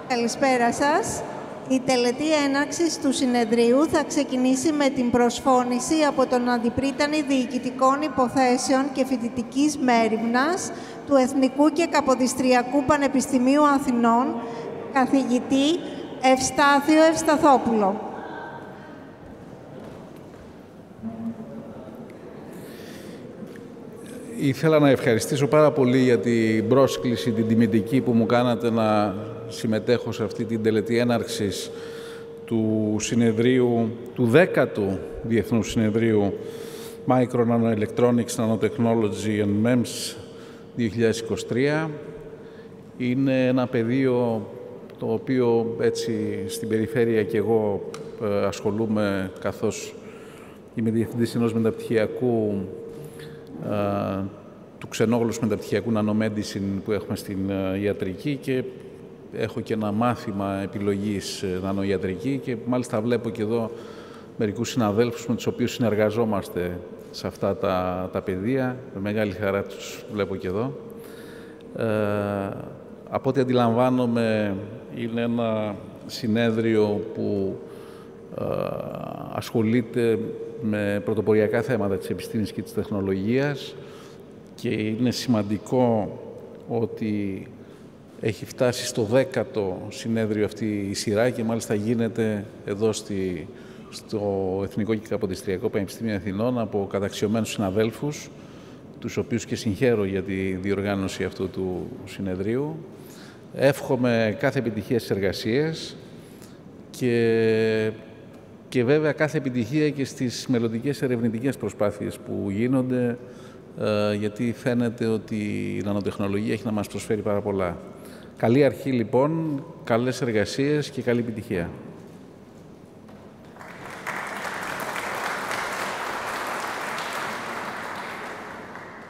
Καλησπέρα σας. Η τελετή έναρξης του συνεδρίου θα ξεκινήσει με την προσφώνηση από τον Αντιπρίτανη Διοικητικών Υποθέσεων και Φοιτητικής Μέριμνας του Εθνικού και Καποδιστριακού Πανεπιστημίου Αθηνών, καθηγητή Ευστάθιο Ευσταθόπουλο. Ήθελα να ευχαριστήσω πάρα πολύ για την πρόσκληση, την τιμητική που μου κάνατε να συμμετέχω σε αυτή την τελετή έναρξης του συνεδρίου, του 10ου Διεθνούς Συνεδρίου Micro-Nanoelectronics Nanotechnologies and MEMS 2023. Είναι ένα πεδίο το οποίο έτσι στην περιφέρεια και εγώ ασχολούμαι, καθώς είμαι διευθυντής ενός μεταπτυχιακού του ξενόγλωσσου μεταπτυχιακού Nanomedicine που έχουμε στην ιατρική, και έχω και ένα μάθημα επιλογής νανοϊατρική, και μάλιστα βλέπω και εδώ μερικούς συναδέλφους με τους οποίους συνεργαζόμαστε σε αυτά τα πεδία. Με μεγάλη χαρά τους βλέπω και εδώ. Από ό,τι αντιλαμβάνομαι, είναι ένα συνέδριο που ασχολείται με πρωτοποριακά θέματα της επιστήμης και της τεχνολογίας, και είναι σημαντικό ότι έχει φτάσει στο 10ο συνέδριο αυτή η σειρά, και μάλιστα γίνεται εδώ στο Εθνικό και Καποδιστριακό Πανεπιστήμιο Αθηνών από καταξιωμένους συναδέλφους, τους οποίους και συγχαίρω για τη διοργάνωση αυτού του συνεδρίου. Εύχομαι κάθε επιτυχία στις εργασίες και βέβαια κάθε επιτυχία και στις μελλοντικές ερευνητικές προσπάθειες που γίνονται, γιατί φαίνεται ότι η νανοτεχνολογία έχει να μας προσφέρει πάρα πολλά. Καλή αρχή λοιπόν, καλές εργασίες και καλή επιτυχία.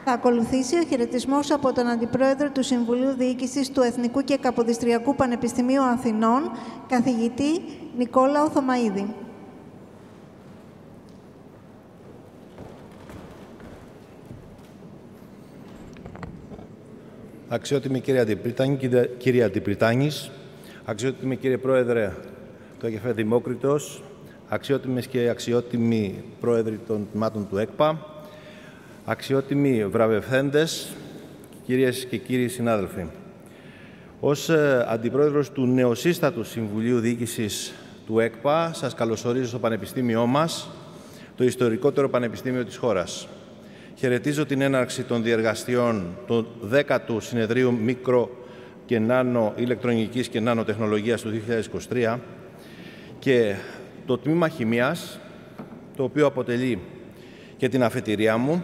Θα ακολουθήσει ο χαιρετισμός από τον Αντιπρόεδρο του Συμβουλίου Διοίκησης του Εθνικού και Καποδιστριακού Πανεπιστημίου Αθηνών, καθηγητή Νικόλαο Θωμαΐδη. Αξιότιμη κύριε Αντιπριτάνης, αξιότιμη κύριε Πρόεδρε του ΕΚΕΦΕ Δημόκριτος, αξιότιμες και αξιότιμοι πρόεδροι των τμήματων του ΕΚΠΑ, αξιότιμοι βραβευθέντες, κυρίες και κύριοι συνάδελφοι. Ως Αντιπρόεδρος του νεοσύστατου Συμβουλίου Διοίκησης του ΕΚΠΑ, σας καλωσορίζω στο Πανεπιστήμιό μας, το ιστορικότερο πανεπιστήμιο της χώρας. Χαιρετίζω την έναρξη των διεργαστειών του 10ου Συνεδρίου Μικρο- και Νάνο-Ηλεκτρονικής και Νανοτεχνολογίας του 2023 και το Τμήμα Χημείας, το οποίο αποτελεί και την αφετηρία μου,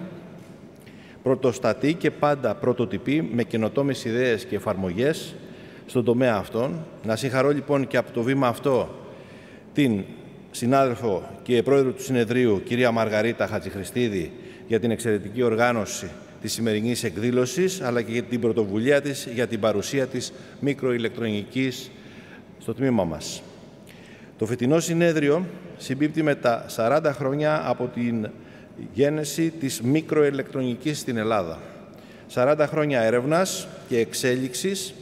πρωτοστατεί και πάντα πρωτοτυπεί με καινοτόμες ιδέες και εφαρμογές στον τομέα αυτών. Να συγχαρώ λοιπόν και από το βήμα αυτό την συνάδελφο και πρόεδρο του Συνεδρίου, κυρία Μαργαρίτα Χατζηχριστίδη, για την εξαιρετική οργάνωση της σημερινής εκδήλωσης, αλλά και για την πρωτοβουλία της για την παρουσία της μικροηλεκτρονικής στο τμήμα μας. Το φετινό συνέδριο συμπίπτει με τα 40 χρόνια από την γέννηση της μικροηλεκτρονικής στην Ελλάδα. 40 χρόνια έρευνας και εξέλιξης,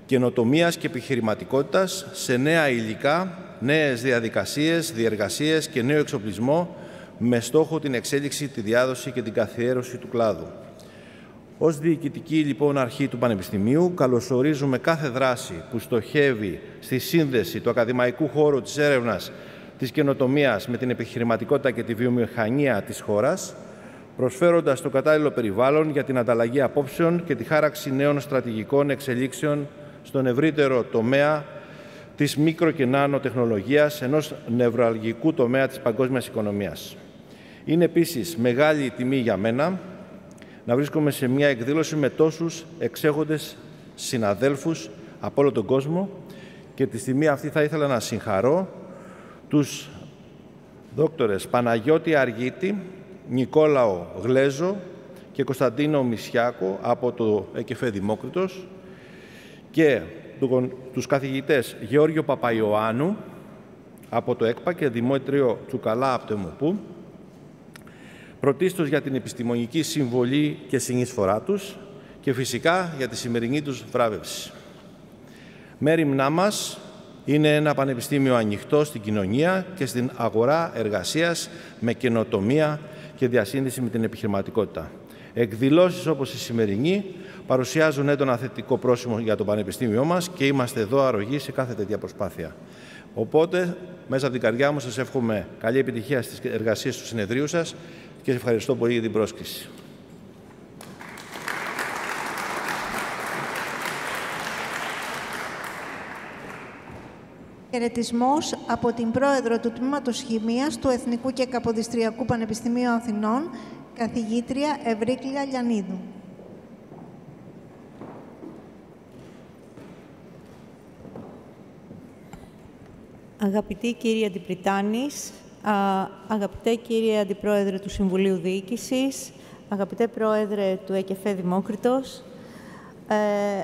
καινοτομίας και επιχειρηματικότητας σε νέα υλικά, νέες διαδικασίες, διεργασίες και νέο εξοπλισμό, με στόχο την εξέλιξη, τη διάδοση και την καθιέρωση του κλάδου. Ως διοικητική λοιπόν αρχή του Πανεπιστημίου, καλωσορίζουμε κάθε δράση που στοχεύει στη σύνδεση του ακαδημαϊκού χώρου της έρευνας, της καινοτομίας με την επιχειρηματικότητα και τη βιομηχανία της χώρας, προσφέροντας το κατάλληλο περιβάλλον για την ανταλλαγή απόψεων και τη χάραξη νέων στρατηγικών εξελίξεων στον ευρύτερο τομέα της μικρο- και νανοτεχνολογίας, ενός νευραλγικού τομέα της παγκόσμιας οικονομίας. Είναι επίσης μεγάλη τιμή για μένα να βρίσκομαι σε μια εκδήλωση με τόσους εξέχοντες συναδέλφους από όλο τον κόσμο, και τη στιγμή αυτή θα ήθελα να συγχαρώ τους δόκτορες Παναγιώτη Αργίτη, Νικόλαο Γλέζο και Κωνσταντίνο Μισιάκο από το ΕΚΕΦΕ Δημόκριτος, και τους καθηγητές Γεώργιο Παπαϊωάννου από το ΕΚΠΑ και Δημήτριο Τσουκαλά από το ΕΜΟΠΟΥ, πρωτίστως για την επιστημονική συμβολή και συνεισφορά τους και φυσικά για τη σημερινή τους βράβευση. Μέριμνά μας είναι ένα πανεπιστήμιο ανοιχτό στην κοινωνία και στην αγορά εργασίας με καινοτομία και διασύνδεση με την επιχειρηματικότητα. Εκδηλώσεις όπως η σημερινή παρουσιάζουν έντονα θετικό πρόσημο για το πανεπιστήμιό μας και είμαστε εδώ αρρωγοί σε κάθε τέτοια προσπάθεια. Οπότε, μέσα από την καρδιά μου σας εύχομαι καλή επιτυχία στις εργασίες του συνεδρίου σας και σας ευχαριστώ πολύ για την πρόσκληση. Χαιρετισμός από την Πρόεδρο του Τμήματος Χημείας του Εθνικού και Καποδιστριακού Πανεπιστημίου Αθηνών, καθηγήτρια Ευρύκλεια Λιανίδου. Αγαπητοί κύριοι Αντιπριτάνης, αγαπητέ κύριε Αντιπρόεδρε του Συμβουλίου Διοίκησης, αγαπητέ Πρόεδρε του ΕΚΕΦΕ Δημόκριτος,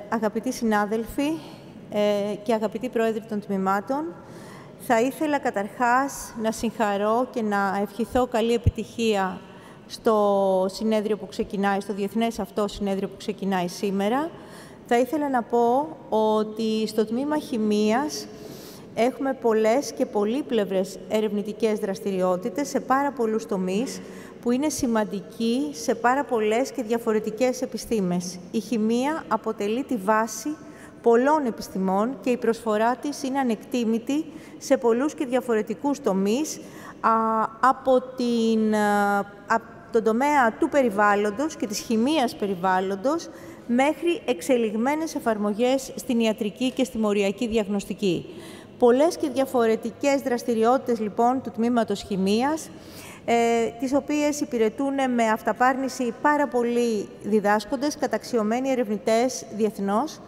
αγαπητοί συνάδελφοι και αγαπητοί Πρόεδροι των Τμήματων, θα ήθελα καταρχάς να συγχαρώ και να ευχηθώ καλή επιτυχία στο συνέδριο που ξεκινάει, στο διεθνές αυτό συνέδριο που ξεκινάει σήμερα. Θα ήθελα να πω ότι στο Τμήμα Χημείας έχουμε πολλές και πολύπλευρες ερευνητικές δραστηριότητες σε πάρα πολλούς τομείς που είναι σημαντικοί σε πάρα πολλές και διαφορετικές επιστήμες. Η χημεία αποτελεί τη βάση πολλών επιστημών και η προσφορά της είναι ανεκτήμητη σε πολλούς και διαφορετικούς τομείς από τον τομέα του περιβάλλοντος και της χημείας περιβάλλοντος μέχρι εξελιγμένες εφαρμογές στην ιατρική και στη μοριακή διαγνωστική. Πολλές και διαφορετικές δραστηριότητες, λοιπόν, του Τμήματος Χημείας, τις οποίες υπηρετούν με αυταπάρνηση πάρα πολλοί διδάσκοντες, καταξιωμένοι ερευνητές διεθνώς.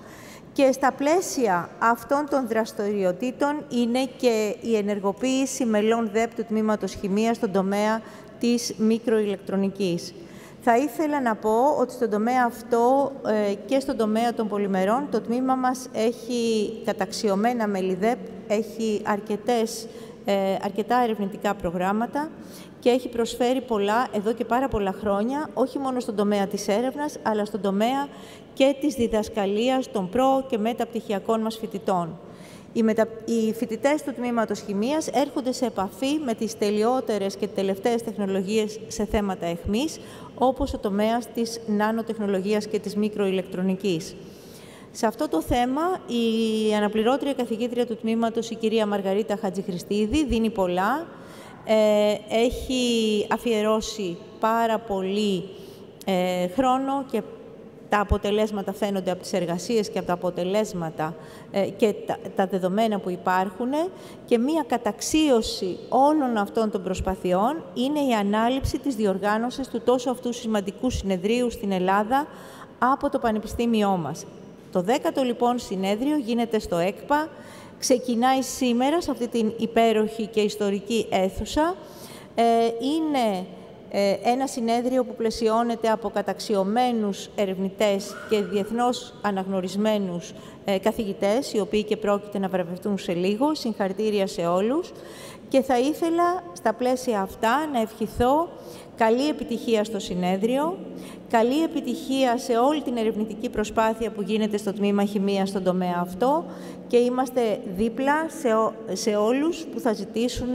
Και στα πλαίσια αυτών των δραστηριοτήτων είναι και η ενεργοποίηση μελών ΔΕΠ του Τμήματος Χημείας στον τομέα της μικροηλεκτρονικής. Θα ήθελα να πω ότι στον τομέα αυτό και στον τομέα των πολυμερών το τμήμα μας έχει καταξιωμένα μέλη ΔΕΠ, έχει αρκετά ερευνητικά προγράμματα και έχει προσφέρει πολλά εδώ και πάρα πολλά χρόνια, όχι μόνο στον τομέα της έρευνας, αλλά στον τομέα και της διδασκαλίας των προ- και μεταπτυχιακών μας φοιτητών. Οι φοιτητές του Τμήματος Χημείας έρχονται σε επαφή με τις τελειότερες και τελευταίες τεχνολογίες σε θέματα αιχμής, όπως ο τομέας της νανοτεχνολογίας και της μικροηλεκτρονικής. Σε αυτό το θέμα, η αναπληρώτρια καθηγήτρια του Τμήματος, η κυρία Μαργαρίτα Χατζηχριστίδη, δίνει πολλά. Έχει αφιερώσει πάρα πολύ χρόνο και τα αποτελέσματα φαίνονται από τις εργασίες και από τα αποτελέσματα και τα δεδομένα που υπάρχουν και μία καταξίωση όλων αυτών των προσπαθειών είναι η ανάληψη της διοργάνωσης του τόσο αυτού σημαντικού συνεδρίου στην Ελλάδα από το Πανεπιστήμιό μας. Το 10ο λοιπόν συνέδριο γίνεται στο ΕΚΠΑ, ξεκινάει σήμερα σε αυτή την υπέροχη και ιστορική αίθουσα. Είναι ένα συνέδριο που πλαισιώνεται από καταξιωμένους ερευνητές και διεθνώς αναγνωρισμένους καθηγητές, οι οποίοι και πρόκειται να βραβευτούν σε λίγο. Συγχαρητήρια σε όλους. Και θα ήθελα στα πλαίσια αυτά να ευχηθώ καλή επιτυχία στο συνέδριο, καλή επιτυχία σε όλη την ερευνητική προσπάθεια που γίνεται στο Τμήμα Χημείας στον τομέα αυτό και είμαστε δίπλα σε όλους που θα ζητήσουν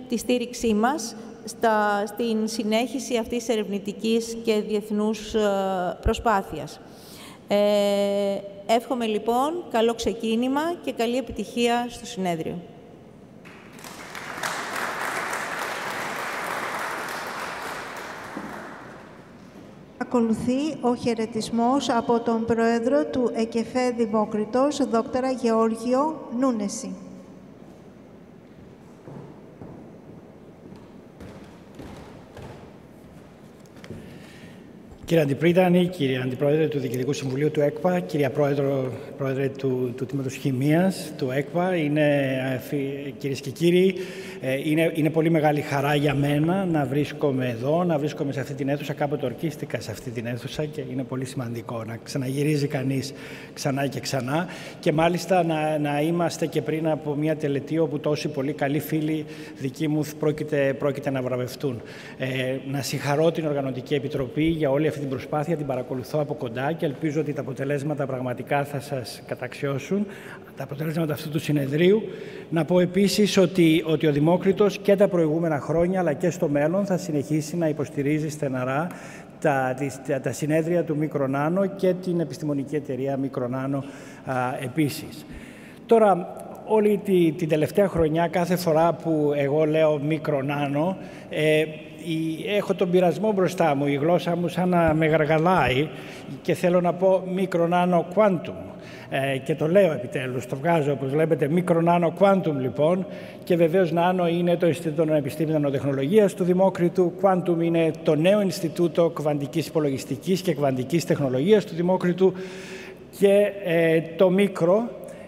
τη στήριξή μας στην συνέχιση αυτής της ερευνητικής και διεθνούς προσπάθειας. Εύχομαι λοιπόν καλό ξεκίνημα και καλή επιτυχία στο συνέδριο. Ακολουθεί ο χαιρετισμός από τον Πρόεδρο του ΕΚΕΦΕ Δημόκριτος, Δόκτωρα Γεώργιο Νούνεση. Κύριε Αντιπρίτανη, κύριε Αντιπρόεδρε του Διοικητικού Συμβουλίου του ΕΚΠΑ, κυρία Πρόεδρε του Τμήματος Χημείας του ΕΚΠΑ, κυρίες και κύριοι, είναι πολύ μεγάλη χαρά για μένα να βρίσκομαι εδώ, να βρίσκομαι σε αυτή την αίθουσα. Κάποτε ορκίστηκα σε αυτή την αίθουσα και είναι πολύ σημαντικό να ξαναγυρίζει κανείς ξανά και ξανά. Και μάλιστα να είμαστε και πριν από μια τελετή όπου τόσοι πολύ καλοί φίλοι δικοί μου πρόκειται να βραβευτούν. Να συγχαρώ την Οργανωτική Επιτροπή για όλη αυτή την προσπάθεια, την παρακολουθώ από κοντά και ελπίζω ότι τα αποτελέσματα πραγματικά θα σας καταξιώσουν, τα αποτελέσματα αυτού του συνεδρίου. Να πω επίσης ότι ο Δημόκριτος και τα προηγούμενα χρόνια, αλλά και στο μέλλον, θα συνεχίσει να υποστηρίζει στεναρά τα συνέδρια του Micro-Nano και την επιστημονική εταιρεία Micro-Nano επίσης. Τώρα, όλη την τελευταία χρονιά, κάθε φορά που εγώ λέω Micro-Nano, έχω τον πειρασμό μπροστά μου, η γλώσσα μου σαν να με γαργαλάει και θέλω να πω Micro-Nano Quantum. Και το λέω επιτέλους, το βγάζω όπως βλέπετε, Micro-Nano Quantum λοιπόν, και βεβαίως Nano είναι το Ινστιτούτο των Επιστήμης Νανοτεχνολογίας του Δημόκριτου, Quantum είναι το νέο Ινστιτούτο Κβαντικής Υπολογιστικής και Κβαντικής Τεχνολογίας του Δημόκριτου και το Micro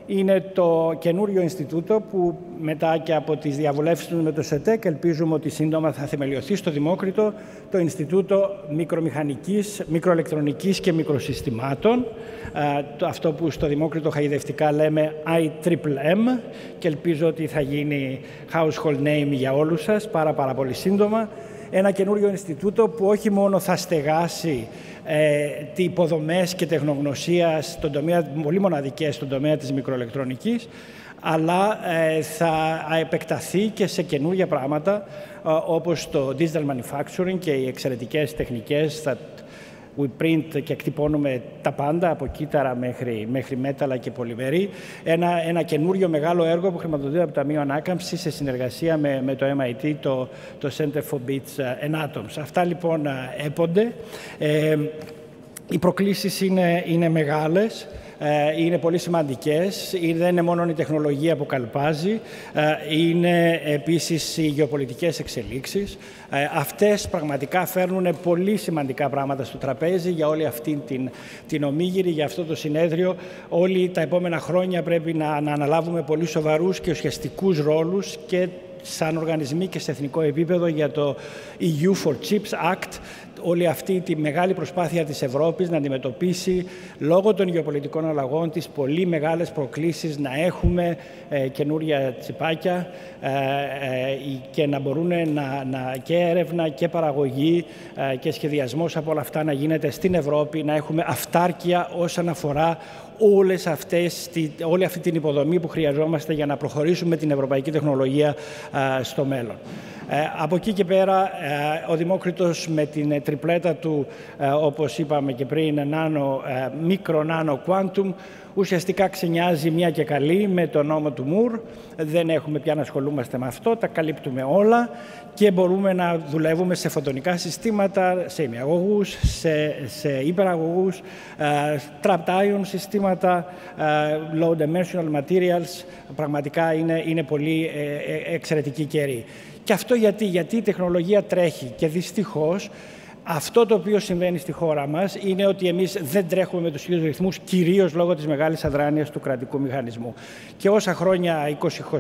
είναι το καινούριο Ινστιτούτο που μετά και από τις διαβουλεύσεις με το ΣΕΤΕΚ ελπίζουμε ότι σύντομα θα θεμελιωθεί στο Δημόκριτο το Ινστιτούτο Μικρομηχανικής, Μικροελεκτρονικής και Μικροσυστημάτων, αυτό που στο Δημόκριτο χαϊδευτικά λέμε IMM και ελπίζω ότι θα γίνει household name για όλους σας πάρα πολύ σύντομα. Ένα καινούριο Ινστιτούτο που όχι μόνο θα στεγάσει υποδομές και τεχνογνωσία στον τομέα, πολύ μοναδικές στον τομέα της μικροελεκτρονικής, αλλά θα επεκταθεί και σε καινούργια πράγματα όπως το digital manufacturing και οι εξαιρετικές τεχνικές. We print και εκτυπώνουμε τα πάντα, από κύτταρα μέχρι μέταλλα και πολυμερή. Ένα καινούριο μεγάλο έργο που χρηματοδοτείται από το Ταμείο Ανάκαμψης σε συνεργασία με το MIT, το Center for Bits and Atoms. Αυτά λοιπόν έπονται. Οι προκλήσεις είναι μεγάλες. Είναι πολύ σημαντικές, δεν είναι μόνο η τεχνολογία που καλπάζει, είναι επίσης οι γεωπολιτικές εξελίξεις. Αυτές πραγματικά φέρνουν πολύ σημαντικά πράγματα στο τραπέζι για όλη αυτή την ομίγυρη, για αυτό το συνέδριο. Όλοι τα επόμενα χρόνια πρέπει να αναλάβουμε πολύ σοβαρούς και ουσιαστικούς ρόλους και σαν οργανισμοί και σε εθνικό επίπεδο για το EU for Chips Act, όλη αυτή τη μεγάλη προσπάθεια της Ευρώπης να αντιμετωπίσει λόγω των γεωπολιτικών αλλαγών τις πολύ μεγάλες προκλήσεις να έχουμε καινούρια τσιπάκια και να μπορούν και έρευνα και παραγωγή και σχεδιασμός από όλα αυτά να γίνεται στην Ευρώπη, να έχουμε αυτάρκεια όσον αφορά όλη αυτή την υποδομή που χρειαζόμαστε για να προχωρήσουμε την ευρωπαϊκή τεχνολογία στο μέλλον. Από εκεί και πέρα, ο Δημόκριτος με την τριπλέτα του, όπως είπαμε και πριν, Micro-Nano Quantum, ουσιαστικά ξενιάζει μια και καλή με το νόμο του Μουρ. Δεν έχουμε πια να ασχολούμαστε με αυτό, τα καλύπτουμε όλα και μπορούμε να δουλεύουμε σε φωτονικά συστήματα, σε ημιαγωγούς, σε υπεραγωγούς, trapped ion συστήματα, low dimensional materials. Πραγματικά είναι πολύ εξαιρετική καιρή. Και αυτό γιατί η τεχνολογία τρέχει και δυστυχώς αυτό το οποίο συμβαίνει στη χώρα μας είναι ότι εμείς δεν τρέχουμε με τους ίδιους ρυθμούς, κυρίως λόγω της μεγάλης αδράνειας του κρατικού μηχανισμού. Και όσα χρόνια,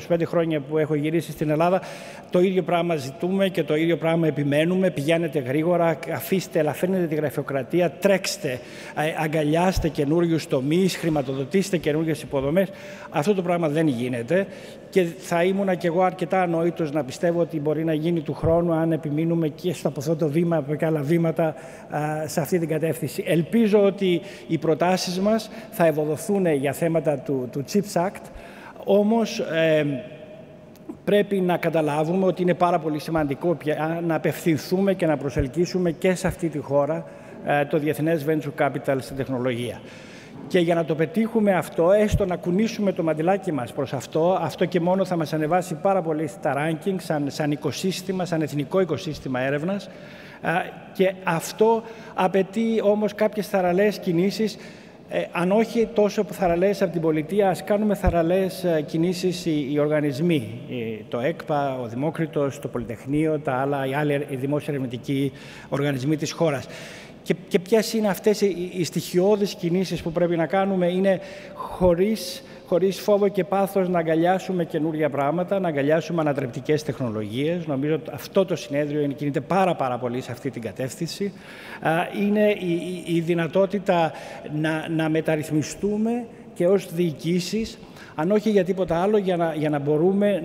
20-25 χρόνια που έχω γυρίσει στην Ελλάδα, το ίδιο πράγμα ζητούμε και το ίδιο πράγμα επιμένουμε. Πηγαίνετε γρήγορα, ελαφρύνετε τη γραφειοκρατία, τρέξτε, αγκαλιάστε καινούριους τομείς, χρηματοδοτήστε καινούριες υποδομές. Αυτό το πράγμα δεν γίνεται. Και θα ήμουνα κι εγώ αρκετά ανόητος να πιστεύω ότι μπορεί να γίνει του χρόνου αν επιμείνουμε και από αυτό το βήμα, από και άλλα βήματα σε αυτή την κατεύθυνση. Ελπίζω ότι οι προτάσεις μας θα ευοδοθούν για θέματα του CHIPS Act, όμως πρέπει να καταλάβουμε ότι είναι πάρα πολύ σημαντικό πια να απευθυνθούμε και να προσελκύσουμε και σε αυτή τη χώρα το διεθνές venture capital στην τεχνολογία. Και για να το πετύχουμε αυτό, έστω να κουνήσουμε το μαντιλάκι μας προς αυτό και μόνο θα μας ανεβάσει πάρα πολύ στα ranking, σαν οικοσύστημα, σαν εθνικό οικοσύστημα έρευνας. Και αυτό απαιτεί όμως κάποιες θαραλέες κινήσεις, αν όχι τόσο θαραλέες από την πολιτεία, ας κάνουμε θαραλέες κινήσεις οι οργανισμοί, το ΕΚΠΑ, ο Δημόκριτος, το Πολυτεχνείο, οι άλλοι δημόσιοι ερευνητικοί οργανισμοί της χώρας. Και ποιες είναι αυτές οι στοιχειώδεις κινήσεις που πρέπει να κάνουμε? Είναι χωρίς φόβο και πάθος να αγκαλιάσουμε καινούργια πράγματα, να αγκαλιάσουμε ανατρεπτικές τεχνολογίες. Νομίζω ότι αυτό το συνέδριο κινείται πάρα πολύ σε αυτή την κατεύθυνση. Είναι η δυνατότητα να μεταρρυθμιστούμε και ως διοικήσεις, αν όχι για τίποτα άλλο, για να μπορούμε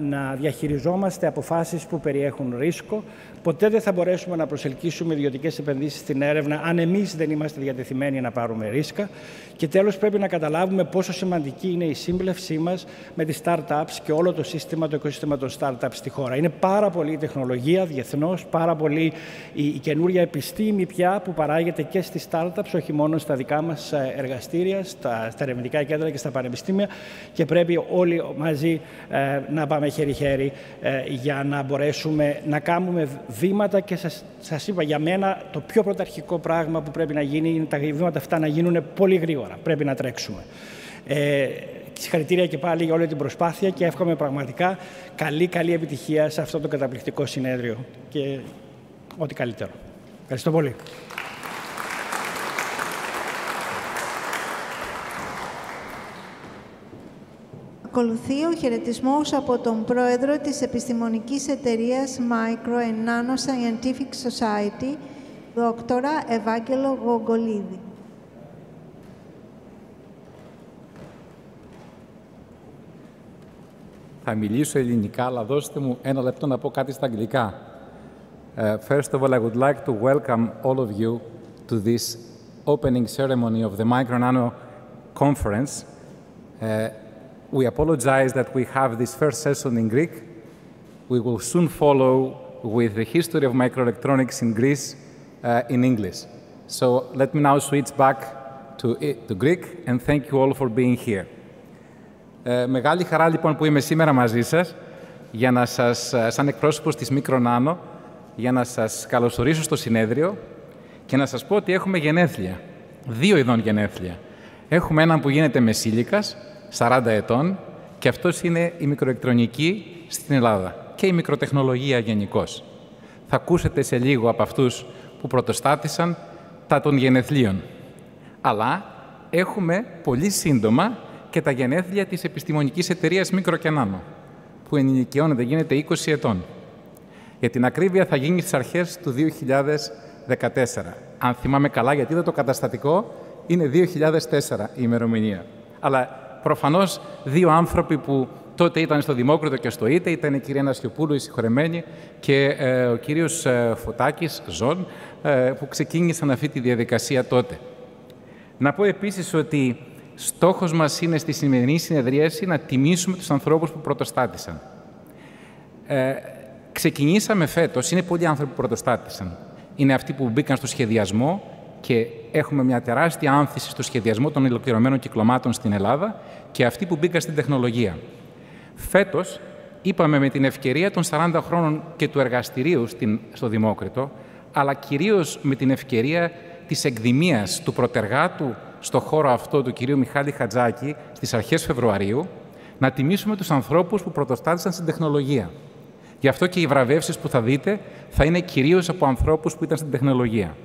να διαχειριζόμαστε αποφάσεις που περιέχουν ρίσκο. Ποτέ δεν θα μπορέσουμε να προσελκύσουμε ιδιωτικές επενδύσεις στην έρευνα αν εμείς δεν είμαστε διατεθειμένοι να πάρουμε ρίσκα. Και τέλος, πρέπει να καταλάβουμε πόσο σημαντική είναι η σύμπλευσή μας με τις startups και όλο το οικοσύστημα των startups στη χώρα. Είναι πάρα πολύ η τεχνολογία διεθνώς, πάρα πολύ η καινούρια επιστήμη πια που παράγεται και στις startups, όχι μόνο στα δικά μας εργαστήρια, στα ερευνητικά κέντρα και στα πανεπιστήμια, και πρέπει όλοι μαζί να πάμε χέρι-χέρι για να μπορέσουμε να κάνουμε βήματα. Και σας είπα, για μένα το πιο πρωταρχικό πράγμα που πρέπει να γίνει είναι τα βήματα αυτά να γίνουν πολύ γρήγορα. Πρέπει να τρέξουμε. Συγχαρητήρια και πάλι για όλη την προσπάθεια και εύχομαι πραγματικά καλή επιτυχία σε αυτό το καταπληκτικό συνέδριο και ό,τι καλύτερο. Ευχαριστώ πολύ. Ακολουθεί ο χαιρετισμός από τον πρόεδρο της επιστημονικής εταιρείας Micro-Nanoelectronics Society, δόκτορα Ευάγγελο Γογκολίδη. Θα μιλήσω ελληνικά, αλλά δώστε μου ένα λεπτό να πω κάτι στα αγγλικά. First of all, I would like to welcome all of you to this opening ceremony of the Micro-Nano conference. We apologize that we have this first session in Greek. We will soon follow with the history of microelectronics in Greece in English. So let me now switch back to Greek and thank you all for being here. Μεγάλη χαρά λοιπόν που είμαι σήμερα μαζί σας, για να σας, σαν εκπρόσωπος της Micro-Nano, για να σας καλωσορίσω στο συνέδριο και να σας πω ότι έχουμε γενέθλια, 2 ειδών γενέθλια. Έχουμε έναν που γίνεται μεσήλικας, 40 ετών, και αυτός είναι η μικροελεκτρονική στην Ελλάδα και η μικροτεχνολογία γενικώς. Θα ακούσετε σε λίγο από αυτούς που πρωτοστάτησαν τα των γενεθλίων. Αλλά έχουμε πολύ σύντομα και τα γενέθλια της επιστημονικής εταιρείας Micro και Nano, που ενηλικιώνεται, γίνεται 20 ετών. Για την ακρίβεια θα γίνει στις αρχές του 2014. Αν θυμάμαι καλά, γιατί είδα το καταστατικό, είναι 2004 η ημερομηνία. Αλλά προφανώς 2 άνθρωποι που τότε ήταν στο Δημόκριτο και στο ΙΤΕ, ήταν η κυρία Νασιοπούλου, η συγχωρεμένη, και ο κύριος Φωτάκης, Ζων, που ξεκίνησαν αυτή τη διαδικασία τότε. Να πω επίσης ότι στόχος μας είναι στη σημερινή συνεδρίαση να τιμήσουμε τους ανθρώπους που πρωτοστάτησαν. Ξεκινήσαμε φέτος, είναι πολλοί άνθρωποι που πρωτοστάτησαν. Είναι αυτοί που μπήκαν στο σχεδιασμό και έχουμε μια τεράστια άνθηση στο σχεδιασμό των ολοκληρωμένων κυκλωμάτων στην Ελλάδα και αυτοί που μπήκαν στην τεχνολογία. Φέτος, είπαμε με την ευκαιρία των 40 χρόνων και του εργαστηρίου στο Δημόκριτο, αλλά κυρίως με την ευκαιρία της εκδημίας του πρωτεργάτου στο χώρο αυτό του κυρίου Μιχάλη Χατζάκη στις αρχές Φεβρουαρίου, να τιμήσουμε τους ανθρώπους που πρωτοστάτησαν στην τεχνολογία. Γι' αυτό και οι βραβεύσεις που θα δείτε θα είναι κυρίως από ανθρώπους που ήταν στην τεχνολογία.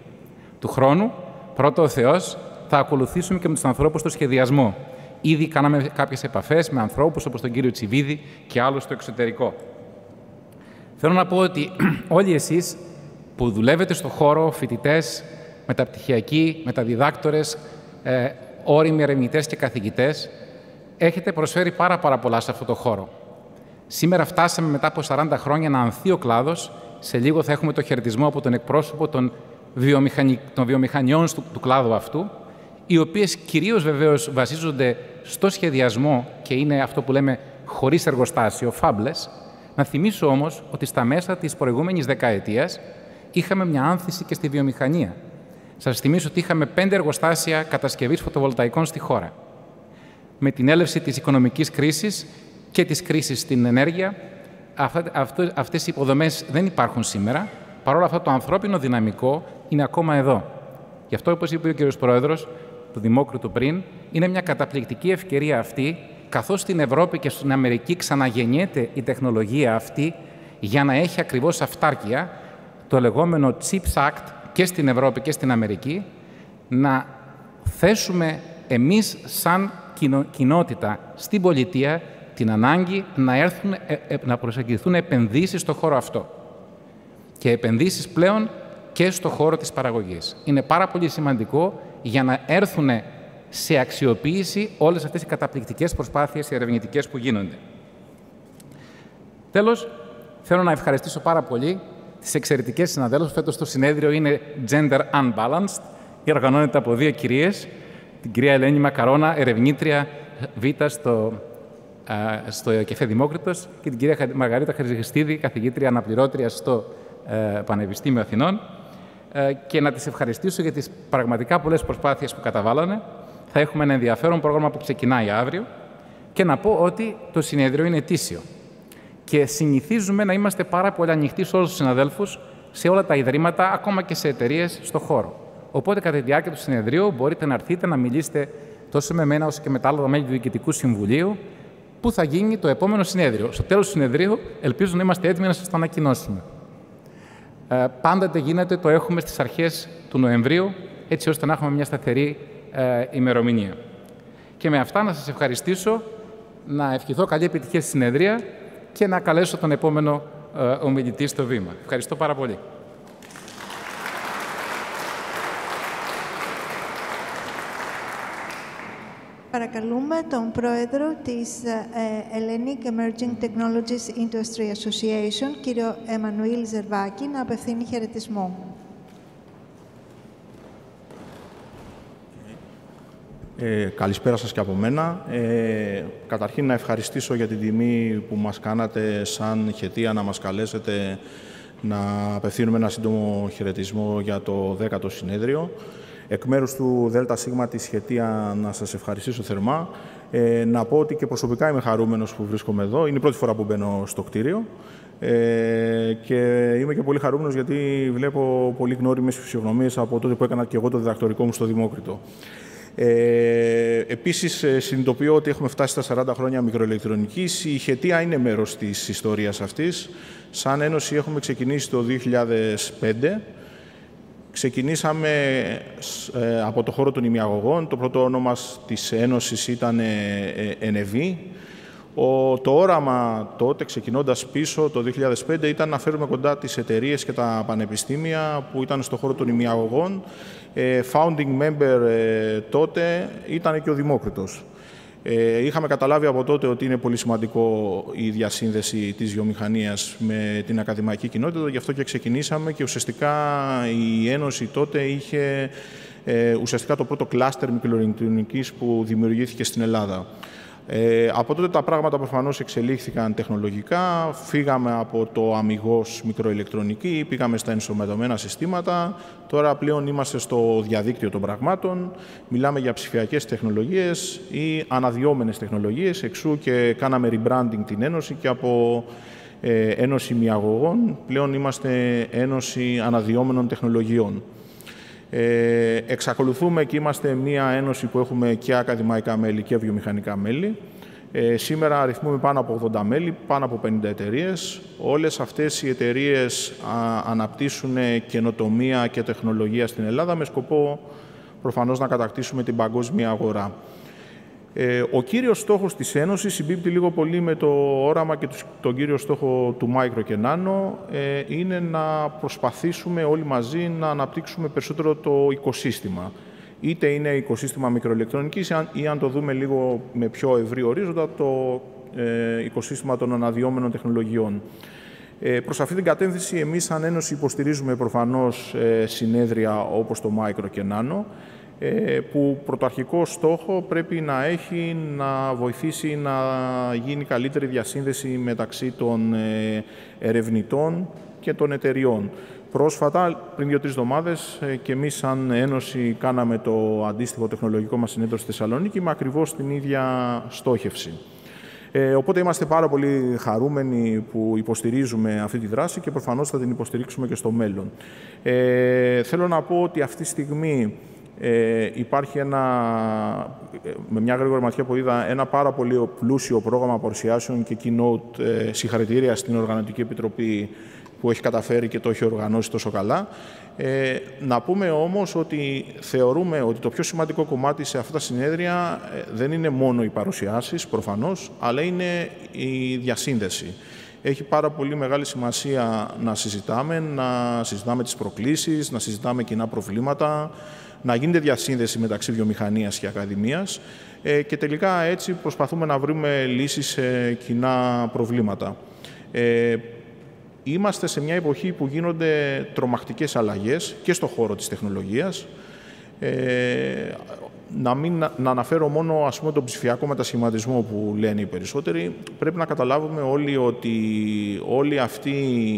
Του χρόνου, πρώτο ο Θεός, θα ακολουθήσουμε και με τους ανθρώπους στο σχεδιασμό. Ήδη κάναμε κάποιες επαφές με ανθρώπους όπως τον κύριο Τσιβίδη και άλλους στο εξωτερικό. Θέλω να πω ότι όλοι εσείς που δουλεύετε στο χώρο, φοιτητές, μεταπτυχιακοί, μεταδιδάκτορες, όριμοι ερευνητές και καθηγητές, έχετε προσφέρει πάρα πολλά σε αυτό το χώρο. Σήμερα φτάσαμε μετά από 40 χρόνια να ανθεί ο κλάδος. Σε λίγο θα έχουμε το χαιρετισμό από τον εκπρόσωπο των βιομηχανιών του κλάδου αυτού, οι οποίες κυρίως βεβαίως βασίζονται στο σχεδιασμό και είναι αυτό που λέμε χωρίς εργοστάσιο, fabless. Να θυμίσω όμως ότι στα μέσα της προηγούμενης δεκαετίας είχαμε μια άνθηση και στη βιομηχανία. Σας θυμίσω ότι είχαμε 5 εργοστάσια κατασκευής φωτοβολταϊκών στη χώρα. Με την έλευση της οικονομικής κρίσης και της κρίσης στην ενέργεια, αυτές οι υποδομές δεν υπάρχουν σήμερα. Παρ' όλα αυτά, το ανθρώπινο δυναμικό είναι ακόμα εδώ. Γι' αυτό, όπως είπε ο κ. Πρόεδρος του Δημόκριτου πριν, είναι μια καταπληκτική ευκαιρία αυτή, καθώς στην Ευρώπη και στην Αμερική ξαναγεννιέται η τεχνολογία αυτή, για να έχει ακριβώς αυτάρκεια, το λεγόμενο CHIPS Act και στην Ευρώπη και στην Αμερική, να θέσουμε εμείς σαν κοινότητα στην πολιτεία την ανάγκη να προσεγγιθούν επενδύσεις στο χώρο αυτό. Και επενδύσεις πλέον και στο χώρο της παραγωγής. Είναι πάρα πολύ σημαντικό για να έρθουν σε αξιοποίηση όλες αυτές οι καταπληκτικές προσπάθειες ερευνητικές που γίνονται. Τέλος, θέλω να ευχαριστήσω πάρα πολύ τις εξαιρετικές συναδέλφους. Φέτος το συνέδριο είναι gender unbalanced. Οργανώνεται από 2 κυρίες, την κυρία Ελένη Μακαρόνα, ερευνήτρια Β στο ΕΚΕΦΕ Δημόκριτος, και την κυρία Μαργαρίτα Χρυσιστίδη, καθηγήτρια αναπληρώτρια στο Πανεπιστήμιο Αθηνών, και να τις ευχαριστήσω για τις πραγματικά πολλές προσπάθειες που καταβάλανε. Θα έχουμε ένα ενδιαφέρον πρόγραμμα που ξεκινάει αύριο, και να πω ότι το συνέδριο είναι ετήσιο και συνηθίζουμε να είμαστε πάρα πολύ ανοιχτοί σε όλους τους συναδέλφους, σε όλα τα ιδρύματα, ακόμα και σε εταιρείες στο χώρο. Οπότε, κατά τη διάρκεια του συνεδρίου, μπορείτε να έρθετε να μιλήσετε τόσο με μένα όσο και με τα άλλα μέλη του Διοικητικού Συμβουλίου, που θα γίνει το επόμενο συνέδριο. Στο τέλος του συνεδρίου, ελπίζω να είμαστε έτοιμοι να σας το ανακοινώσουμε. Πάντοτε γίνεται, το έχουμε στις αρχές του Νοεμβρίου, έτσι ώστε να έχουμε μια σταθερή ημερομηνία. Και με αυτά να σας ευχαριστήσω, να ευχηθώ καλή επιτυχία στη συνεδρία και να καλέσω τον επόμενο ομιλητή στο βήμα. Ευχαριστώ πάρα πολύ. Παρακαλούμε τον πρόεδρο της Hellenic Emerging Technologies Industry Association, κύριο Εμμανουήλ Ζερβάκη, να απευθύνει χαιρετισμό. Καλησπέρα σας και από μένα. Καταρχήν να ευχαριστήσω για την τιμή που μας κάνατε σαν Χετία να μας καλέσετε να απευθύνουμε ένα σύντομο χαιρετισμό για το 10ο συνέδριο. Εκ μέρους του ΔΣ της Χετία να σας ευχαριστήσω θερμά. Να πω ότι και προσωπικά είμαι χαρούμενος που βρίσκομαι εδώ. Είναι η πρώτη φορά που μπαίνω στο κτίριο. Και είμαι και πολύ χαρούμενος γιατί βλέπω πολύ γνώριμες φυσιογνωμίες από τότε που έκανα και εγώ το διδακτορικό μου στο Δημόκριτο. Επίσης, συνειδητοποιώ ότι έχουμε φτάσει στα 40 χρόνια μικροηλεκτρονικής. Η Χετία είναι μέρος της ιστορίας αυτής. Σαν Ένωση έχουμε ξεκινήσει το 2005. Ξεκινήσαμε από το χώρο των ημιαγωγών. Το πρώτο όνομα της Ένωσης ήταν NEV. Το όραμα τότε, ξεκινώντας πίσω το 2005, ήταν να φέρουμε κοντά τις εταιρείες και τα πανεπιστήμια που ήταν στον χώρο των ημιαγωγών. Founding member τότε ήταν και ο Δημόκριτος. Είχαμε καταλάβει από τότε ότι είναι πολύ σημαντικό η διασύνδεση της βιομηχανίας με την ακαδημαϊκή κοινότητα, γι' αυτό και ξεκινήσαμε και ουσιαστικά η Ένωση τότε είχε ουσιαστικά το πρώτο κλάστερ μικροηλεκτρονικής που δημιουργήθηκε στην Ελλάδα. Από τότε τα πράγματα προφανώς εξελίχθηκαν τεχνολογικά, φύγαμε από το αμιγώς μικροηλεκτρονική, πήγαμε στα ενσωματωμένα συστήματα, τώρα πλέον είμαστε στο διαδίκτυο των πραγμάτων, μιλάμε για ψηφιακές τεχνολογίες ή αναδυόμενες τεχνολογίες, εξού και κάναμε rebranding την Ένωση και από Ένωση Μιαγωγών, πλέον είμαστε Ένωση Αναδυόμενων Τεχνολογιών. Εξακολουθούμε και είμαστε μια ένωση που έχουμε και ακαδημαϊκά μέλη και βιομηχανικά μέλη. Σήμερα αριθμούμε πάνω από 80 μέλη, πάνω από 50 εταιρείες. Όλες αυτές οι εταιρείες αναπτύσσουν καινοτομία και τεχνολογία στην Ελλάδα με σκοπό προφανώς να κατακτήσουμε την παγκόσμια αγορά. Ο κύριος στόχος της Ένωσης συμπίπτει λίγο πολύ με το όραμα και τον κύριο στόχο του Micro και Nano, είναι να προσπαθήσουμε όλοι μαζί να αναπτύξουμε περισσότερο το οικοσύστημα. Είτε είναι οικοσύστημα μικροηλεκτρονικής ή αν το δούμε λίγο με πιο ευρύ ορίζοντα, το οικοσύστημα των αναδυόμενων τεχνολογιών. Προς αυτή την κατεύθυνση εμείς σαν Ένωση υποστηρίζουμε προφανώς συνέδρια όπως το Micro και Nano, που πρωτοαρχικό στόχο πρέπει να έχει να βοηθήσει να γίνει καλύτερη διασύνδεση μεταξύ των ερευνητών και των εταιριών. Πρόσφατα, πριν 2-3 εβδομάδες, και εμείς σαν Ένωση κάναμε το αντίστοιχο τεχνολογικό μας συνέδριο στη Θεσσαλονίκη με ακριβώς την ίδια στόχευση. Οπότε είμαστε πάρα πολύ χαρούμενοι που υποστηρίζουμε αυτή τη δράση και προφανώς θα την υποστηρίξουμε και στο μέλλον. Θέλω να πω ότι αυτή τη στιγμή υπάρχει με μια γρήγορη ματιά που είδα, ένα πάρα πολύ πλούσιο πρόγραμμα παρουσιάσεων και keynote. Συγχαρητήρια στην Οργανωτική Επιτροπή που έχει καταφέρει και το έχει οργανώσει τόσο καλά. Να πούμε όμως ότι θεωρούμε ότι το πιο σημαντικό κομμάτι σε αυτά τα συνέδρια δεν είναι μόνο οι παρουσιάσεις, προφανώς, αλλά είναι η διασύνδεση. Έχει πάρα πολύ μεγάλη σημασία να συζητάμε τις προκλήσεις, να συζητάμε κοινά προβλήματα, να γίνεται διασύνδεση μεταξύ βιομηχανίας και ακαδημίας και τελικά έτσι προσπαθούμε να βρούμε λύσεις σε κοινά προβλήματα. Είμαστε σε μια εποχή που γίνονται τρομακτικές αλλαγές και στον χώρο της τεχνολογίας. Να αναφέρω μόνο τον ψηφιακό μετασχηματισμό που λένε οι περισσότεροι. Πρέπει να καταλάβουμε όλοι ότι όλη αυτή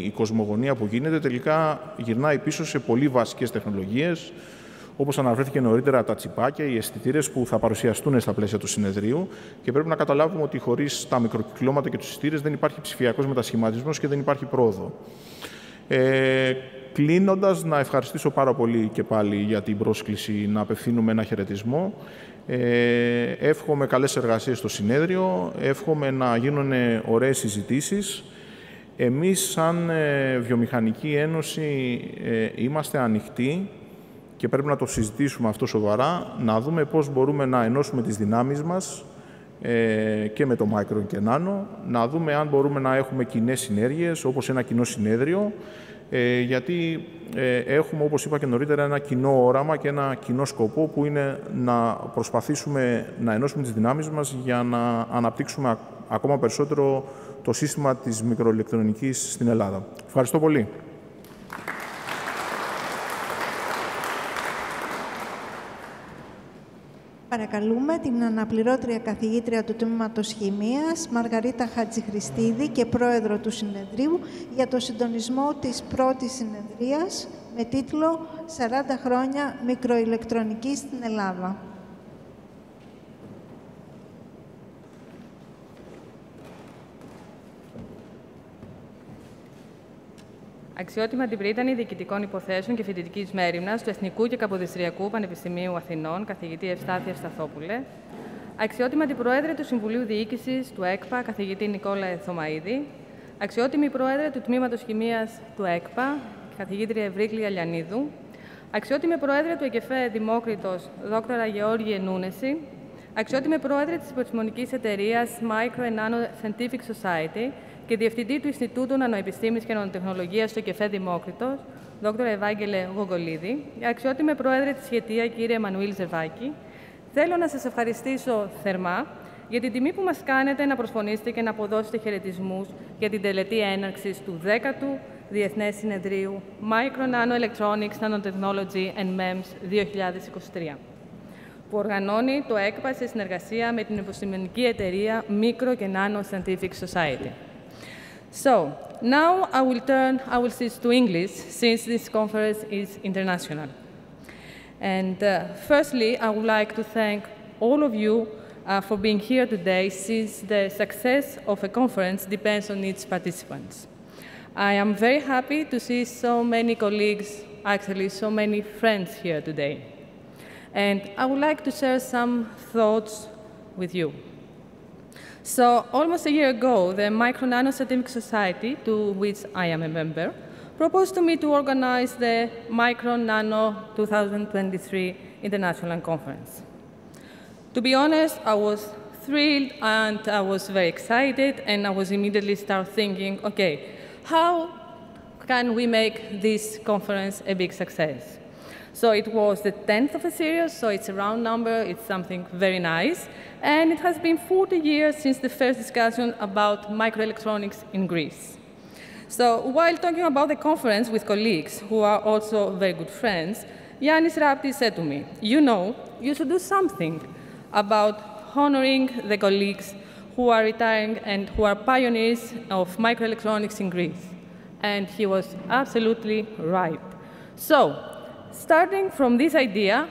η κοσμογονία που γίνεται τελικά γυρνάει πίσω σε πολύ βασικές τεχνολογίες, όπως αναφέρθηκε νωρίτερα τα τσιπάκια, οι αισθητήρες που θα παρουσιαστούν στα πλαίσια του συνεδρίου και πρέπει να καταλάβουμε ότι χωρίς τα μικροκυκλώματα και τους αισθητήρες δεν υπάρχει ψηφιακός μετασχηματισμός και δεν υπάρχει πρόοδο. Κλείνοντας, να ευχαριστήσω πάρα πολύ και πάλι για την πρόσκληση να απευθύνουμε ένα χαιρετισμό. Εύχομαι καλές εργασίες στο συνέδριο, εύχομαι να γίνουν ωραίες συζητήσεις. Εμείς, σαν Βιομηχανική Ένωση, είμαστε ανοιχτοί και πρέπει να το συζητήσουμε αυτό σοβαρά, να δούμε πώς μπορούμε να ενώσουμε τις δυνάμεις μας και με το Micro και Nano, να δούμε αν μπορούμε να έχουμε κοινές συνέργειες, όπως ένα κοινό συνέδριο, γιατί έχουμε, όπως είπα και νωρίτερα, ένα κοινό όραμα και ένα κοινό σκοπό που είναι να προσπαθήσουμε να ενώσουμε τις δυνάμεις μας για να αναπτύξουμε ακόμα περισσότερο το σύστημα της μικροηλεκτρονικής στην Ελλάδα. Ευχαριστώ πολύ. Παρακαλούμε την αναπληρώτρια καθηγήτρια του Τμήματος Χημείας, Μαργαρίτα Χατζηχριστίδη και πρόεδρο του Συνεδρίου, για το συντονισμό της πρώτης συνεδρίας με τίτλο «40 χρόνια μικροηλεκτρονικής στην Ελλάδα». Αξιότιμα αντιπρίτανη Διοικητικών Υποθέσεων και Φοιτητικής Μέριμνας του Εθνικού και Καποδιστριακού Πανεπιστημίου Αθηνών, καθηγητή Ευστάθεια Σταθόπουλε. Αξιότιμα αντιπρόεδρε του Συμβουλίου Διοίκησης του ΕΚΠΑ, καθηγητή Νικόλα Θωμαίδη. Αξιότιμη πρόεδρε του Τμήματος Χημείας του ΕΚΠΑ, καθηγήτρια Ευρύκλη Αλιανίδου. Αξιότιμη πρόεδρε του ΕΚΕΦΕ Δημόκριτος, δόκτωρα Γεώργη Νούνεση. Αξιότιμη πρόεδρε της επιστημονικής εταιρείας Micro-Nanoelectronics Society και διευθυντή του Ινστιτούτου Νανοεπιστήμης και Νανοτεχνολογίας στο ΕΚΕΦΕ Δημόκριτος, δόκτωρα Ευάγγελε Γογκολίδη, αξιότιμη πρόεδρε της Σχετία, κύριε Εμμανουήλ Ζερβάκη, θέλω να σας ευχαριστήσω θερμά για την τιμή που μας κάνετε να προσφωνήσετε και να αποδώσετε χαιρετισμούς για την τελετή έναρξης του 10ου Διεθνές Συνεδρίου Micro-Nanoelectronics Nanotechnologies and MEMS 2023, που οργανώνει το ΕΚΠΑ σε συνεργασία με την επιστημονική εταιρεία Micro-Nanoelectronics Society. So, now I will switch to English, since this conference is international. And firstly, I would like to thank all of you for being here today, since the success of a conference depends on its participants. I am very happy to see so many colleagues, actually so many friends here today. And I would like to share some thoughts with you. So, almost a year ago, the Micro-Nanoelectronics Society, to which I am a member, proposed to me to organize the Micro-Nano 2023 International Conference. To be honest, I was thrilled and I was very excited, and I was immediately start thinking, okay, how can we make this conference a big success? So it was the 10th of a series, so it's a round number, it's something very nice. And it has been 40 years since the first discussion about microelectronics in Greece. So while talking about the conference with colleagues who are also very good friends, Yannis Raptis said to me, you know, you should do something about honoring the colleagues who are retiring and who are pioneers of microelectronics in Greece. And he was absolutely right. So, starting from this idea,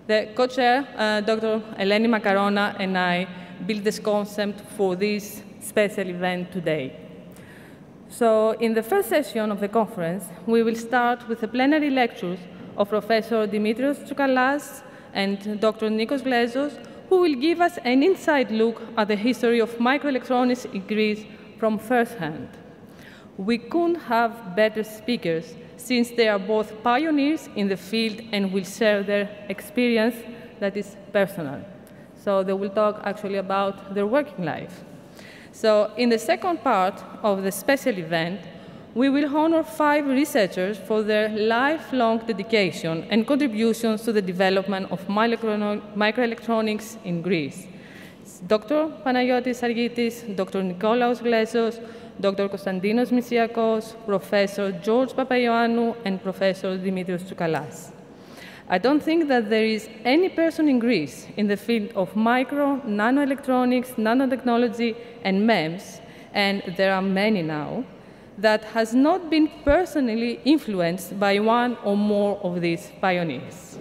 the co-chair, Dr. Eleni Makarona, and I built this concept for this special event today. So, in the first session of the conference, we will start with the plenary lectures of Professor Dimitrios Tsoukalas and Dr. Nikos Glezos, who will give us an inside look at the history of microelectronics in Greece from first hand. We couldn't have better speakers, since they are both pioneers in the field and will share their experience that is personal. So they will talk actually about their working life. So in the second part of the special event, we will honor 5 researchers for their lifelong dedication and contributions to the development of microelectronics in Greece. Dr. Panagiotis Argitis, Dr. Nikolaos Glesos, Dr. Konstantinos Misiakos, Professor George Papaioannou, and Professor Dimitrios Tsoukalas. I don't think that there is any person in Greece in the field of micro-nanoelectronics, nanotechnology, and MEMS, and there are many now, that has not been personally influenced by one or more of these pioneers.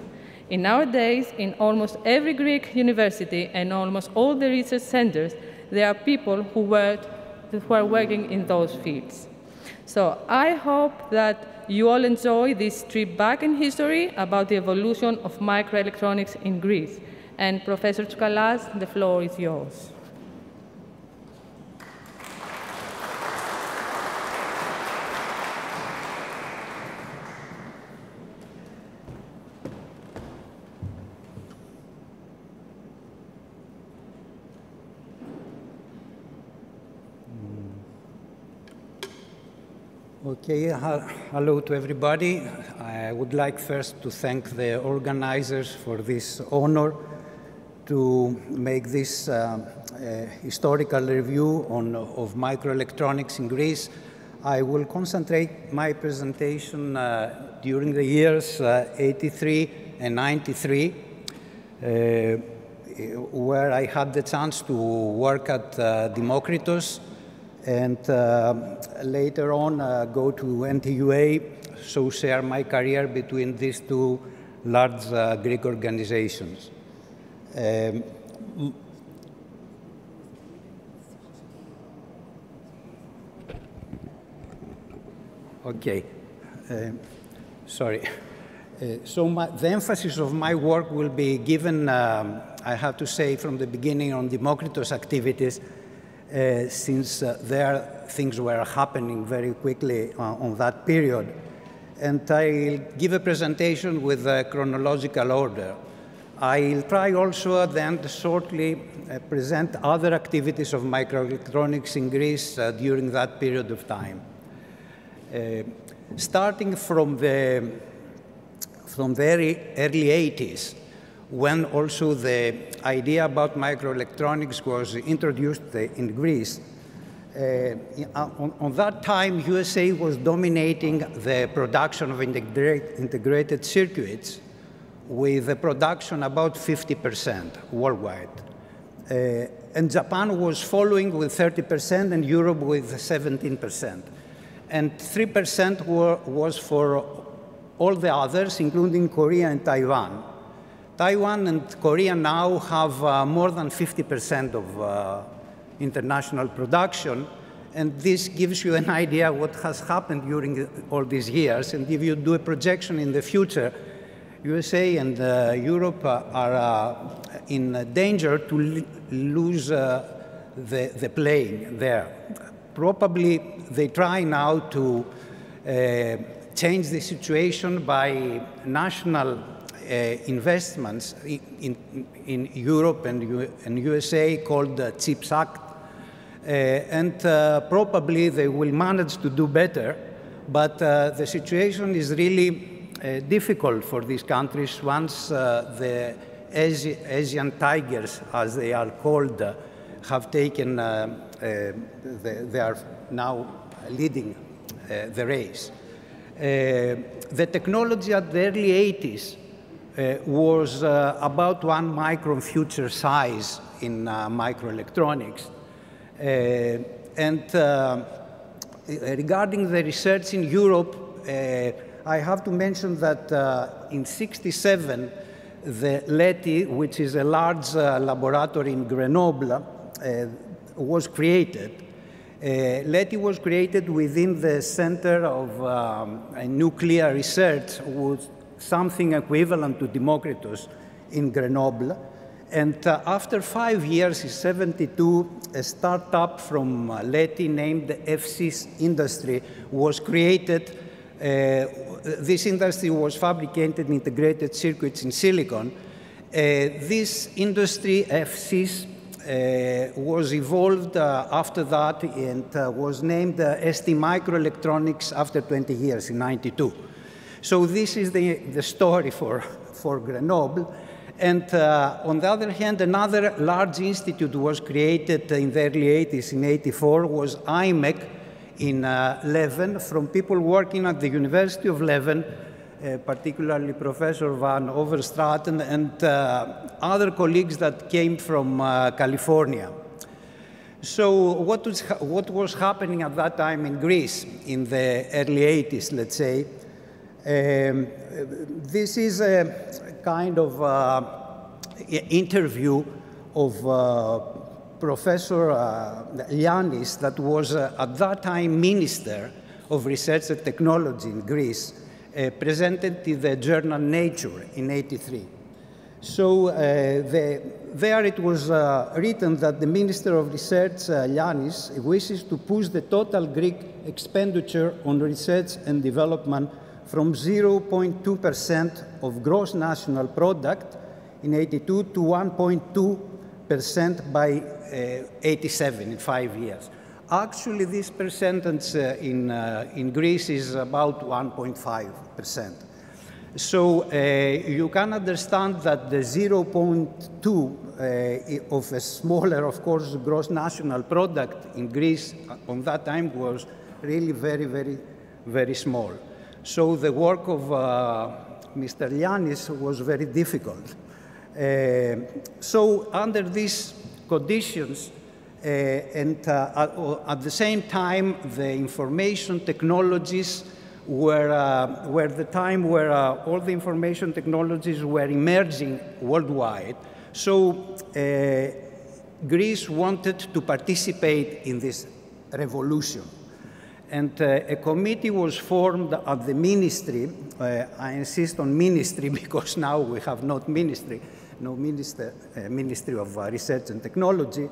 In our days, in almost every Greek university and almost all the research centers, there are people who are working in those fields. So I hope that you all enjoy this trip back in history about the evolution of microelectronics in Greece. And Professor Tsoukalas, the floor is yours. Okay, hello to everybody. I would like first to thank the organizers for this honor to make this historical review of microelectronics in Greece. I will concentrate my presentation during the years 83 and 93, where I had the chance to work at Demokritos, and later on go to NTUA, so share my career between these two large Greek organizations. Okay, sorry. So the emphasis of my work will be given, I have to say from the beginning, on Demokritos activities, since there things were happening very quickly on that period. And I'll give a presentation with a chronological order. I'll try also at the end shortly present other activities of microelectronics in Greece during that period of time. Starting from the very early 80s, when also the idea about microelectronics was introduced in Greece. On that time, USA was dominating the production of integrated circuits with a production about 50% worldwide. And Japan was following with 30% and Europe with 17%. And 3% was for all the others, including Korea and Taiwan. Taiwan and Korea now have more than 50% of international production, and this gives you an idea what has happened during all these years. And if you do a projection in the future, USA and Europe are in danger to lose the playing there. Probably they try now to change the situation by national investments in Europe and USA called the CHIPS Act. And probably they will manage to do better, but the situation is really difficult for these countries once the Asian tigers, as they are called, have taken, they are now leading the race. The technology at the early 80s was about 1 micron future size in microelectronics. And regarding the research in Europe, I have to mention that in '67, the Leti, which is a large laboratory in Grenoble, was created. Leti was created within the Center of Nuclear Research, with something equivalent to Demokritos in Grenoble. And after 5 years, in '72, a startup from Leti named FC's Industry was created. This industry was fabricating integrated circuits in silicon. This industry, FC's, was evolved after that and was named ST Microelectronics after 20 years in '92. So this is the story for Grenoble. And on the other hand, another large institute was created in the early 80s, in '84, was IMEC in Leuven, from people working at the University of Leuven, particularly Professor Van Overstraten and other colleagues that came from California. So what was happening at that time in Greece in the early 80s, let's say? This is a kind of interview of Professor Lianis, that was at that time Minister of Research and Technology in Greece, presented in the journal Nature in '83. So there it was written that the Minister of Research, Lianis, wishes to push the total Greek expenditure on research and development from 0.2% of gross national product in '82 to 1.2% by '87, in 5 years. Actually, this percentage in Greece is about 1.5%. So you can understand that the 0.2 of a smaller, of course, gross national product in Greece on that time was really very, very, very small. So the work of Mr. Lianis was very difficult. So under these conditions, and at the same time, the information technologies were the time where all the information technologies were emerging worldwide. So Greece wanted to participate in this revolution. And a committee was formed at the ministry. I insist on ministry because now we have not ministry, no Ministry of Research and Technology.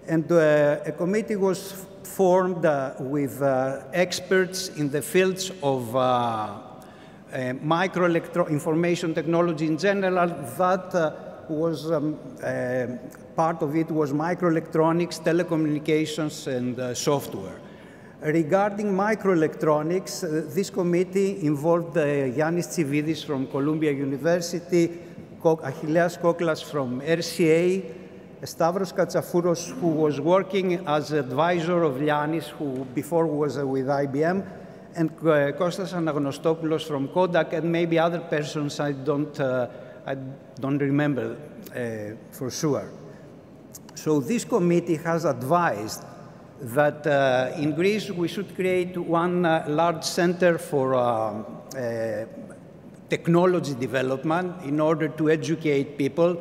And a committee was formed with experts in the fields of information technology in general. That was part of it was microelectronics, telecommunications, and software. Regarding microelectronics, this committee involved Yannis Tsividis from Columbia University, Achilleas Koklas from RCA, Stavros Katsafouros, who was working as advisor of Lianis, who before was with IBM, and Kostas Anagnostopoulos from Kodak, and maybe other persons I don't remember for sure. So this committee has advised that in Greece we should create one large center for technology development in order to educate people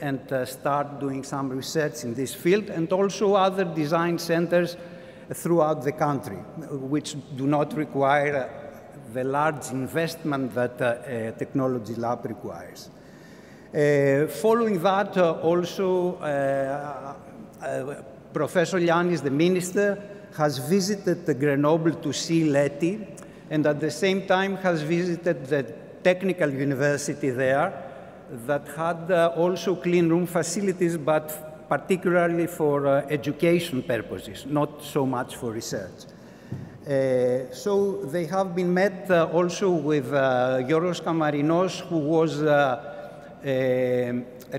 and start doing some research in this field, and also other design centers throughout the country, which do not require the large investment that a technology lab requires. Following that, also Professor Lianis, the minister, has visited Grenoble to see Leti, and at the same time has visited the technical university there that had also clean room facilities, but particularly for education purposes, not so much for research. So they have been met also with Giorgos Kamarinos, who was a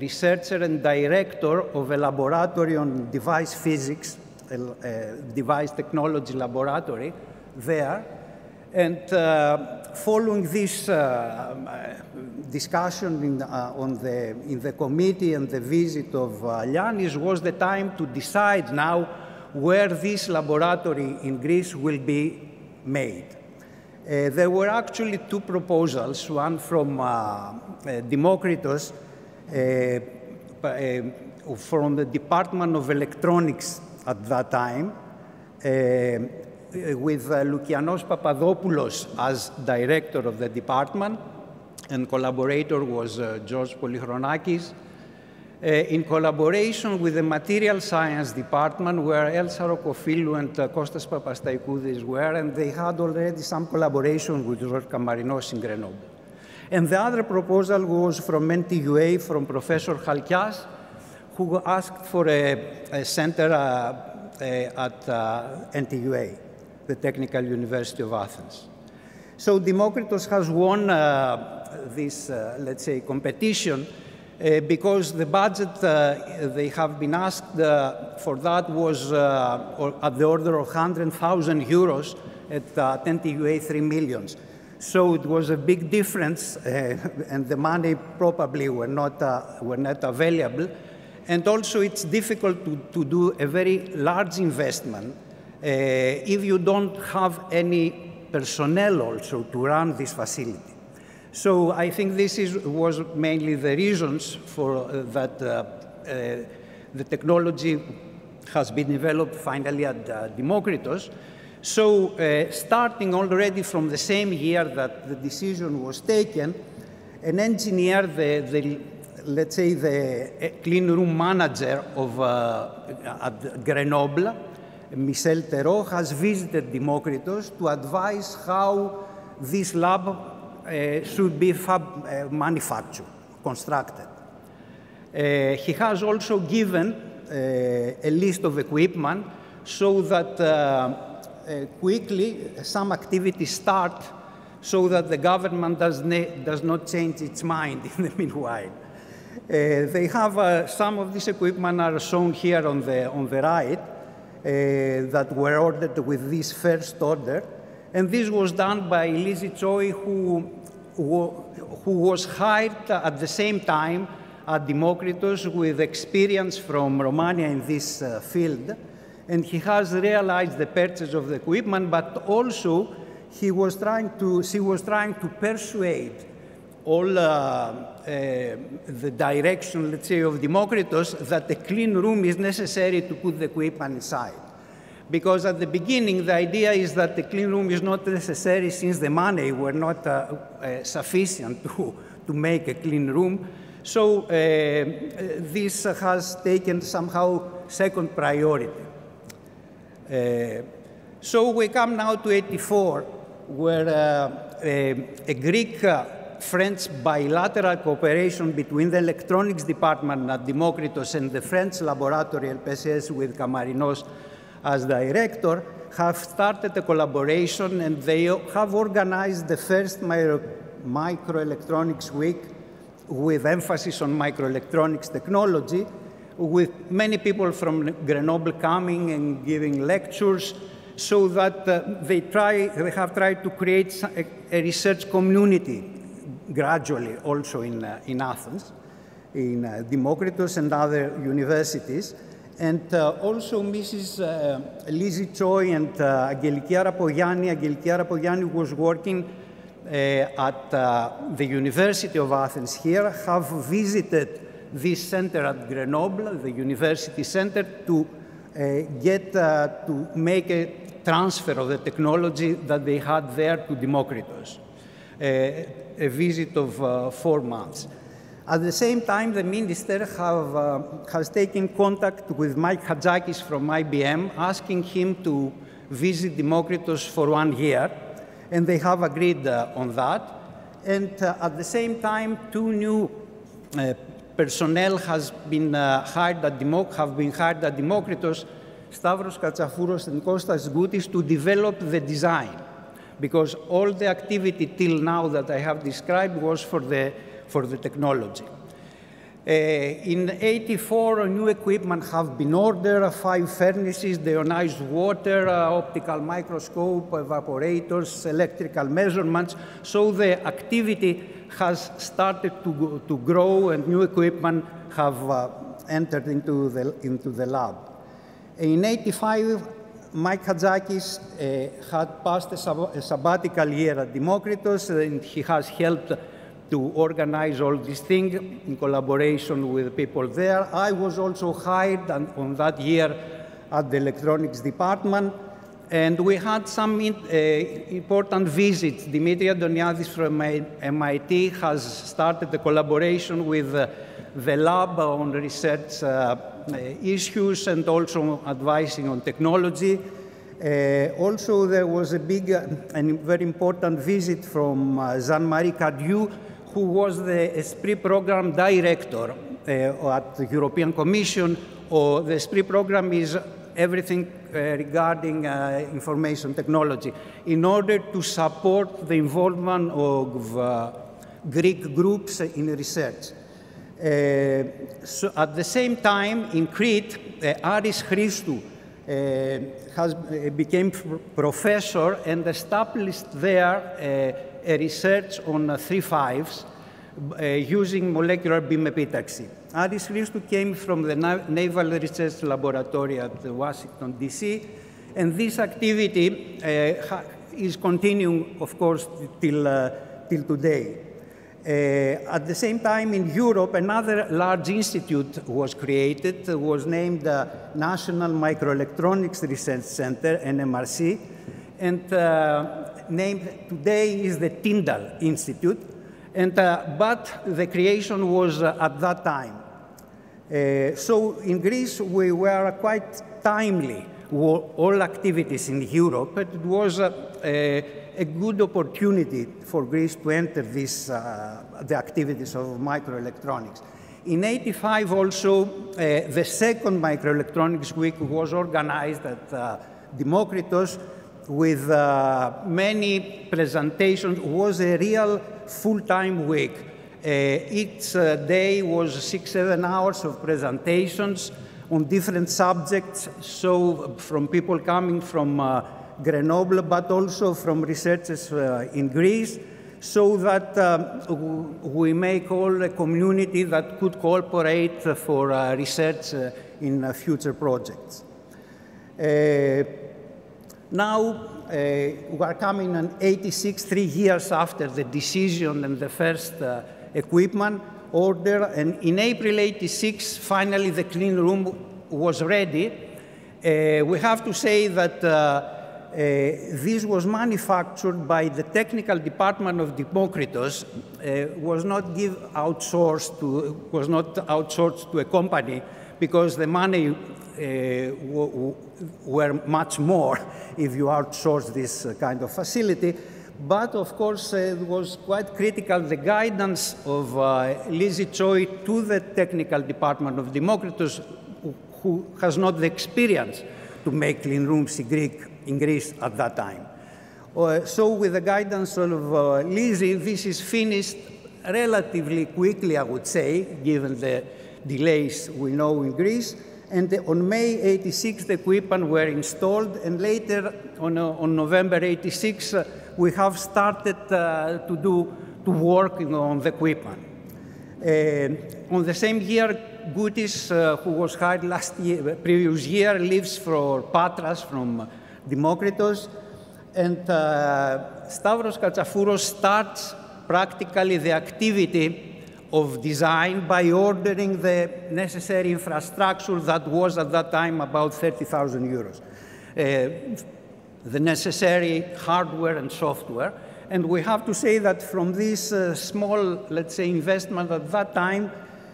researcher and director of a laboratory on device physics, a device technology laboratory there. And following this discussion in the committee and the visit of Lianis was the time to decide now where this laboratory in Greece will be made. There were actually two proposals, one from Democritos from the Department of Electronics at that time, with Lukianos Papadopoulos as director of the department, and collaborator was George Polychronakis, in collaboration with the Material Science Department, where Elsa Rokofilou and Kostas Papastaikoudis were, and they had already some collaboration with George Kamarinos in Grenoble. And the other proposal was from NTUA, from Professor Chalkias, who asked for a center at NTUA, the Technical University of Athens. So Demokritos has won this, let's say, competition because the budget they have been asked for that was at the order of 100,000 euros at NTUA 3 million. So it was a big difference, and the money probably were not available. And also it's difficult to do a very large investment if you don't have any personnel also to run this facility. So I think this was mainly the reasons for that the technology has been developed finally at Demokritos. So starting already from the same year that the decision was taken, an engineer, let's say the clean room manager of at Grenoble, Michel Theroux, has visited Demokritos to advise how this lab should be manufactured, constructed. He has also given a list of equipment so that quickly some activities start so that the government does not change its mind in the meanwhile. They have some of this equipment are shown here on the right that were ordered with this first order. And this was done by Lizzie Choi, who was hired at the same time at Demokritos with experience from Romania in this field. And he has realized the purchase of the equipment, but also she was trying to persuade all the direction, let's say, of Demokritos that the clean room is necessary to put the equipment inside. Because at the beginning, the idea is that the clean room is not necessary since the money were not sufficient to make a clean room. So this has taken somehow second priority. So we come now to 1984, where a Greek-French bilateral cooperation between the electronics department at Demokritos and the French laboratory LPCS with Camarinos as director have started a collaboration, and they have organized the first microelectronics week with emphasis on microelectronics technology, with many people from Grenoble coming and giving lectures, so that they have tried to create a research community gradually also in Athens, in Demokritos and other universities. And also Mrs. Lizzie Choi and Angeliki Arapogianni was working at the University of Athens here, have visited this center at Grenoble, the university center, to to make a transfer of the technology that they had there to Demokritos, a visit of 4 months. At the same time, the minister has taken contact with Mike Hadjakis from IBM, asking him to visit Demokritos for 1 year, and they have agreed on that. And at the same time, 2 new personnel have been hired at Demokritos, Stavros Katsafouros and Kostas Goutis, to develop the design, because all the activity till now that I have described was for the technology. In 1984, new equipment have been ordered, 5 furnaces, deionized water, optical microscope, evaporators, electrical measurements. So the activity has started to grow, and new equipment have entered into the lab. In 1985, Mike Hadjakis had passed a sabbatical year at Demokritos, and he has helped to organize all these things in collaboration with people there. I was also hired on that year at the electronics department, and we had some important visits. Dimitri Antoniadis from MIT has started a collaboration with the lab on research issues and also advising on technology. Also, there was a big and very important visit from Jean-Marie Cadieu, who was the ESPRIT program director at the European Commission, or the SPRI program is everything regarding information technology, in order to support the involvement of Greek groups in research. So at the same time, in Crete, Aris Christou became professor and established there a research on 3-5s using molecular beam epitaxy. Aris Christou came from the Naval Research Laboratory at Washington, D.C., and this activity is continuing, of course, till today. At the same time, in Europe, another large institute was created, was named the National Microelectronics Research Center, NMRC, and named today is the Tyndall Institute, and, but the creation was at that time. So in Greece, we were quite timely, all activities in Europe, but it was a good opportunity for Greece to enter this, the activities of microelectronics. In '85 also, the second Microelectronics Week was organized at Demokritos with many presentations. It was a real full-time week. Each day was 6-7 hours of presentations on different subjects, so from people coming from Grenoble, but also from researchers in Greece, so that we make all a community that could cooperate for research in future projects. Now, we are coming in '86, 3 years after the decision and the first equipment order, and in April '86, finally the clean room was ready. We have to say that this was manufactured by the technical department of Demokritos, was not outsourced to a company, because the money were much more if you outsource this kind of facility. But of course, it was quite critical, the guidance of Lizzie Choi to the technical department of Demokritos, who has not the experience to make clean rooms in Greece at that time. So with the guidance of Lizzie, this is finished relatively quickly, I would say, given the delays we know in Greece. And on May '86, the equipment were installed, and later on November '86, we have started to work on the equipment. On the same year, Goutis, who was hired previous year, leaves for Patras from Demokritos, and Stavros Katsafouros starts practically the activity of design by ordering the necessary infrastructure that was at that time about 30,000 euros. The necessary hardware and software. And we have to say that from this small, let's say, investment at that time,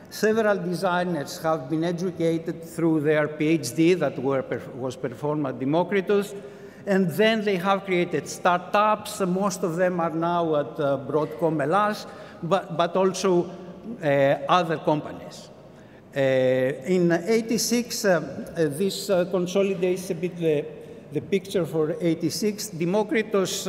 several designers have been educated through their PhD that was performed at Demokritos, and then they have created startups. Most of them are now at Broadcom Hellas, but also other companies. In '86, this consolidates a bit the picture for '86. Demokritos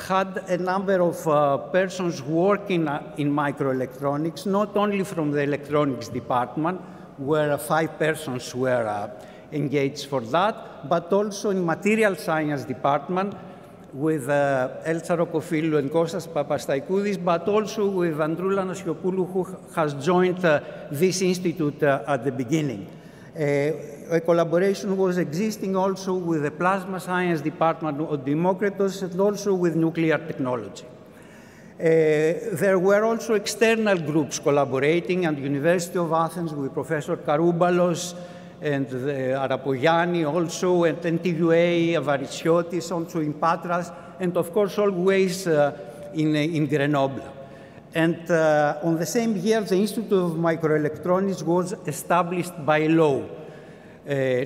had a number of persons working in microelectronics, not only from the electronics department, where 5 persons were engaged for that, but also in material science department with Elsa Rokofilou and Kostas Papastaikoudis, but also with Androula Nasiopoulos, who has joined this institute at the beginning. A collaboration was existing also with the plasma science department of Demokritos and also with nuclear technology. There were also external groups collaborating at the University of Athens with Professor Karoubalos and Arapogianni also, and NTUA, Avarisiotis, also in Patras, and of course always in Grenoble. And on the same year, the Institute of Microelectronics was established by law.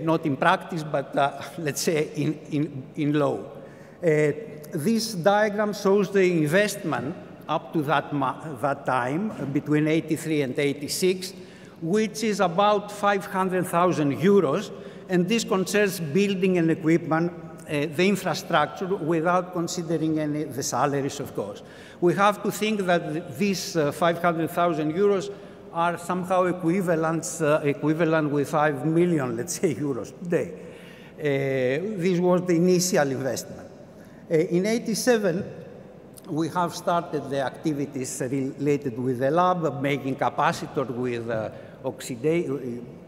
Not in practice, but let's say in law. This diagram shows the investment up to that time, between '83 and '86, which is about 500,000 euros, and this concerns building and equipment, the infrastructure, without considering the salaries, of course. We have to think that these 500,000 euros are somehow equivalent with 5 million, let's say, euros today. This was the initial investment. In '87, we have started the activities related with the lab, making capacitor with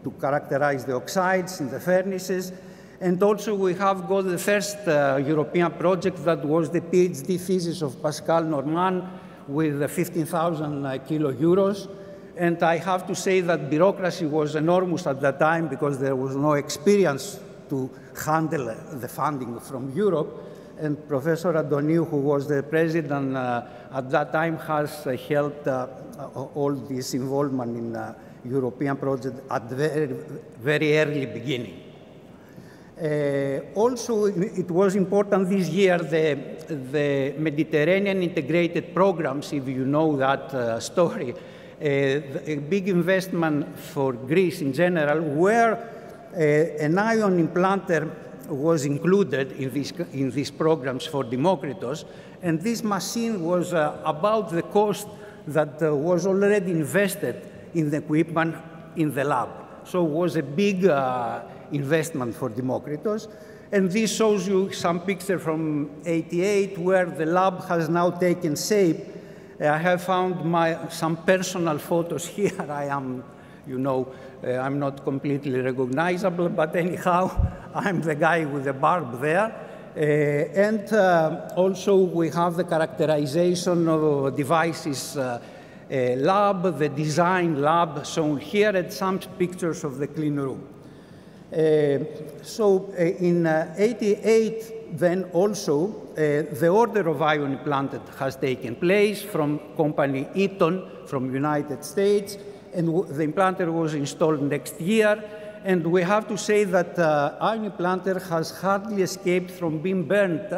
to characterize the oxides in the furnaces. And also we have got the first European project that was the PhD thesis of Pascal Normand with 15,000 kilo euros. And I have to say that bureaucracy was enormous at that time because there was no experience to handle the funding from Europe. And Professor Adoniou, who was the president at that time, has helped all this involvement in European project at the very, very early beginning. Also, it was important this year, the Mediterranean integrated programs, if you know that story, a big investment for Greece in general, where an ion implanter was included in these programs for Democritos, and this machine was about the cost that was already invested in the equipment in the lab. So it was a big investment for Democritos. And this shows you some picture from '88 where the lab has now taken shape. I have found some personal photos here. I am, you know, I'm not completely recognizable, but anyhow, I'm the guy with the barb there. And also we have the characterization of devices lab, the design lab shown here, and some pictures of the clean room. So in '88, then also, the order of ion implanted has taken place from company Eaton from United States, and the implanter was installed next year. And we have to say that ion implanter has hardly escaped from being burnt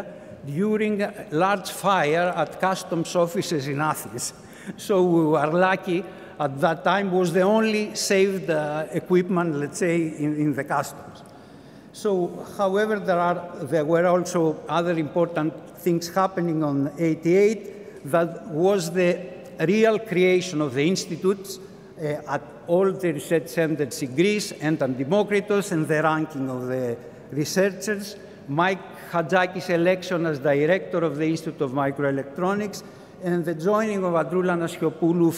during a large fire at customs offices in Athens. So we were lucky. At that time was the only saved equipment, let's say, in the customs. So, however, there were also other important things happening on '88. That was the real creation of the institutes at all the research centers in Greece and at Democritos, and the ranking of the researchers. Mike Hadjakis' election as director of the Institute of Microelectronics, and the joining of Androula Nasiopoulou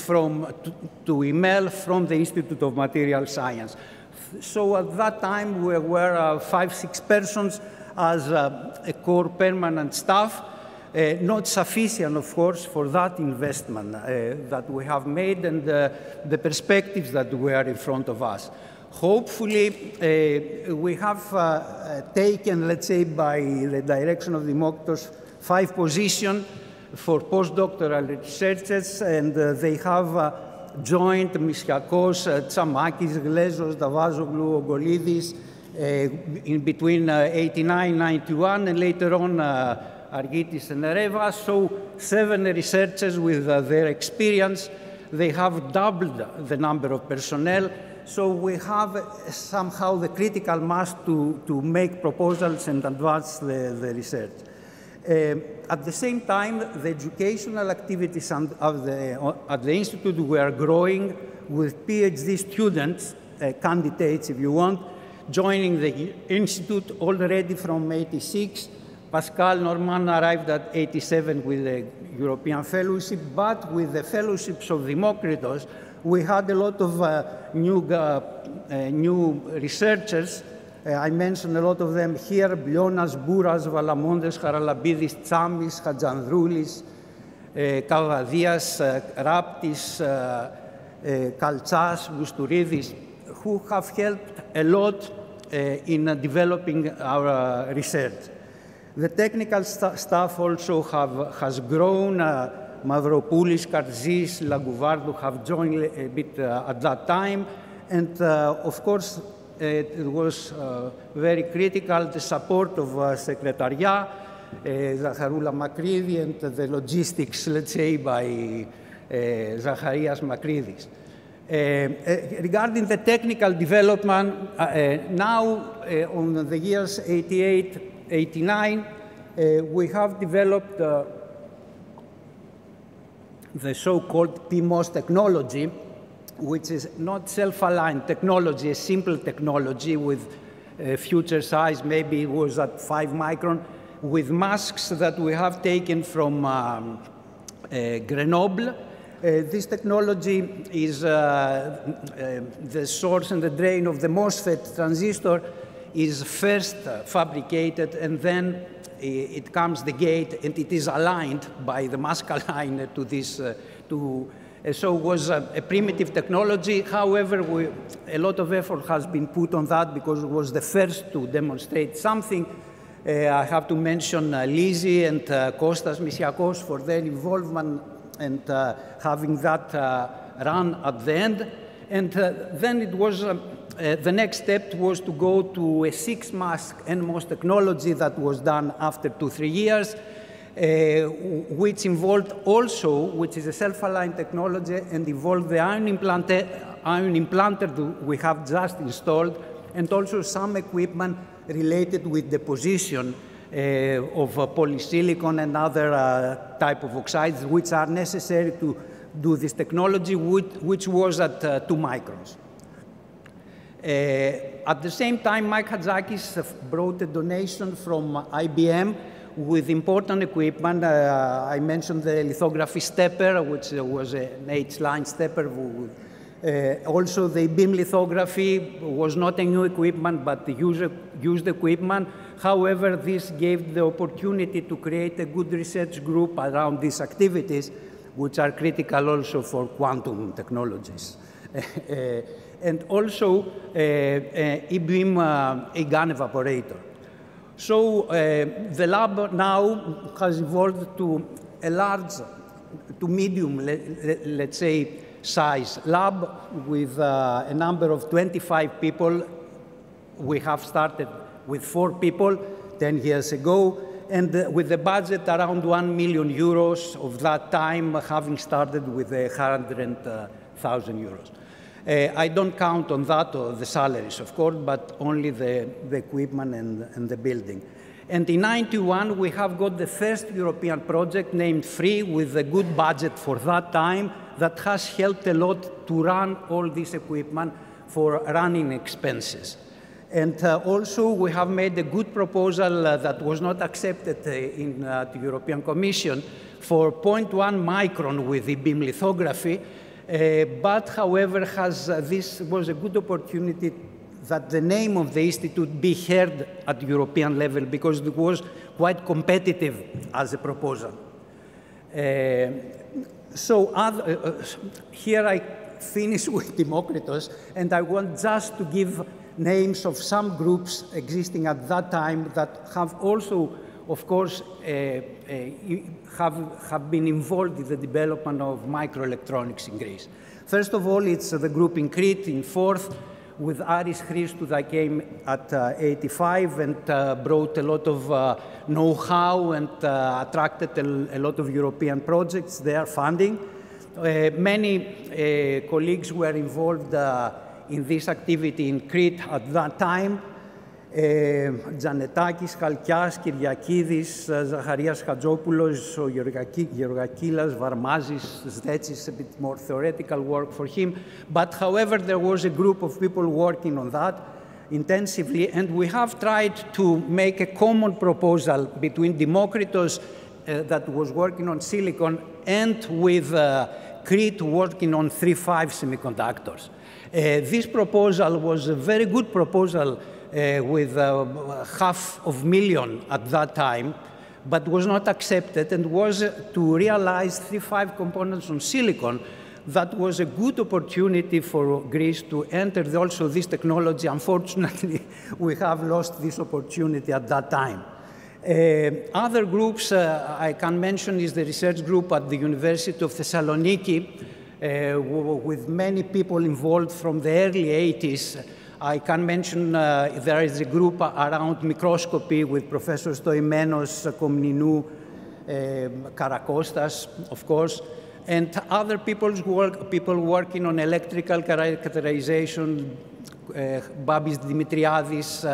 to EMEL from the Institute of Material Science. So at that time, we were 5-6 persons as a core permanent staff, not sufficient, of course, for that investment that we have made and the perspectives that were in front of us. Hopefully, we have taken, let's say, by the direction of Democritos, 5 positions for postdoctoral researchers, and they have joined Mischiakos, Tsamakis, Glezos, Davazoglu, Ogolidis in between '89, '91, and later on Argitis and Ereva. So 7 researchers with their experience. They have doubled the number of personnel. So we have somehow the critical mass to make proposals and advance the research. At the same time, the educational activities at the Institute were growing with PhD students, candidates if you want, joining the Institute already from '86. Pascal Normand arrived at '87 with the European Fellowship, but with the fellowships of Democritos, we had a lot of new researchers. I mentioned a lot of them here: Blionas, Bouras, Valamondes, Haralabidis, Tsamis, Hadjandroulis, Kavadias, Raptis, Kaltsas, Boustouridis, who have helped a lot in developing our research. The technical staff also has grown. Mavropoulis, Karzis, Lagouvardou have joined a bit at that time. And of course, it was very critical, the support of Secretariat, Zacharoula Makridi, and the logistics, let's say, by Zacharias Makridis. Regarding the technical development, now on the years 88, 89, we have developed the so-called PMOS technology, which is not self-aligned technology, a simple technology with future size, maybe it was at 5 micron, with masks that we have taken from Grenoble. This technology is the source and the drain of the MOSFET transistor is first fabricated, and then it comes the gate, and it is aligned by the mask aligner to this. So it was a primitive technology. However, a lot of effort has been put on that because it was the first to demonstrate something. I have to mention Lizzie and Kostas Misiakos for their involvement and having that run at the end. And then it was, the next step was to go to a 6-mask NMOS technology that was done after 2-3 years, which involved also, which is a self-aligned technology, and involved the ion implanter that we have just installed, and also some equipment related with deposition of polysilicon and other type of oxides which are necessary to do this technology, which was at 2 microns. At the same time, Mike Hatzakis brought a donation from IBM with important equipment. I mentioned the lithography stepper, which was an H-line stepper. Also, the beam lithography was not a new equipment, but the used equipment. However, this gave the opportunity to create a good research group around these activities, which are critical also for quantum technologies. And also, e-beam gun evaporator. So the lab now has evolved to a large, to medium, let's say, size lab with a number of 25 people. We have started with 4 people 10 years ago, and with a budget around 1 million euros of that time, having started with 100,000 euros. I don't count on that or the salaries, of course, but only the equipment and the building. And in 91, we have got the first European project named FREE with a good budget for that time that has helped a lot to run all this equipment for running expenses. And also, we have made a good proposal that was not accepted in the European Commission for 0.1 micron with the beam lithography. But, however, this was a good opportunity that the name of the institute be heard at European level because it was quite competitive as a proposal. Here I finish with Democritus, and I want just to give names of some groups existing at that time that have also, of course, have been involved in the development of microelectronics in Greece. First of all, it's the group in Crete in 4th, with Aris Christou that came at 85 and brought a lot of know-how and attracted a lot of European projects, their funding. Many colleagues were involved in this activity in Crete at that time. Τζανετάκης, Χαλκιάς, Κυριακίδης, Ζαχαρίας Χατζόπουλος, ο Γεωργακύλας, Βαρμάζης, Σδέτσης, a bit more theoretical work for him. But however, there was a group of people working on that intensively, and we have tried to make a common proposal between Democritus that was working on silicon and with Crete working on 3-5 semiconductors. This proposal was a very good proposal with $500,000 at that time, but was not accepted and was to realize 3-5 components on silicon. That was a good opportunity for Greece to enter also this technology. Unfortunately, we have lost this opportunity at that time. Other groups I can mention is the research group at the University of Thessaloniki, with many people involved from the early 80s. I can mention there is a group around microscopy with Professor Stoimenos, Komninou, Karakostas, of course. And other people working on electrical characterization, Babis Dimitriadis,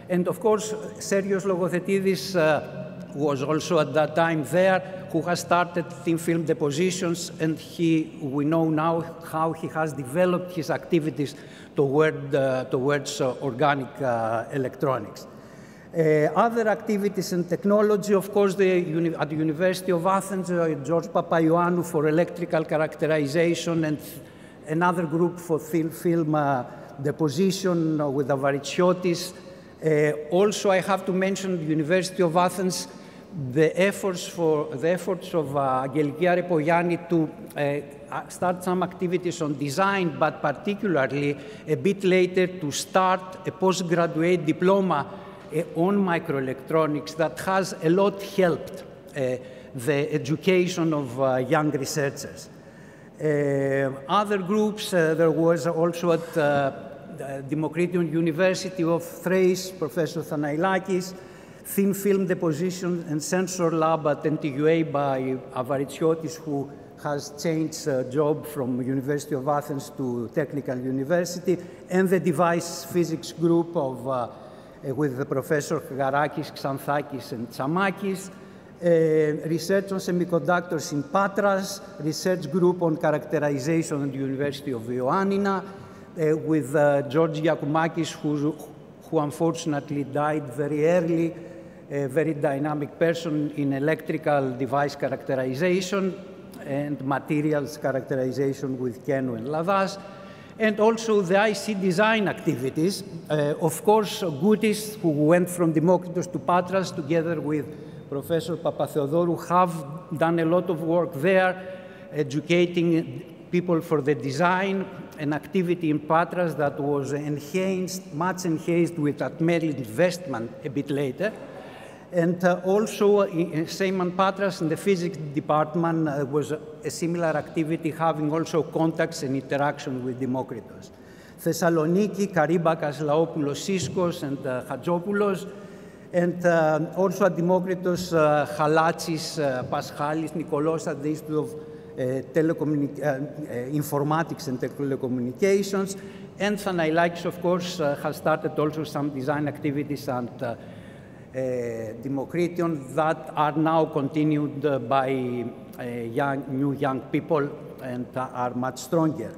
and of course, Serios Logothetidis was also at that time there, who has started thin film depositions, and we know now how he has developed his activities towards organic electronics. Other activities in technology, of course, at the University of Athens, George Papaioannou for electrical characterization, and another group for thin film deposition with Avaritziotis. Also, I have to mention the University of Athens, the efforts of Angeliki Arepogianni to start some activities on design, but particularly a bit later to start a postgraduate diploma on microelectronics that has a lot helped the education of young researchers. Other groups, there was also at Democrition University of Thrace, Professor Thanailakis, thin film deposition and sensor lab at NTUA by Avaritziotis, who has changed job from University of Athens to Technical University, and the device physics group of with the Professor Garakis, Xanthakis, and Tsamakis, research on semiconductors in Patras, research group on characterization at the University of Ioannina, with George Giakoumakis, who unfortunately died very early, a very dynamic person in electrical device characterization and materials characterization with Kenu and Ladas, and also the IC design activities. Of course, Goutis, who went from Democritos to Patras together with Professor Papatheodorou, have done a lot of work there, educating people for the design, an activity in Patras that was enhanced, much enhanced with Atmel investment a bit later. And also, same in Patras, in the physics department, was a similar activity, having also contacts and interaction with Democritos. Thessaloniki, Karibakas, Laopoulos, Siskos, and Hadjopoulos, and also at Democritos, Halatsis, Paschalis, Nikolos at the Institute of Informatics and Telecommunications, and Thanailakis, of course, has started also some design activities and Democrition that are now continued by new young people and are much stronger.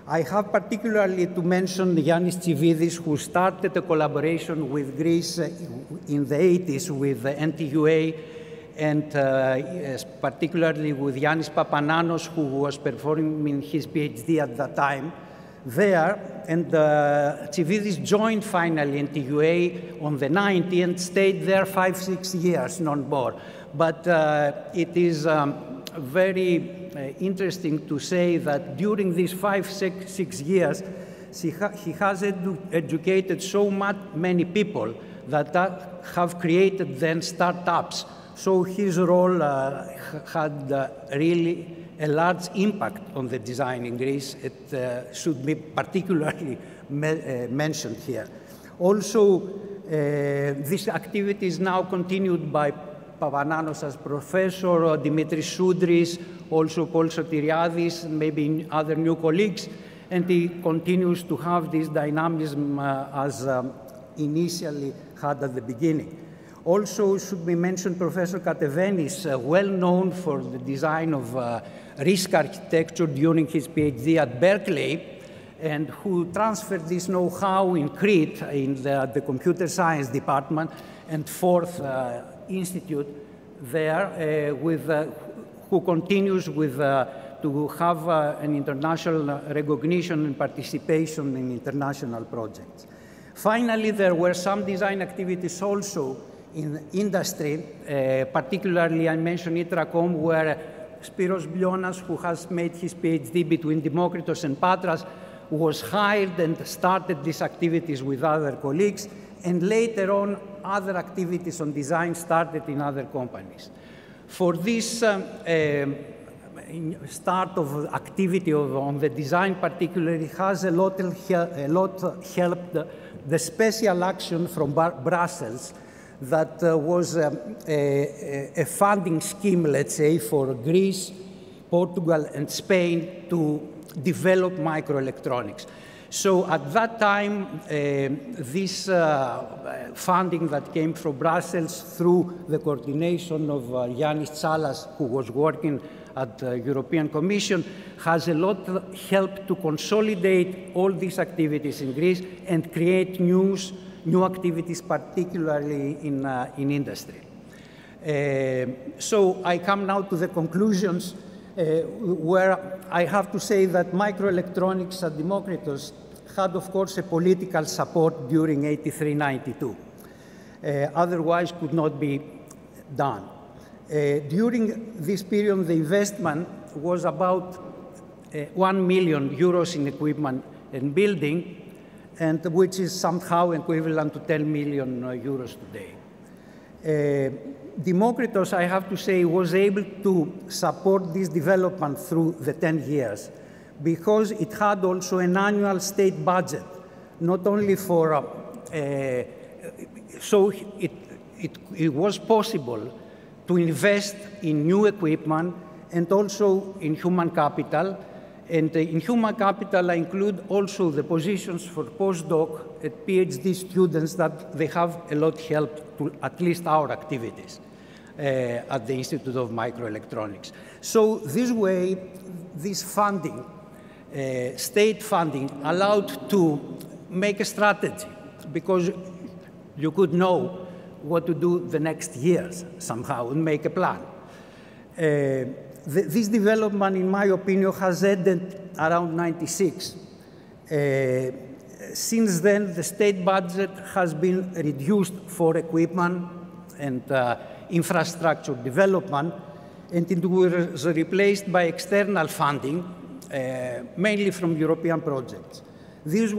I have particularly to mention Yannis Tsividis, who started a collaboration with Greece in the 80s with the NTUA, and particularly with Yannis Papananos, who was performing his PhD at that time there. And Tsividis joined finally NTUA on the 90s and stayed there 5-6 years non-board. But it is very interesting to say that during these 5-6 years, he has educated so many people that have created then startups. So his role had really a large impact on the design in Greece. It should be particularly mentioned here. Also, this activity is now continued by Pavananos as professor, Dimitris Soudris, also Paul Sotiriadis, maybe other new colleagues, and he continues to have this dynamism as initially had at the beginning. Also should be mentioned Professor Katevenis, well known for the design of risk architecture during his PhD at Berkeley, and who transferred this know-how in Crete in the computer science department and fourth institute there, who continues with to have an international recognition and participation in international projects. Finally, there were some design activities also in industry, particularly I mentioned Itracom, where Spiros Blionas, who has made his PhD between Democritos and Patras, was hired and started these activities with other colleagues, and later on other activities on design started in other companies. For this start of activity on the design particularly has a lot helped the special action from Brussels that was a funding scheme, let's say, for Greece Portugal, and Spain to develop microelectronics. So at that time, this funding that came from Brussels through the coordination of Yannis Tsalas, who was working at the European Commission, has a lot helped to consolidate all these activities in Greece and create new activities, particularly in industry. So I come now to the conclusions, where I have to say that microelectronics at Democritus had, of course, a political support during 83-92. Otherwise, could not be done. During this period, the investment was about 1 million euros in equipment and building, and which is somehow equivalent to 10 million euros today. Democritus, I have to say, was able to support this development through the 10 years because it had also an annual state budget, not only for, so it was possible to invest in new equipment and also in human capital. And in human capital, I include also the positions for postdoc and PhD students that they have a lot helped to at least our activities at the Institute of Microelectronics. So this way, this funding, state funding, allowed to make a strategy because you could know what to do the next years somehow and make a plan. This development, in my opinion, has ended around 96. Since then, the state budget has been reduced for equipment and infrastructure development, and it was replaced by external funding, mainly from European projects. This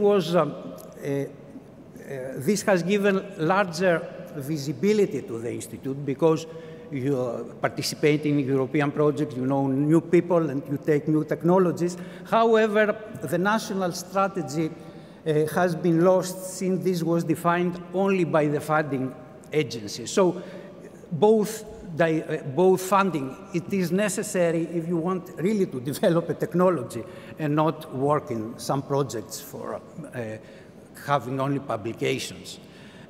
has given larger visibility to the Institute because you participate in European projects, you know new people, and you take new technologies. However, the national strategy has been lost since this was defined only by the funding agency. So both funding, it is necessary if you want really to develop a technology and not work in some projects for having only publications.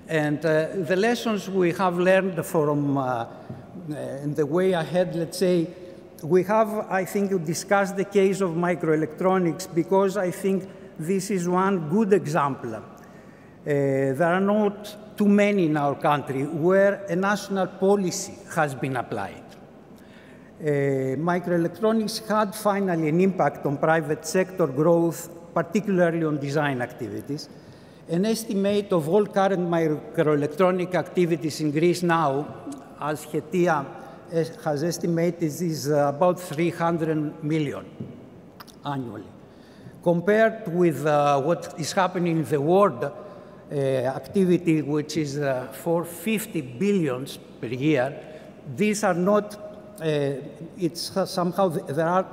And the lessons we have learned from in the way ahead, let's say, we have, I think, discussed the case of microelectronics because I think this is one good example. There are not too many in our country where a national policy has been applied. Microelectronics had finally an impact on private sector growth, particularly on design activities. An estimate of all current microelectronic activities in Greece now, as Hetia has estimated, is about 300 million annually. Compared with what is happening in the world activity, which is 450 billions per year, these are not, it's somehow, there are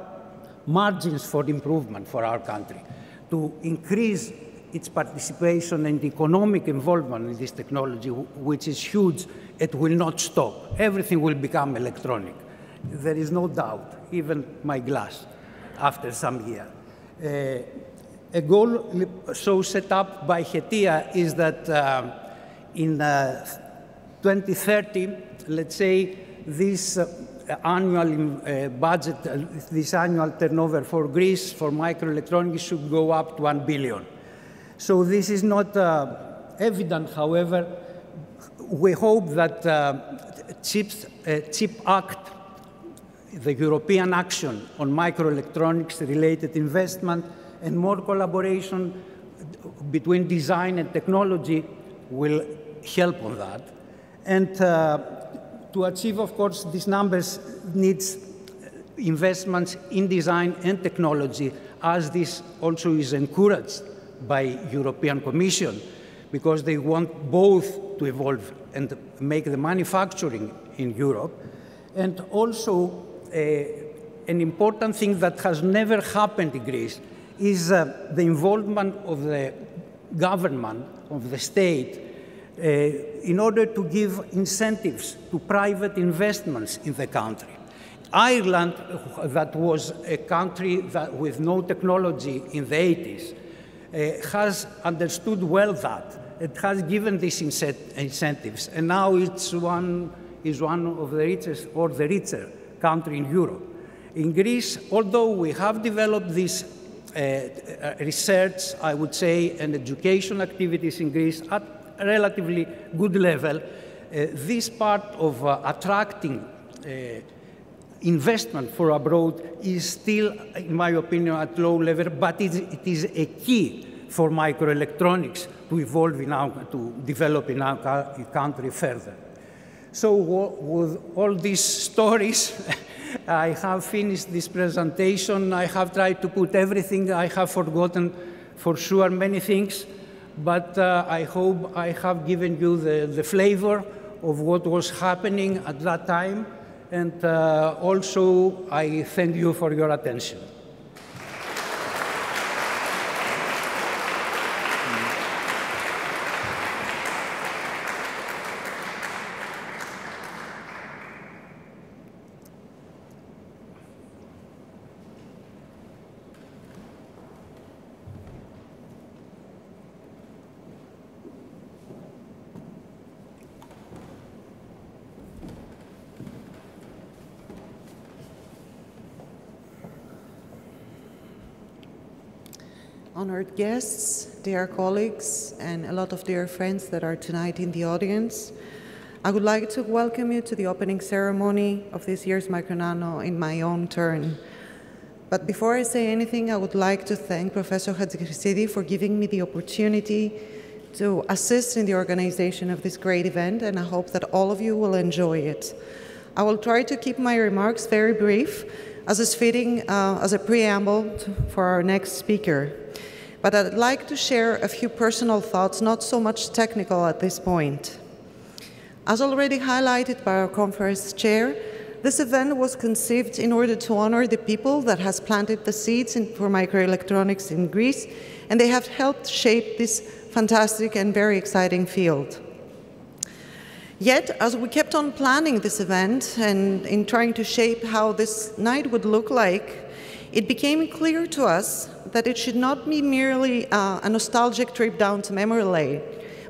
margins for improvement for our country to increase its participation and economic involvement in this technology, which is huge. It will not stop. Everything will become electronic. There is no doubt, even my glass, after some year. A goal so set up by Hetia is that in 2030, let's say, this annual budget, this annual turnover for Greece for microelectronics should go up to 1 billion. So this is not evident, however. We hope that CHIP Act, the European action on microelectronics-related investment, and more collaboration between design and technology will help on that. And to achieve, of course, these numbers needs investments in design and technology, as this also is encouraged by European Commission, because they want both to evolve and make the manufacturing in Europe. And also, an important thing that has never happened in Greece is the involvement of the government, of the state, in order to give incentives to private investments in the country. Ireland, that was a country with no technology in the 80s, has understood well that. It has given these incentives, and now it's one of the richest, or the richer country in Europe. In Greece, although we have developed this research, I would say, and education activities in Greece at a relatively good level, this part of attracting investment for abroad is still, in my opinion, at low level, but it is a key for microelectronics to evolve to develop in our country further. So with all these stories, I have finished this presentation. I have tried to put everything. I have forgotten for sure many things, but I hope I have given you the flavor of what was happening at that time. And also, I thank you for your attention. Honored guests, dear colleagues, and a lot of dear friends that are tonight in the audience, I would like to welcome you to the opening ceremony of this year's Micro-Nano in my own turn. But before I say anything, I would like to thank Professor Hadjichryssidi for giving me the opportunity to assist in the organization of this great event, and I hope that all of you will enjoy it. I will try to keep my remarks very brief, as is fitting as a preamble for our next speaker. But I'd like to share a few personal thoughts, not so much technical at this point. As already highlighted by our conference chair, this event was conceived in order to honor the people that has planted the seeds for microelectronics in Greece, and they have helped shape this fantastic and very exciting field. Yet, as we kept on planning this event and in trying to shape how this night would look like, it became clear to us that it should not be merely a nostalgic trip down to memory lane,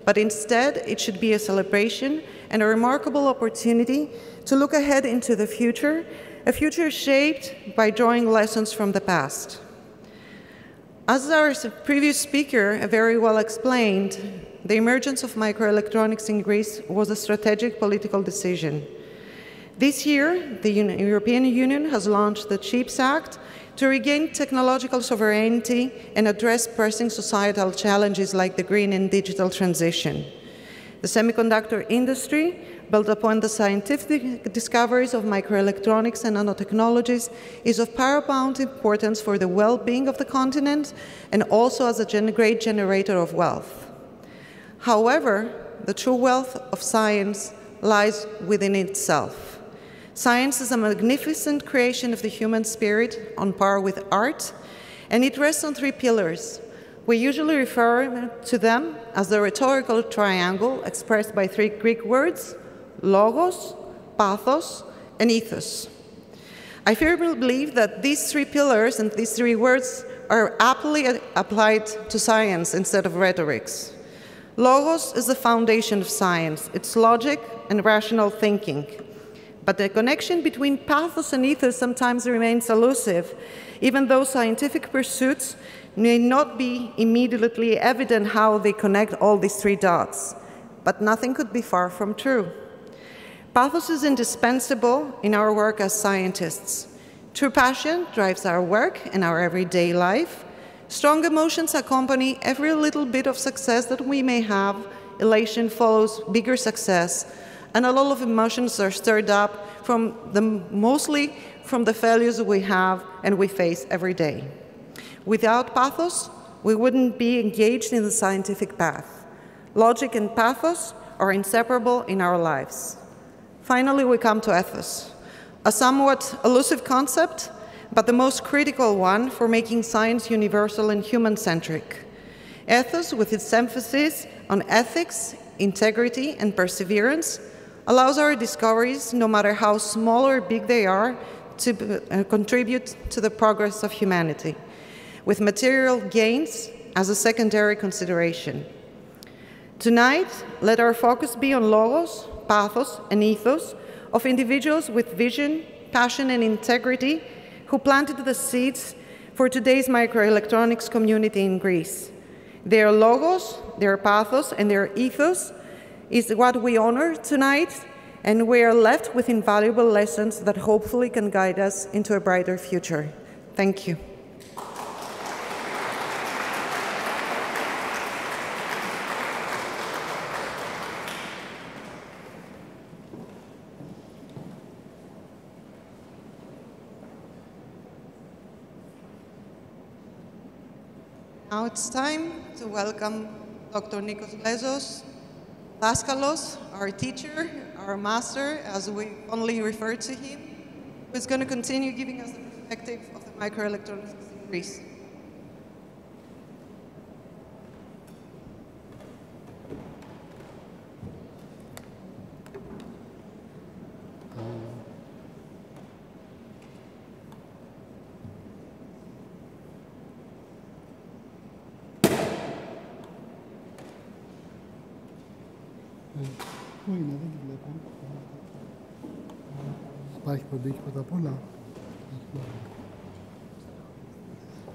but instead it should be a celebration and a remarkable opportunity to look ahead into the future, a future shaped by drawing lessons from the past. As our previous speaker very well explained, the emergence of microelectronics in Greece was a strategic political decision. This year, the European Union has launched the CHIPS Act to regain technological sovereignty and address pressing societal challenges like the green and digital transition. The semiconductor industry, built upon the scientific discoveries of microelectronics and nanotechnologies, is of paramount importance for the well-being of the continent and also as a great generator of wealth. However, the true wealth of science lies within itself. Science is a magnificent creation of the human spirit on par with art, and it rests on three pillars. We usually refer to them as the rhetorical triangle expressed by three Greek words: logos, pathos, and ethos. I firmly believe that these three pillars and these three words are aptly applied to science instead of rhetorics. Logos is the foundation of science. It's logic and rational thinking. But the connection between pathos and ethos sometimes remains elusive, even though scientific pursuits may not be immediately evident how they connect all these three dots. But nothing could be far from true. Pathos is indispensable in our work as scientists. True passion drives our work and our everyday life. Strong emotions accompany every little bit of success that we may have. Elation follows bigger success. And a lot of emotions are stirred up mostly from the failures we have and we face every day. Without pathos, we wouldn't be engaged in the scientific path. Logic and pathos are inseparable in our lives. Finally, we come to ethos, a somewhat elusive concept, but the most critical one for making science universal and human-centric. Ethos, with its emphasis on ethics, integrity, and perseverance, allows our discoveries, no matter how small or big they are, to contribute to the progress of humanity, with material gains as a secondary consideration. Tonight, let our focus be on logos, pathos, and ethos of individuals with vision, passion, and integrity who planted the seeds for today's microelectronics community in Greece. Their logos, their pathos, and their ethos is what we honor tonight, and we are left with invaluable lessons that hopefully can guide us into a brighter future. Thank you. Now it's time to welcome Dr. Nikos Lesos, Daskalos, our teacher, our master, as we only refer to him, who is going to continue giving us the perspective of the microelectronics in Greece. Πού είναι, δεν τη βλέπω. Υπάρχει παντού, έχει πρώτα απ' όλα.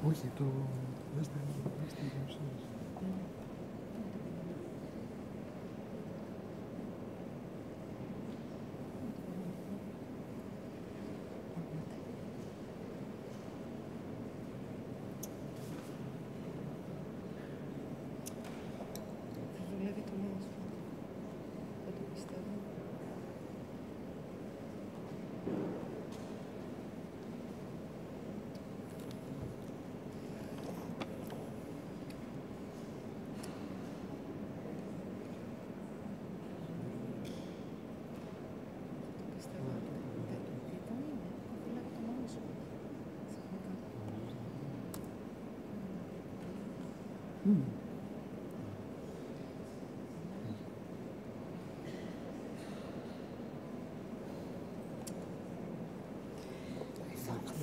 Όχι, το... Δες την παρουσίαση.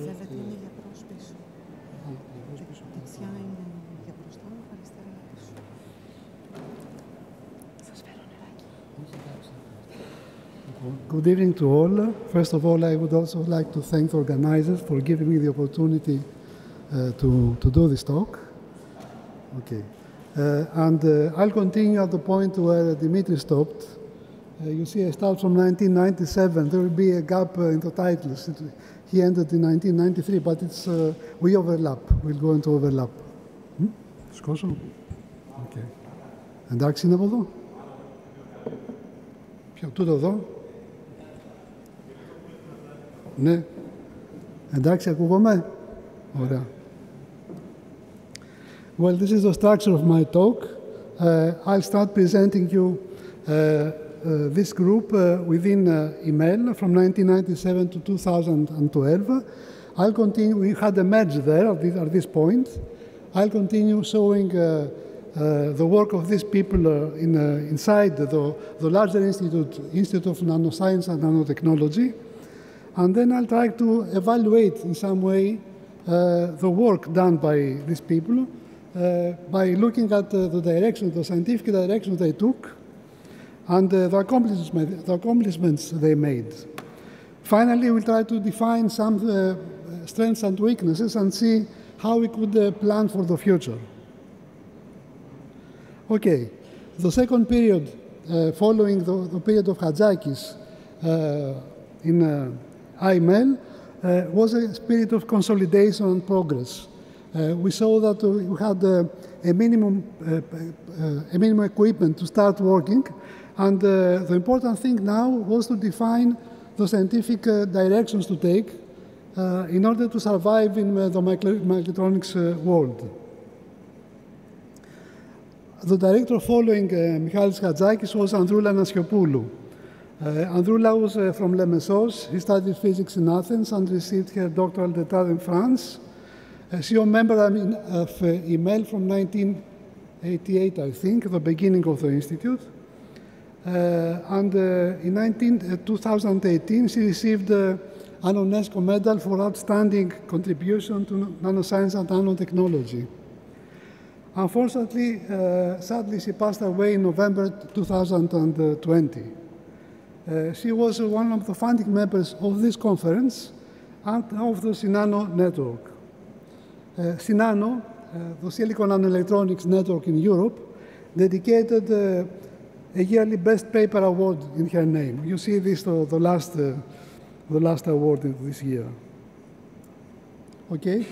Βλέπετε είναι για πρόσπισο. Δεξιά είναι για μπροστά, αριστερά πίσω. Σας φέρω νεράκι. Good evening to all. First of all, I would also like to thank the organizers for giving me the opportunity to do this talk. Okay. I'll continue at the point where Dimitri stopped. You see, I start from 1997. There will be a gap in the titles. He ended in 1993, but it's we overlap. We'll go into overlap. Σκόσω. Okay. Εντάξει είναι από εδώ. Ποιο, τούτο εδώ. Ναι. Εντάξει, ακούγομαι. Ωραία. Well, this is the structure of my talk. I'll start presenting you this group within email from 1997 to 2012. I'll continue, we had a merge there at this point. I'll continue showing the work of these people inside the larger Institute of Nanoscience and Nanotechnology. And then I'll try to evaluate in some way the work done by these people by looking at the direction, the scientific direction they took, and the accomplishments they made. Finally, we'll try to define some strengths and weaknesses and see how we could plan for the future. Okay, the second period, following the period of Hadzakis in IML, was a spirit of consolidation and progress. We saw that we had a minimum equipment to start working, and the important thing now was to define the scientific directions to take in order to survive in the microelectronics world. The director following Michalis Hadzakis was Androula Nasiopoulou. Androula was from Lemesos. He studied physics in Athens and received her doctoral d'état in France. She was a member of IML from 1988, I think, the beginning of the institute. And in 2018, she received an UNESCO medal for outstanding contribution to nanoscience and nanotechnology. Unfortunately, sadly, she passed away in November 2020. She was one of the founding members of this conference and of the SINANO network. SINANO, the Silicon Nanoelectronics Network in Europe, dedicated a yearly Best Paper Award in her name. You see this, the last award this year. Okay,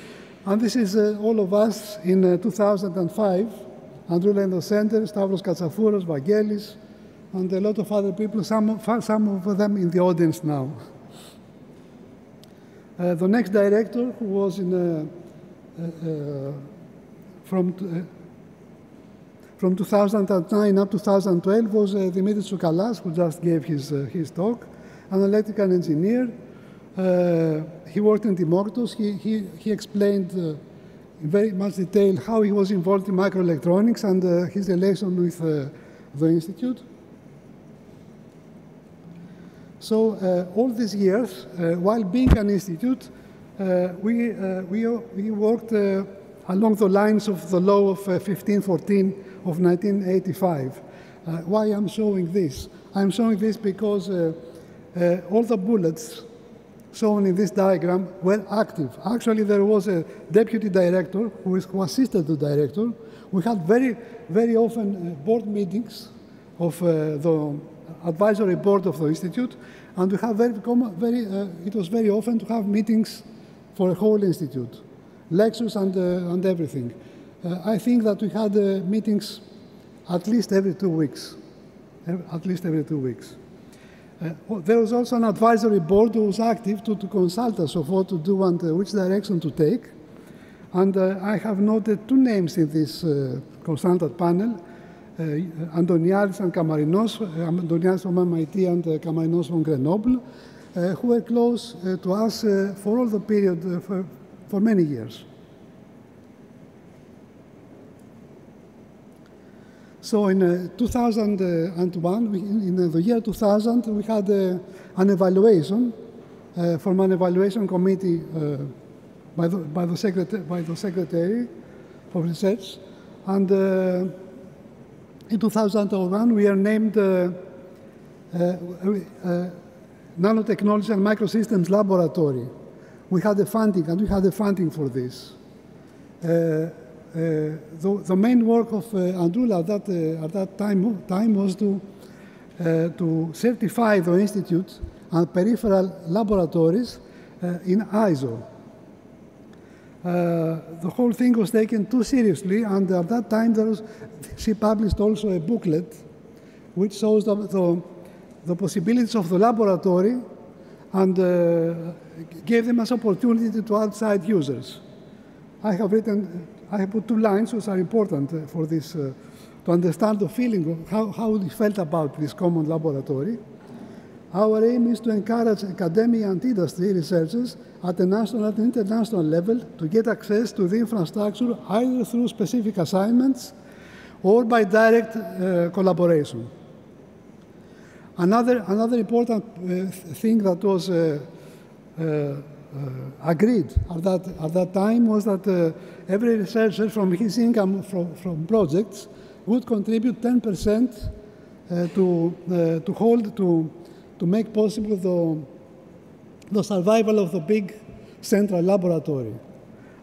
and this is all of us in 2005. Androula in the center, Stavros Katsafouros, Vangelis, and a lot of other people, some of them in the audience now. The next director, who was from 2009 up to 2012, was Dimitris Tsoukalas, who just gave his talk, an electrical engineer. He worked in Demokritos. He explained in very much detail how he was involved in microelectronics and his relation with the Institute. So all these years, while being an institute, we worked along the lines of the law of 1514 of 1985. Why I'm showing this? I'm showing this because all the bullets shown in this diagram were active. Actually, there was a deputy director who assisted the director. We had very often board meetings of the advisory board of the institute, and we have it was very often to have meetings for a whole institute, lectures and everything. I think that we had meetings at least every 2 weeks. There was also an advisory board who was active to consult us of what to do and which direction to take. And I have noted 2 names in this consultant panel, Antoniadis and Kamarinos, Antoniadis from MIT and Kamarinos from Grenoble, who were close to us for all the period, for many years. So in 2001, in the year 2000, we had an evaluation from an evaluation committee by the Secretary of Research. And in 2001, we are named Nanotechnology and Microsystems Laboratory. We had the funding, and we had the funding for this. The main work of Androula at that time was to certify the institute and peripheral laboratories in ISO. The whole thing was taken too seriously, and at that time she published also a booklet which shows the possibilities of the laboratory and gave them as opportunity to outside users. I have put 2 lines which are important for this, to understand the feeling of how we felt about this common laboratory. Our aim is to encourage academia and industry researchers at a national and international level to get access to the infrastructure either through specific assignments or by direct collaboration. Another important thing that was agreed at that time was that every researcher from his income from projects would contribute 10% to make possible the survival of the big central laboratory.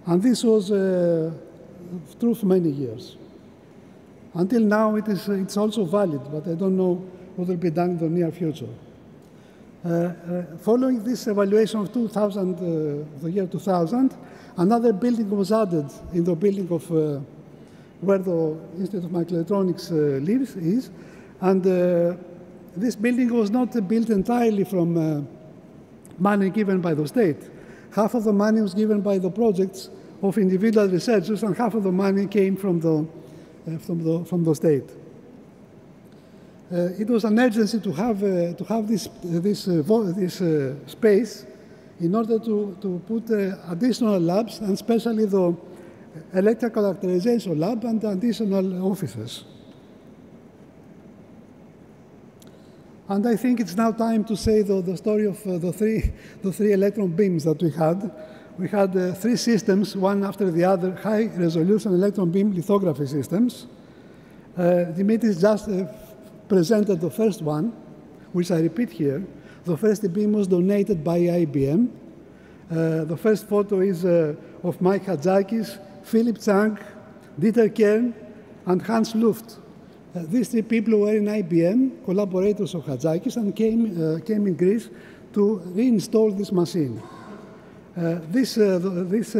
And this was true for many years. Until now, it's also valid, but I don't know what will be done in the near future. Following this evaluation of the year 2000, another building was added in the building of where the Institute of Microelectronics is, and this building was not built entirely from money given by the state. Half of the money was given by the projects of individual researchers, and half of the money came from the state. It was an urgency to have this space in order to put additional labs, and especially the electrical characterization lab and additional offices. And I think it's now time to say the story of the three electron beams that we had. We had three systems, one after the other, high-resolution electron beam lithography systems. Dimitris just presented the first one, which I repeat here. The first beam was donated by IBM. The first photo is of Mike Hadzakis, Philip Chang, Dieter Kern, and Hans Luft. These three people were in IBM, collaborators of Hadzakis, and came in Greece to reinstall this machine. This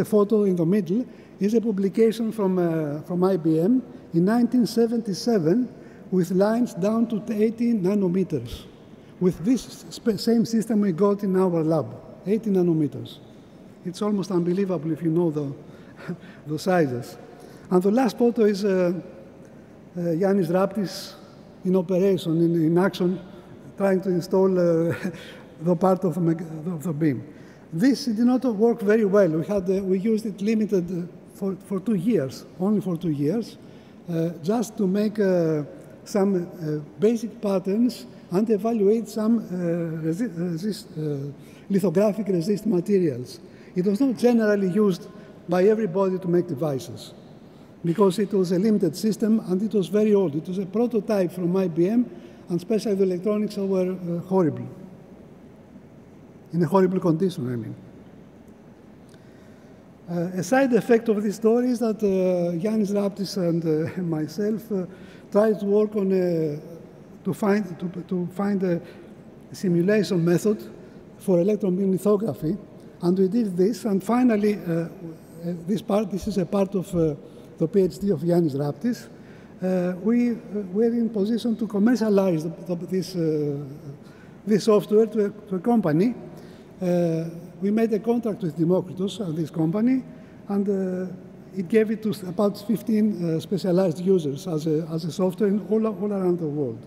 photo in the middle is a publication from IBM in 1977 with lines down to 80 nanometers. With this same system we got in our lab, 80 nanometers. It's almost unbelievable if you know the sizes. And the last photo is Yannis Raptis in operation, in action, trying to install the part of the beam. This did not work very well. We used it limited for 2 years, only for 2 years, just to make some basic patterns and evaluate some lithographic resist materials. It was not generally used by everybody to make devices, because it was a limited system and it was very old. It was a prototype from IBM, and especially the electronics were horrible, in a horrible condition, I mean. A side effect of this story is that Yannis Raptis and myself tried to work on to find a simulation method for electron beam lithography, and we did this, and finally this is a part of the PhD of Yannis Raptis. We were in position to commercialize this software to a company. We made a contract with Democritus, this company, and it gave it to about 15 specialized users as a software all around the world.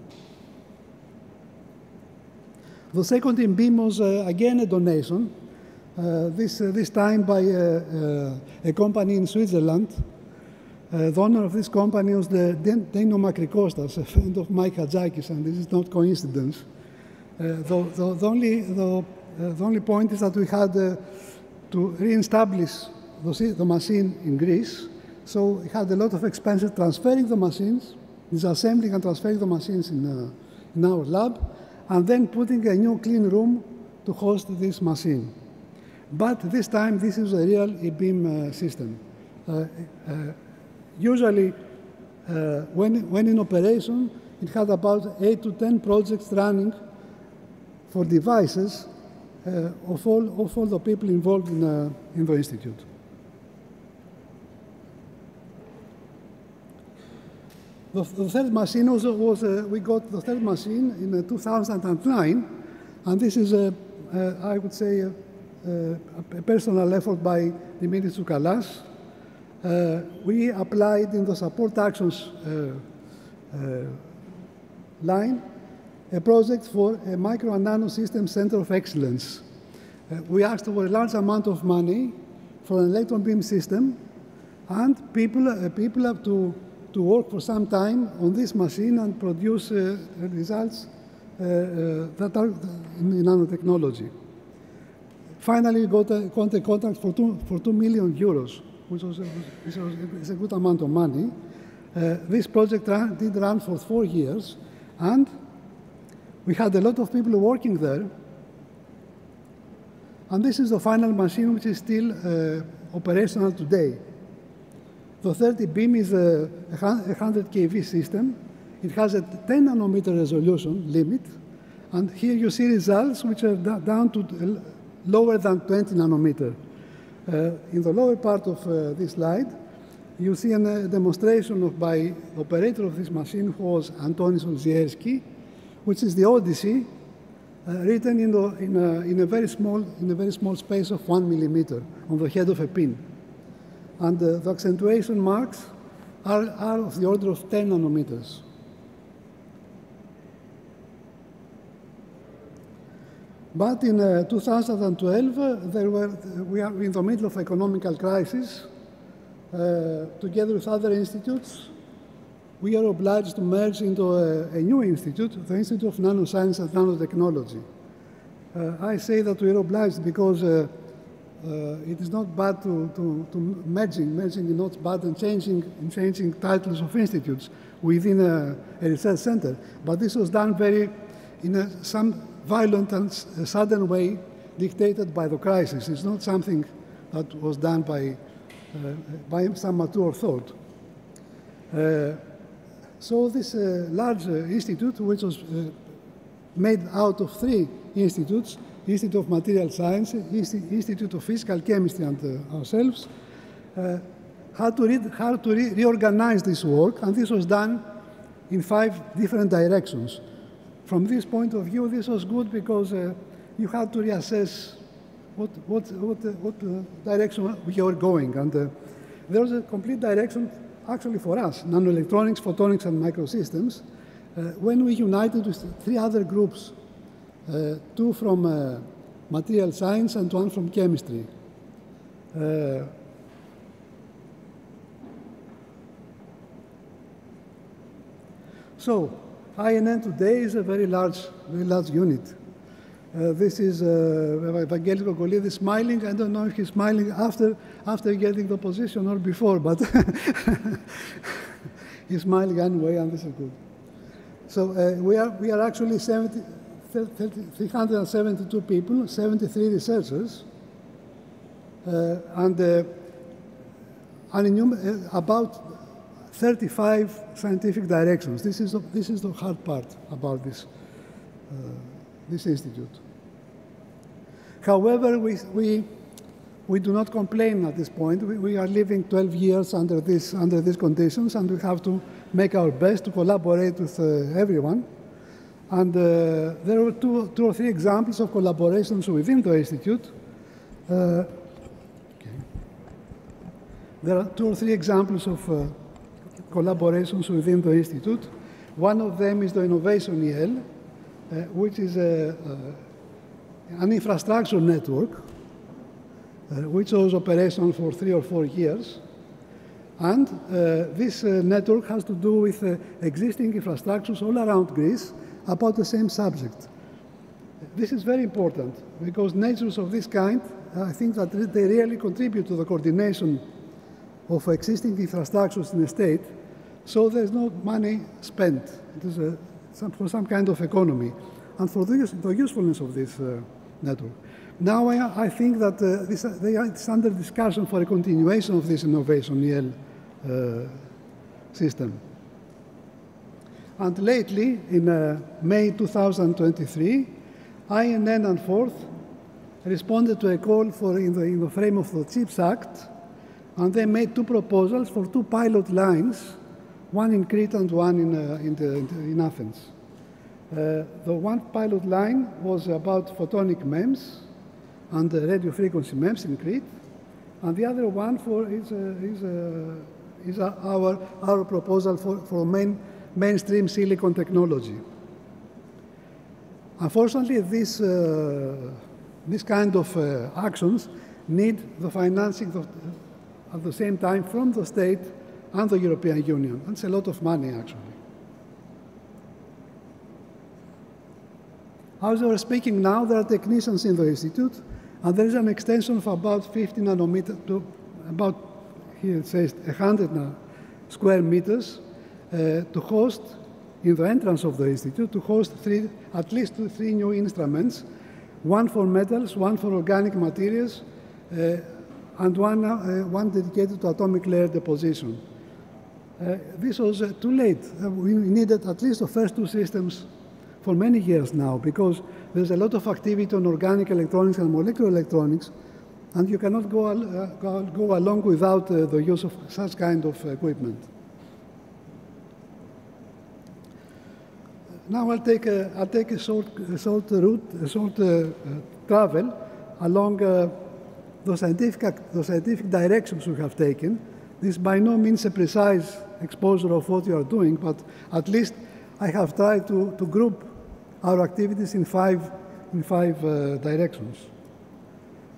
The second beam was again a donation, this time by a company in Switzerland. The owner of this company was the Dino Makrikostas, a friend of Mike Hadzakis, and this is not coincidence. The only point is that we had to re-establish the machine in Greece, so we had a lot of expenses transferring the machines, disassembling and transferring the machines in our lab, and then putting a new clean room to host this machine. But this time, this is a real e-beam system. Usually, when in operation, it had about 8 to 10 projects running for devices of all the people involved in the institute. The third machine we got the third machine in 2009, and this is I would say a personal effort by Dimitris Tsoukalas. We applied in the support actions line a project for a Micro and Nano System Center of Excellence. We asked for a large amount of money for an electron beam system, and people have to work for some time on this machine and produce results that are in nanotechnology. Finally, we got a contract for 2 million euros, which is a good amount of money. This project did run for 4 years, and we had a lot of people working there. And this is the final machine, which is still operational today. The 30 beam is a 100 kV system. It has a 10 nanometer resolution limit. And here you see results which are down to lower than 20 nanometer. In the lower part of this slide, you see a demonstration by the operator of this machine, who was Antonis Olzierski, which is the Odyssey, written in a very small space of 1 millimeter on the head of a pin. And the accentuation marks are of the order of 10 nanometers. But in 2012, we are in the middle of economical crisis. Together with other institutes, we are obliged to merge into a new institute, the Institute of Nanosciences and Nanotechnology. I say that we are obliged because it is not bad to merging is not bad in changing titles of institutes within a research center. But this was done in some violent and sudden way, dictated by the crisis. It's not something that was done by some mature thought. So this large institute, which was made out of 3 institutes, Institute of Material Science, Institute of Physical Chemistry, and ourselves, had to reorganize this work, and this was done in 5 different directions. From this point of view, this was good because you had to reassess what direction we were going, and there was a complete direction actually for us, nanoelectronics, photonics, and microsystems, when we united with 3 other groups, 2 from material science and 1 from chemistry. So, INN today is a very large unit. This is Evangelos Kokolidis smiling. I don't know if he's smiling after getting the position or before, but he's smiling anyway, and this is good. So we are actually 372 people, 73 researchers, and about 35 scientific directions. This is the hard part about this institute. However, we do not complain at this point. We are living 12 years under these conditions, and we have to make our best to collaborate with everyone. And there were two or three examples of collaborations within the institute. There are 2 or 3 examples of collaborations within the institute. One of them is the Innovation EL, which is an infrastructure network, which was operational for 3 or 4 years. And this network has to do with existing infrastructures all around Greece about the same subject. This is very important because natures of this kind, I think that they really contribute to the coordination of existing infrastructures in the state, so there's no money spent. It is for some kind of economy and for the usefulness of this network. Now I think that it's under discussion for a continuation of this Innovation EL system. And lately, in May 2023, INN and Forth responded to a call in the frame of the CHIPS Act, and they made 2 proposals for 2 pilot lines, one in Crete and one in Athens. The one pilot line was about photonic MEMS and radio frequency MEMS in Crete, and the other one is our proposal for mainstream silicon technology. Unfortunately, this kind of actions need the financing at the same time from the state and the European Union. It's a lot of money, actually. As we're speaking now, there are technicians in the institute, and there is an extension of about 50 nanometers to about, here it says, 100 square meters to host, in the entrance of the institute, to host at least 3 new instruments, one for metals, one for organic materials, and one dedicated to atomic layer deposition. This was too late. We needed at least the first 2 systems for many years now, because there's a lot of activity on organic electronics and molecular electronics, and you cannot go along without the use of such kind of equipment. Now I'll take a short travel along the scientific directions we have taken. This is by no means a precise exposure of what you are doing, but at least I have tried to group our activities in five directions.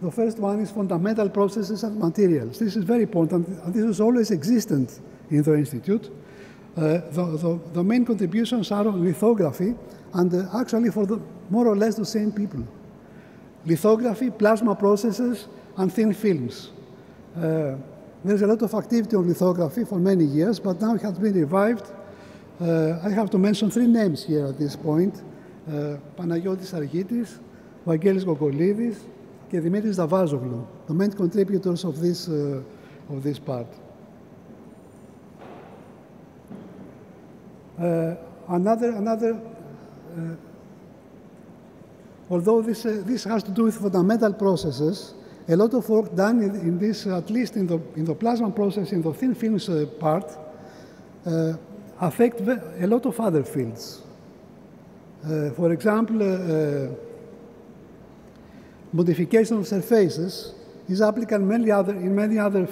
The first one is fundamental processes and materials. This is very important, and this is always existent in the Institute. The main contributions are on lithography, and actually for more or less the same people. Lithography, plasma processes, and thin films. There's a lot of activity on lithography for many years, but now it has been revived. I have to mention 3 names here at this point. Παναγιώτης Αργίτης, Βαγγέλης Κοκολίδης και Δημήτρης Δαβάζογλου, the main contributors of this part. Although this has to do with fundamental processes, a lot of work done in this, at least in the plasma process, in the thin films part, affect a lot of other fields. For example, modification of surfaces is applicable in many other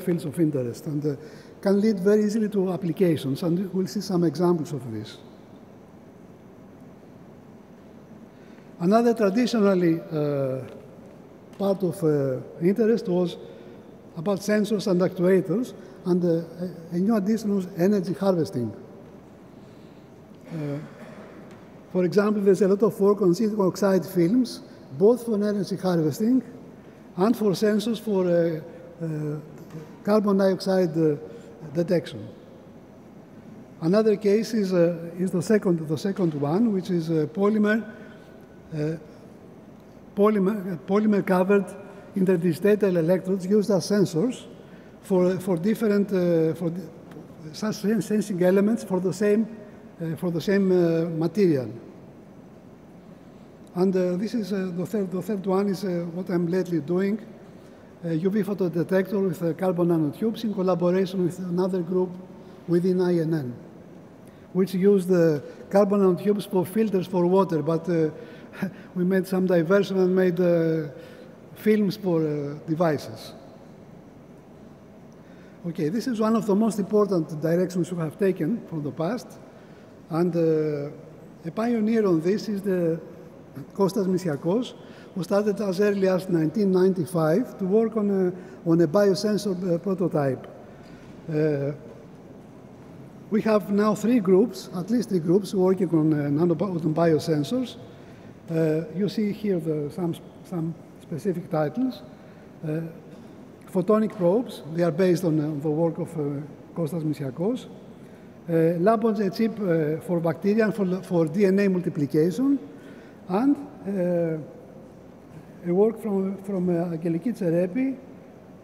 fields of interest, and can lead very easily to applications, and we'll see some examples of this. Another traditionally part of interest was about sensors and actuators, and a new addition was energy harvesting. For example, there's a lot of work on silicon oxide films, both for energy harvesting and for sensors for carbon dioxide detection. Another case is the second one, which is polymer covered interdigital electrodes used as sensors for different such sensing elements for the same material. And this is the third one is what I'm lately doing, UV photodetector with carbon nanotubes in collaboration with another group within INN, which used the carbon nanotubes for filters for water, but we made some diversion and made films for devices. Okay, this is one of the most important directions we have taken from the past, and a pioneer on this is the Kostas Misiakos, who started as early as 1995 to work on a biosensor prototype. We have now at least three groups working on biosensors. You see here some specific titles. Photonic probes, they are based on the work of Kostas Misiakos. Lab-on-a-chip for bacteria and for DNA multiplication. And a work from Angeliki Tserepi,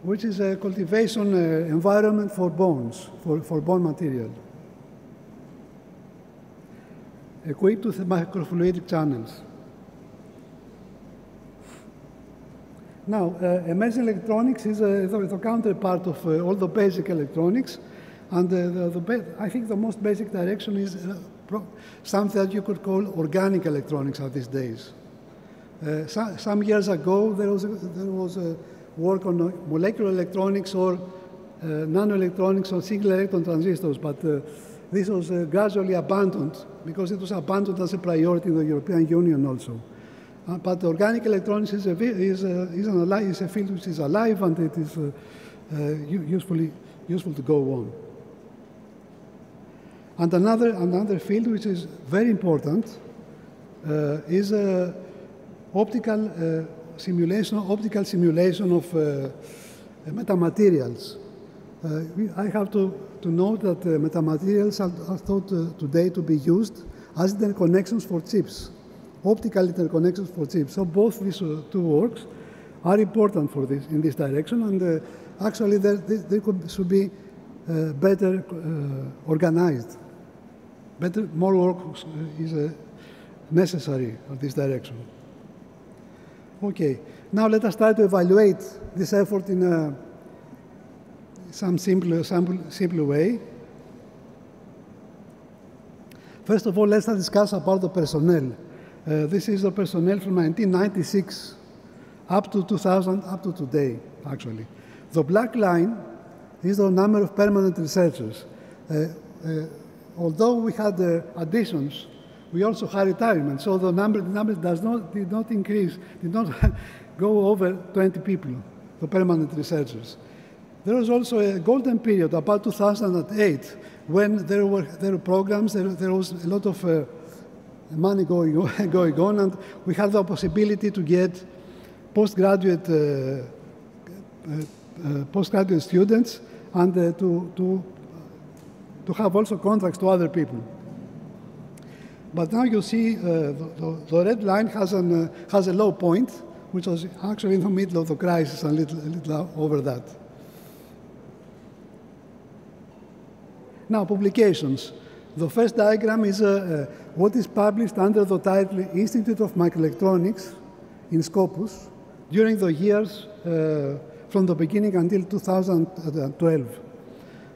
which is a cultivation environment for bones, for bone material, equipped with microfluidic channels. Now, emerging electronics is the counterpart of all the basic electronics, and I think the most basic direction is something that you could call organic electronics at these days. Some years ago, there was a work on molecular electronics or nanoelectronics or single electron transistors, but this was gradually abandoned because it was abandoned as a priority in the European Union also. But organic electronics is a field which is alive, and it is useful to go on. And another field which is very important is optical simulation of metamaterials. I have to note that metamaterials are thought today to be used as interconnections for chips, optical interconnections for chips. So both these two works are important for this in this direction, and actually there should be better organized. More work is necessary in this direction. Okay, now let us try to evaluate this effort in some simple way. First of all, let's discuss about the personnel. This is the personnel from 1996 up to 2000, up to today, actually. The black line is the number of permanent researchers. Although we had additions, we also had retirement, so the number did not increase, did not go over 20 people, the permanent researchers. There was also a golden period, about 2008, when there were programs, there was a lot of money going on, and we had the possibility to get postgraduate students and to have also contracts to other people. But now you see the red line has a low point, which was actually in the middle of the crisis, a little over that. Now, publications. The first diagram is what is published under the title Institute of Microelectronics in Scopus during the years from the beginning until 2012.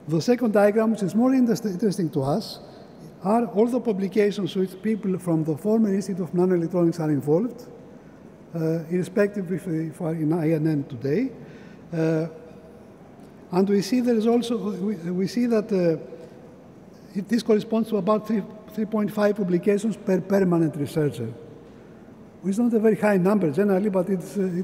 The second diagram, which is more interesting to us, are all the publications which people from the former Institute of Nanoelectronics are involved, irrespective if are in INN today. And we see there is also, we see that this corresponds to about 3.5 publications per permanent researcher. It's not a very high number generally, but it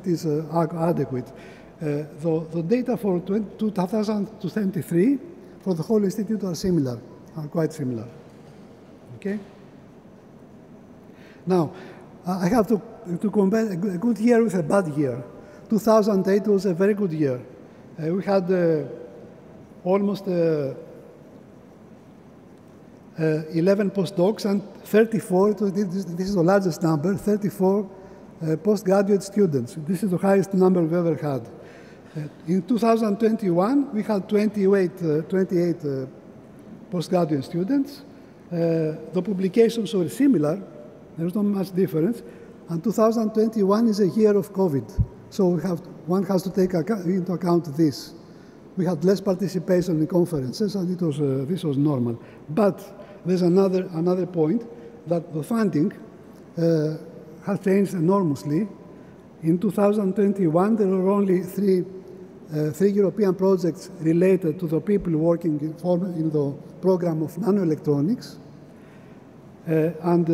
is adequate. The data for 2023 for the whole institute are similar, are quite similar. Okay. Now, I have to compare a good year with a bad year. 2008 was a very good year. We had almost 11 postdocs and 34, this is the largest number, 34 postgraduate students. This is the highest number we've ever had. In 2021, we had 28 postgraduate students. The publications were similar. There's not much difference. And 2021 is a year of COVID. So one has to take into account this. We had less participation in conferences, and this was normal. But there's another point, that the funding has changed enormously. In 2021, there were only three European projects related to the people working in the program of nanoelectronics, and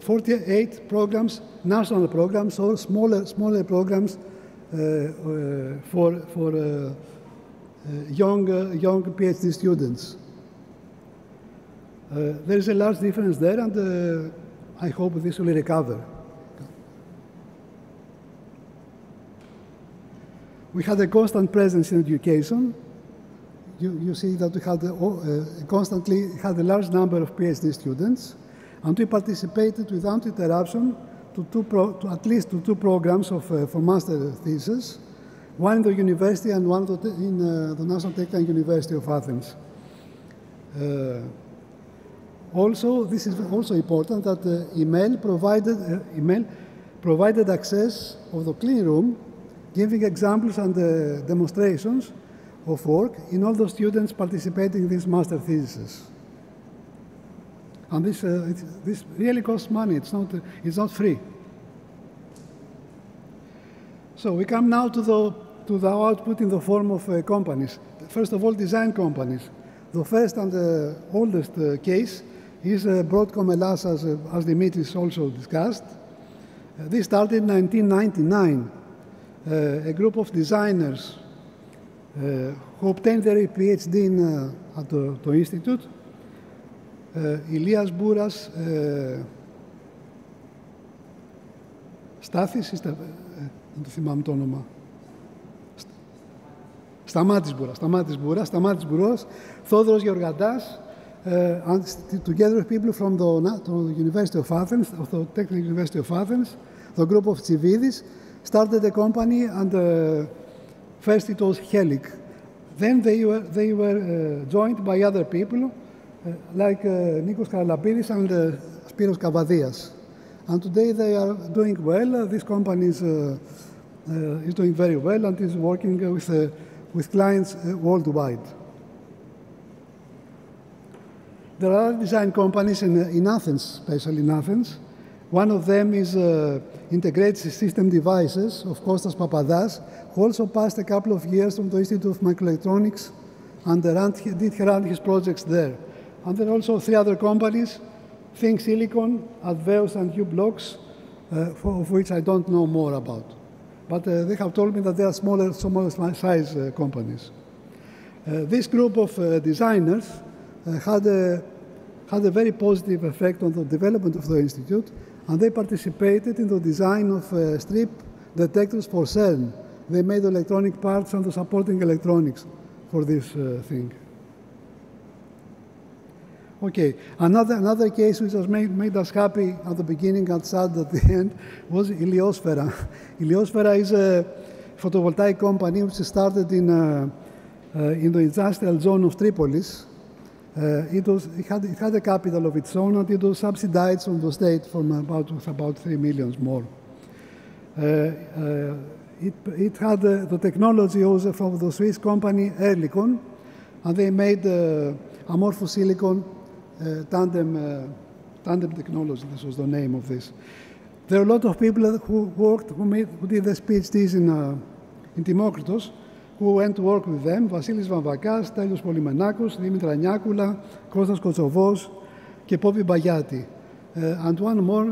48 programs, national programs, or smaller programs for young PhD students. There is a large difference there, and I hope this will recover. We had a constant presence in education. You see that we had constantly had a large number of PhD students, and we participated without interruption to at least two programs for master thesis, one in the university and one in the National Technical University of Athens. Also, this is also important that email provided access of the clean room, giving examples and demonstrations of work in all the students participating in these master theses. And this really costs money. It's not free. So we come now to the output in the form of companies. First of all, design companies. The first and the oldest case is Broadcom Elas, as Dimitris also discussed. This started in 1999. A group of designers who obtained their PhD at the Institute. Ilias Bouras, Στάθης, δεν το θυμάμαι το όνομα. Σταμάτης Μπούρας, Θόδωρος Γεωργαντάς, and together with people from the University of Athens, of the Technical University of Athens, the group of Tsividis, started a company, and first it was Helic. Then they were joined by other people, like Nikos Karalapidis and Spiros Kavadias. And today they are doing well. This company is doing very well and is working with clients worldwide. There are design companies in Athens, especially in Athens. One of them is Integrated System Devices of Kostas Papadas, who also passed a couple of years from the Institute of Microelectronics and did run his projects there. And there are also three other companies, Think Silicon, Adveus, and U-Blocks, of which I don't know more about. But they have told me that they are smaller size companies. This group of designers had a very positive effect on the development of the institute, and they participated in the design of strip detectors for CERN. They made electronic parts and the supporting electronics for this thing. Okay, another case which has made us happy at the beginning and sad at the end was Iliosphera. Iliosphera is a photovoltaic company which started in the industrial zone of Tripolis. It had a capital of its own, and it was subsidized from the state from about 3 million more. It had the technology also from the Swiss company Ehrlichon, and they made amorphous silicon tandem technology. This was the name of this. There are a lot of people who did the PhDs in Timokritos, who went to work with them. Vasilis Vamvakas, Stelios Polymenakos, Dimitra Niakoula, Kostas Kotsovos, και Popi Baghiati. And one more,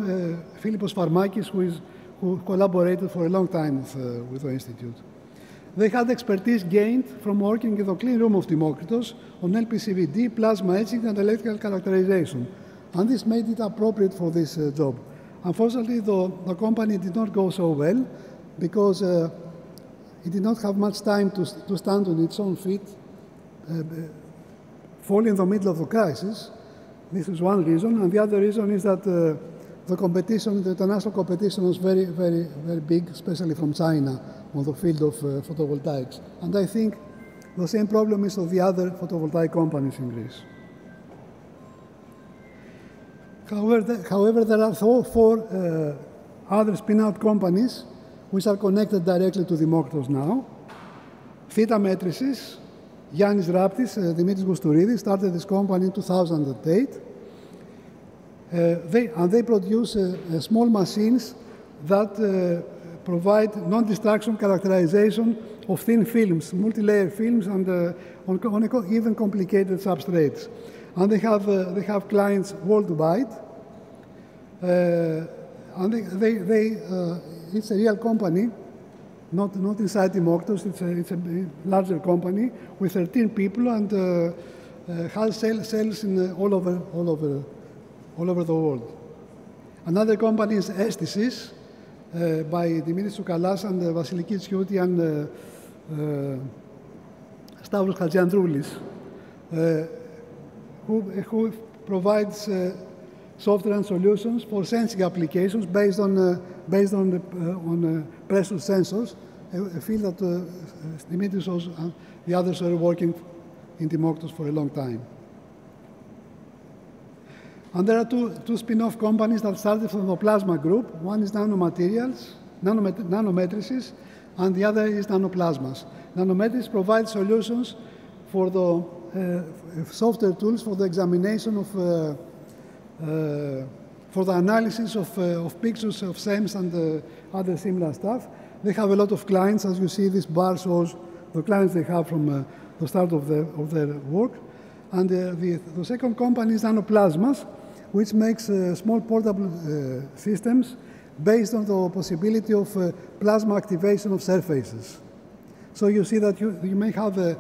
Philippos Farmakis, who collaborated for a long time with the Institute. They had expertise gained from working in the clean room of Timokritos on LPCVD, plasma etching, and electrical characterization. And this made it appropriate for this job. Unfortunately, the company did not go so well because it did not have much time to stand on its own feet, fall in the middle of the crisis. This is one reason. And the other reason is that the competition, the international competition was very, very, very big, especially from China, on the field of photovoltaics. And I think the same problem is of the other photovoltaic companies in Greece. However, there are four other spin-out companies which are connected directly to Dimokritos now. Theta Metricis, Yannis Raptis, Dimitris Goustourides started this company in 2008. They produce small machines that provide non-destruction characterization of thin films, multi-layer films, and on even complicated substrates. And they have clients worldwide. And it's a real company, not inside Timokritos. It's a larger company with 13 people and has sales in all over the world. Another company is Estisis by Dimitris Tsoukalas and Vasiliki Tsiouti and Stavros Hatziandroulis, who provides software and solutions for sensing applications based on pressure sensors, a field that Dimitris and the others are working in Timokritos for a long time. And there are two spin-off companies that started from the plasma group. One is Nanomaterials, Nanometricis, and the other is Nanoplasmas. Nanometrics provides solutions for the software tools for the examination of for the analysis of pictures of SEMS and other similar stuff. They have a lot of clients. As you see, this bar shows the clients they have from the start of their work. And the second company is Nanoplasmas, which makes small portable systems based on the possibility of plasma activation of surfaces. So you see that you may have a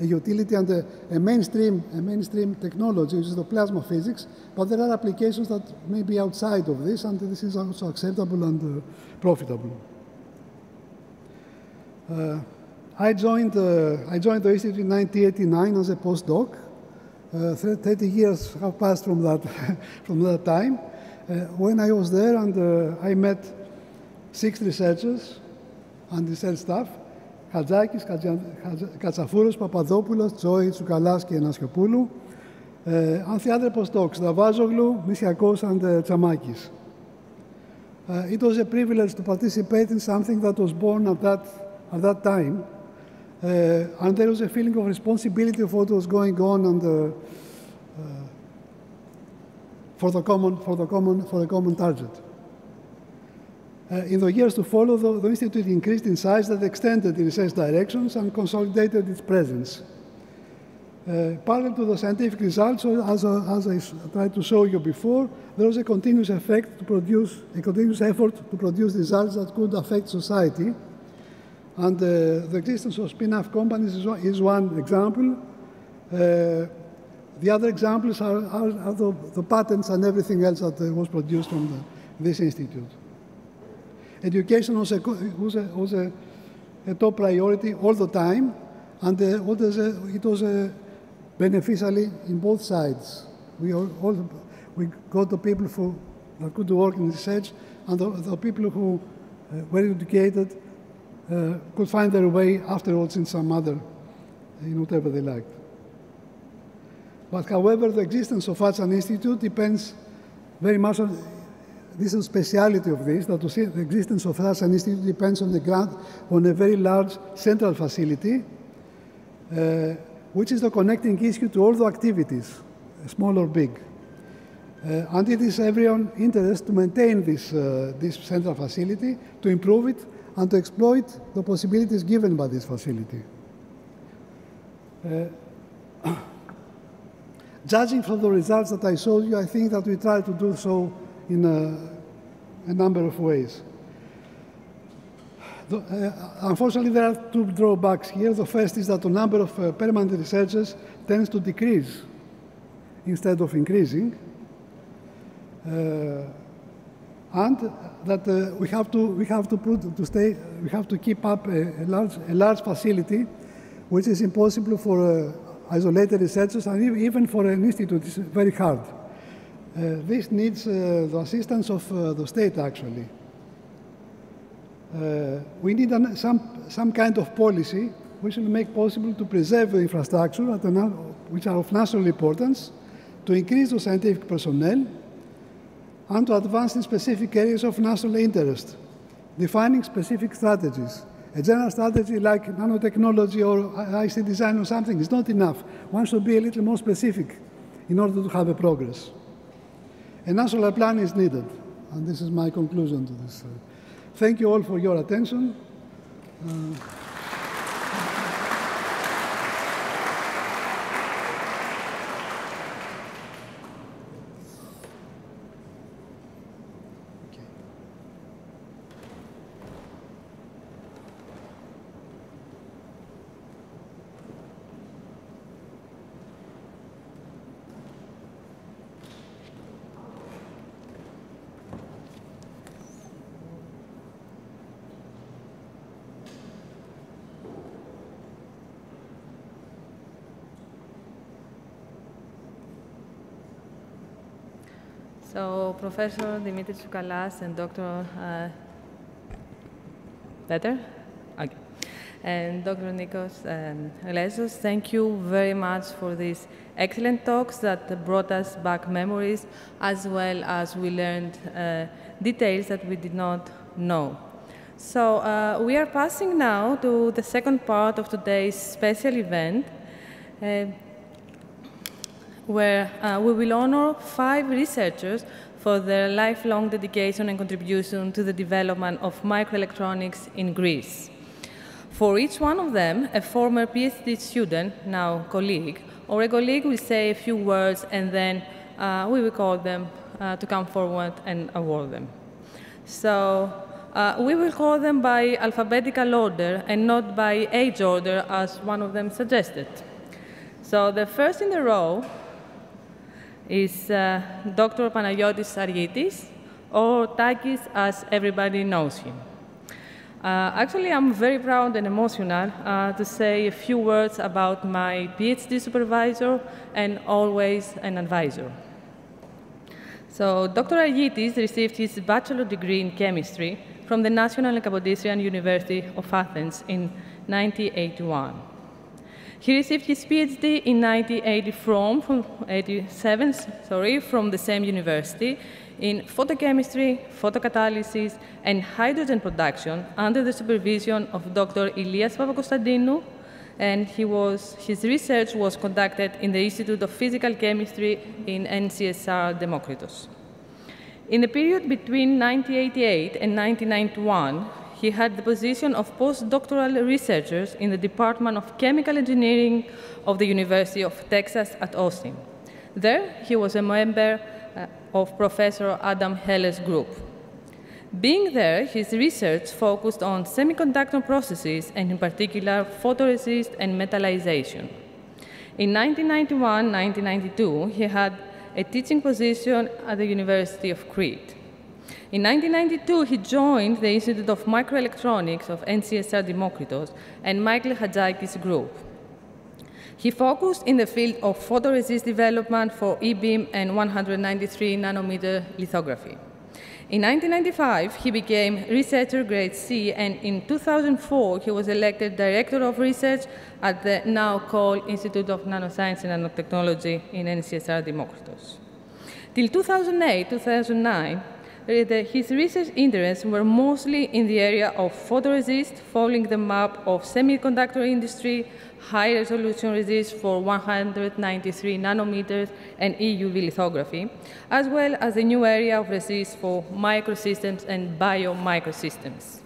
utility and a mainstream technology, which is the plasma physics, but there are applications that may be outside of this, and this is also acceptable and profitable. I joined the Institute in 1989 as a postdoc. 30 years have passed from that time. When I was there, and I met 6 researchers and research staff: Χατζάκης, Κατσαφούρος, Παπαδόπουλος, Τσόη, Τσουκαλάς και Νασιοπούλου. And the other postdocs, Davazoglu, Misiakos, and Tsamakis. It was a privilege to participate in something that was born at that time. And there was a feeling of responsibility of what was going on and for the common target. In the years to follow, the Institute increased in size that extended the research directions and consolidated its presence. Parallel to the scientific results, as I tried to show you before, there was a continuous effort to produce results that could affect society. And the existence of spin-off companies is one example. The other examples are the patents and everything else that was produced from this institute. Education was a top priority all the time, and it was beneficially in both sides. We got the people that could work in research, and the people who were educated could find their way afterwards in some other, in whatever they liked. But however, the existence of such an institute depends very much on, this is the speciality of this, that the existence of such an institute depends on a very large central facility, which is the connecting issue to all the activities, small or big. And it is everyone's interest to maintain this central facility, to improve it, and to exploit the possibilities given by this facility. Judging from the results that I showed you, I think that we try to do so in a number of ways. Unfortunately, there are two drawbacks here. The first is that the number of permanent researchers tends to decrease instead of increasing, and that we have to keep up a large facility, which is impossible for isolated researchers, and even for an institute, it's very hard. This needs the assistance of the state, actually. We need some kind of policy which will make possible to preserve the infrastructure which are of national importance, to increase the scientific personnel, and to advance in specific areas of national interest, defining specific strategies. A general strategy like nanotechnology or IC design or something is not enough. One should be a little more specific in order to have a progress. A national plan is needed, and this is my conclusion to this. Thank you all for your attention. So, Professor Dimitris Tsoukalas and Dr. Better? Okay. And Dr. Nikos Lesos, thank you very much for these excellent talks that brought us back memories, as well as we learned details that we did not know. So, we are passing now to the second part of today's special event, where we will honor 5 researchers for their lifelong dedication and contribution to the development of microelectronics in Greece. For each one of them, a former PhD student, now colleague, or a colleague will say a few words, and then we will call them to come forward and award them. So we will call them by alphabetical order and not by age order, as one of them suggested. So the first in the row is Dr. Panagiotis Argitis, or Takis as everybody knows him. Actually, I'm very proud and emotional to say a few words about my PhD supervisor and always an advisor. So Dr. Argitis received his bachelor degree in chemistry from the National Kapodistrian University of Athens in 1981. He received his PhD in 1987 from the same university in photochemistry, photocatalysis, and hydrogen production under the supervision of Dr. Ilias Papakonstantinou, and his research was conducted in the Institute of Physical Chemistry in NCSR Demokritos. In the period between 1988 and 1991, he had the position of postdoctoral researcher in the Department of Chemical Engineering of the University of Texas at Austin. There, he was a member of Professor Adam Heller's group. Being there, his research focused on semiconductor processes and in particular photoresist and metallization. In 1991-1992, he had a teaching position at the University of Crete. In 1992, he joined the Institute of Microelectronics of NCSR Demokritos and Michael Hadjikis' group. He focused in the field of photoresist development for E-beam and 193 nanometer lithography. In 1995, he became researcher grade C, and in 2004, he was elected Director of Research at the now called Institute of Nanosciences and Nanotechnologies in NCSR Demokritos. Till 2008-2009, his research interests were mostly in the area of photoresist, following the map of semiconductor industry, high-resolution resist for 193 nanometers and EUV lithography, as well as the new area of resist for microsystems and biomicrosystems.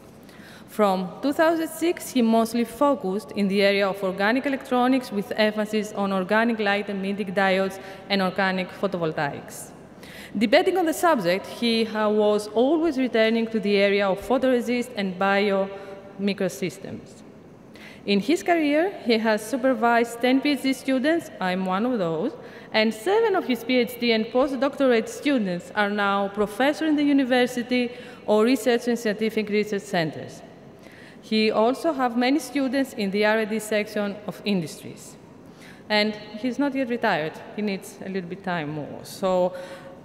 From 2006, he mostly focused in the area of organic electronics with emphasis on organic light-emitting diodes and organic photovoltaics. Debating on the subject, he was always returning to the area of photoresist and biomicrosystems. In his career, he has supervised 10 PhD students, I'm one of those, and 7 of his PhD and postdoctorate students are now professors in the university or research and scientific research centers. He also has many students in the R&D section of industries. And he's not yet retired. He needs a little bit time more. So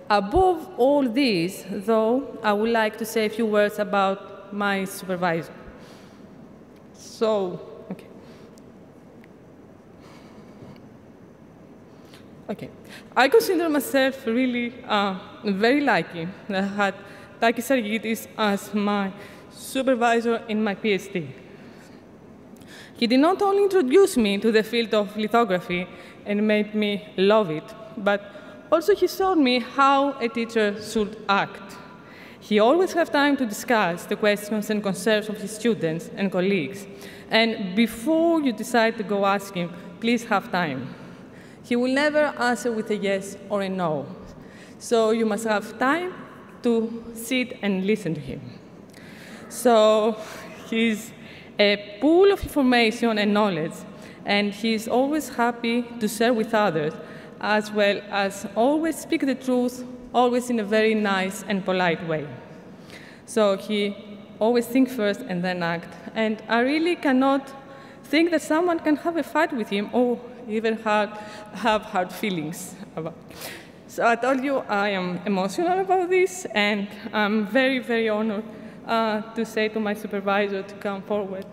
above all this, though, I would like to say a few words about my supervisor. Okay. I consider myself really very lucky that I had Takis Argitis as my supervisor in my PhD. He did not only introduce me to the field of lithography and made me love it, but also he showed me how a teacher should act. He always had time to discuss the questions and concerns of his students and colleagues. And before you decide to go ask him, please have time. He will never answer with a yes or a no. So you must have time to sit and listen to him. So he's a pool of information and knowledge, and he's always happy to share with others, as well as always speak the truth, always in a very nice and polite way. So he always thinks first and then act. And I really cannot think that someone can have a fight with him or even have hard feelings about it. So I told you I am emotional about this, and I'm very, very honored to say to my supervisor to come forward.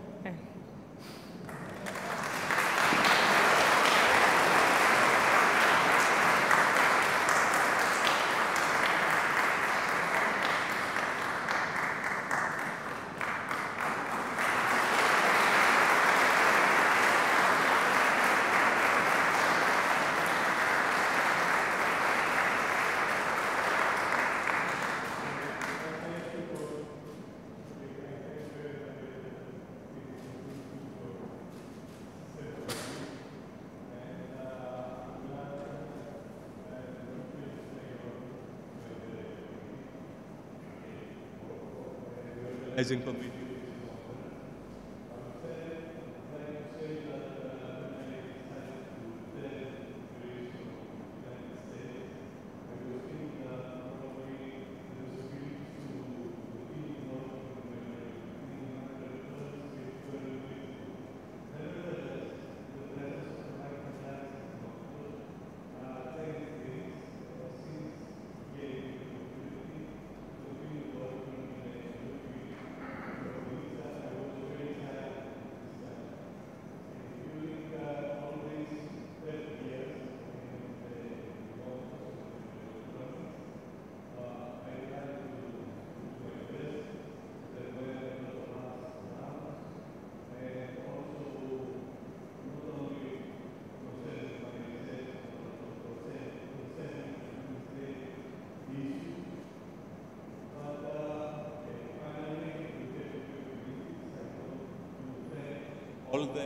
all the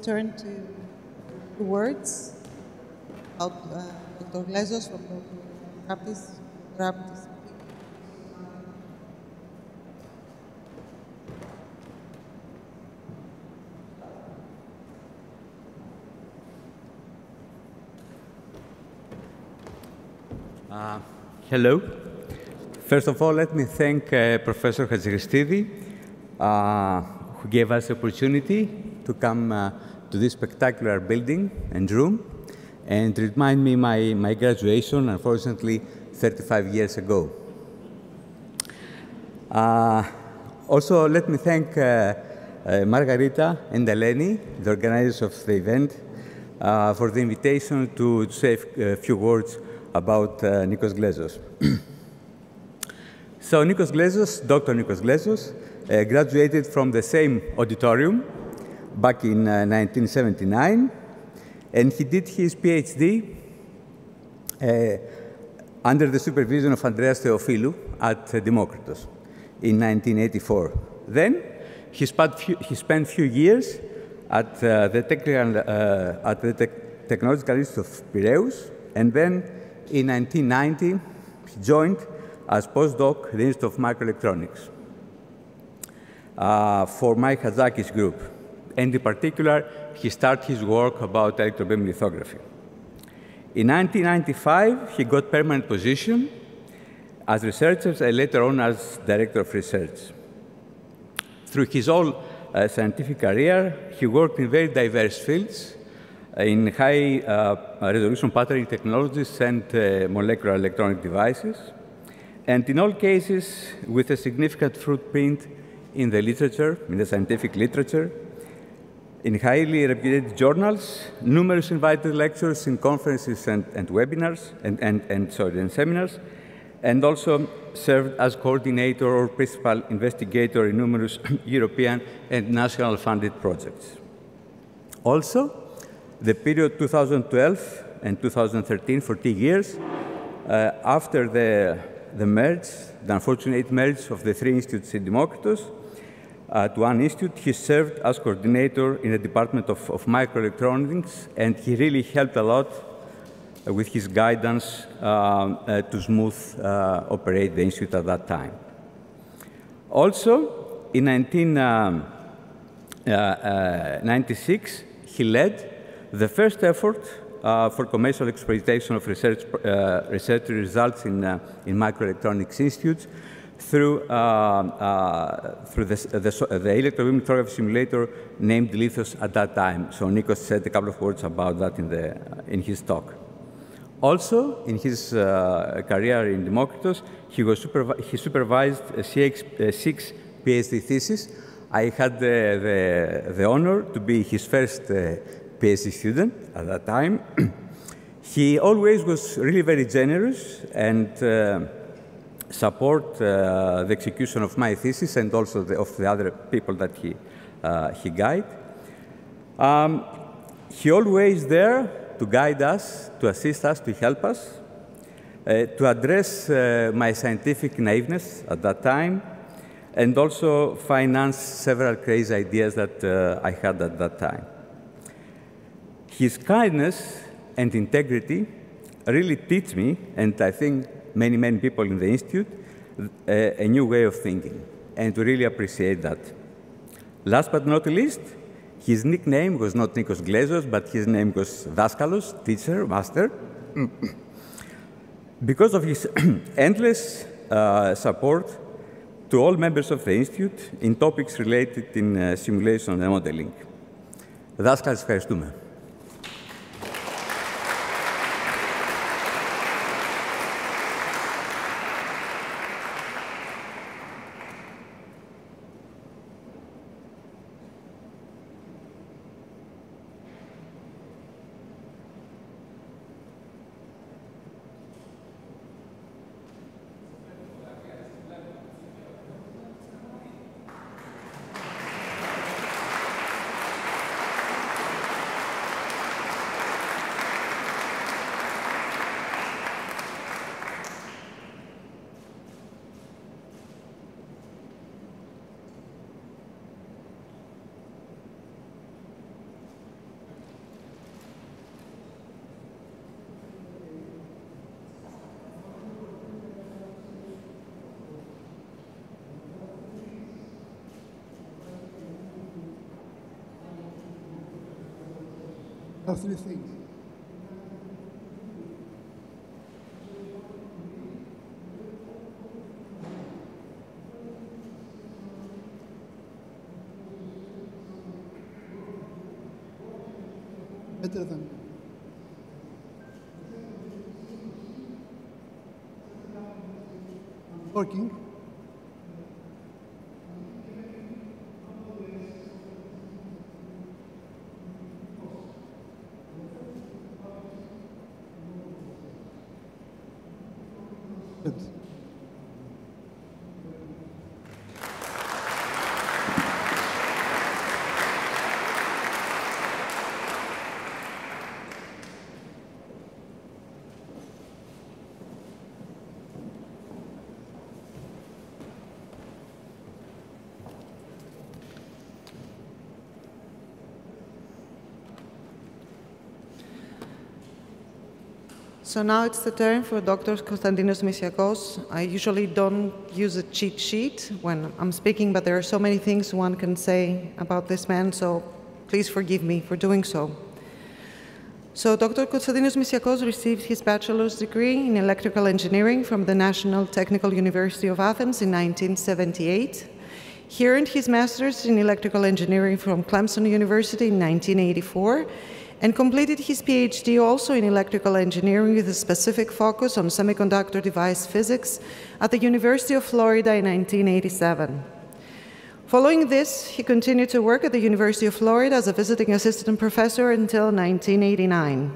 turn to words about Dr. Glezos from the practice. Hello. First of all, let me thank Professor Hadjiristidi, who gave us the opportunity to come to this spectacular building and room and remind me my graduation, unfortunately, 35 years ago. Also, let me thank Margarita and Eleni, the organizers of the event, for the invitation to say a few words about Nikos Glezos. So Nikos Glezos, Dr. Nikos Glezos, graduated from the same auditorium back in 1979, and he did his PhD under the supervision of Andreas Theophilou at Democritos in 1984. Then he spent few years at the Technological Institute of Piraeus, and then in 1990, he joined as postdoc the Institute of Micro-Electronics for Mike Hatzakis' group. And in particular, he started his work about electrobeam lithography. In 1995, he got permanent position as researcher and later on as director of research. Through his whole scientific career, he worked in very diverse fields, in high-resolution patterning technologies and molecular electronic devices, and in all cases with a significant footprint in the literature, in the scientific literature, in highly reputed journals, numerous invited lectures in conferences and webinars and seminars, and also served as coordinator or principal investigator in numerous European and national funded projects. Also, the period 2012 and 2013, for 2 years, after the merge, the unfortunate merge of the 3 institutes in Democritos to one institute, he served as coordinator in the Department of Microelectronics, and he really helped a lot with his guidance to smooth operate the institute at that time. Also, in 1996, he led the first effort for commercial exploitation of research results in microelectronics institutes through the electrobeam lithography simulator named Lithos at that time. So Nikos said a couple of words about that in his talk. Also, in his career in Democritos, he supervised 6 PhD theses. I had the honor to be his first PhD student at that time. He always was really very generous and support the execution of my thesis and also of the other people that he guided. He always there to guide us, to assist us, to help us, to address my scientific naiveness at that time, and also finance several crazy ideas that I had at that time. His kindness and integrity really teach me, and I think many, many people in the Institute, a new way of thinking, and we really appreciate that. Last but not least, his nickname was not Nikos Glezos, but his name was Daskalos, teacher, master, because of his endless support to all members of the Institute in topics related in simulation and modeling. Daskalos, ευχαριστούμε. There are three things. Better than working. Good. So now it's the turn for Dr. Konstantinos Misiakos. I usually don't use a cheat sheet when I'm speaking, but there are so many things one can say about this man, so please forgive me for doing so. So Dr. Konstantinos Misiakos received his bachelor's degree in electrical engineering from the National Technical University of Athens in 1978. He earned his master's in electrical engineering from Clemson University in 1984, and completed his PhD also in electrical engineering with a specific focus on semiconductor device physics at the University of Florida in 1987. Following this, he continued to work at the University of Florida as a visiting assistant professor until 1989.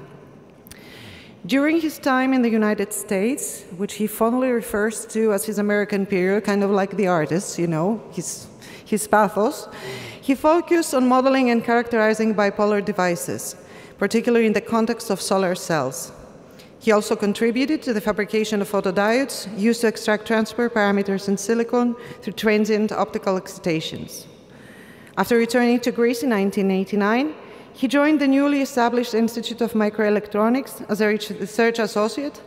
During his time in the United States, which he fondly refers to as his American period, kind of like the artist, you know, his pathos, he focused on modeling and characterizing bipolar devices, particularly in the context of solar cells. He also contributed to the fabrication of photodiodes used to extract transport parameters in silicon through transient optical excitations. After returning to Greece in 1989, he joined the newly established Institute of Micro-Electronics as a research associate,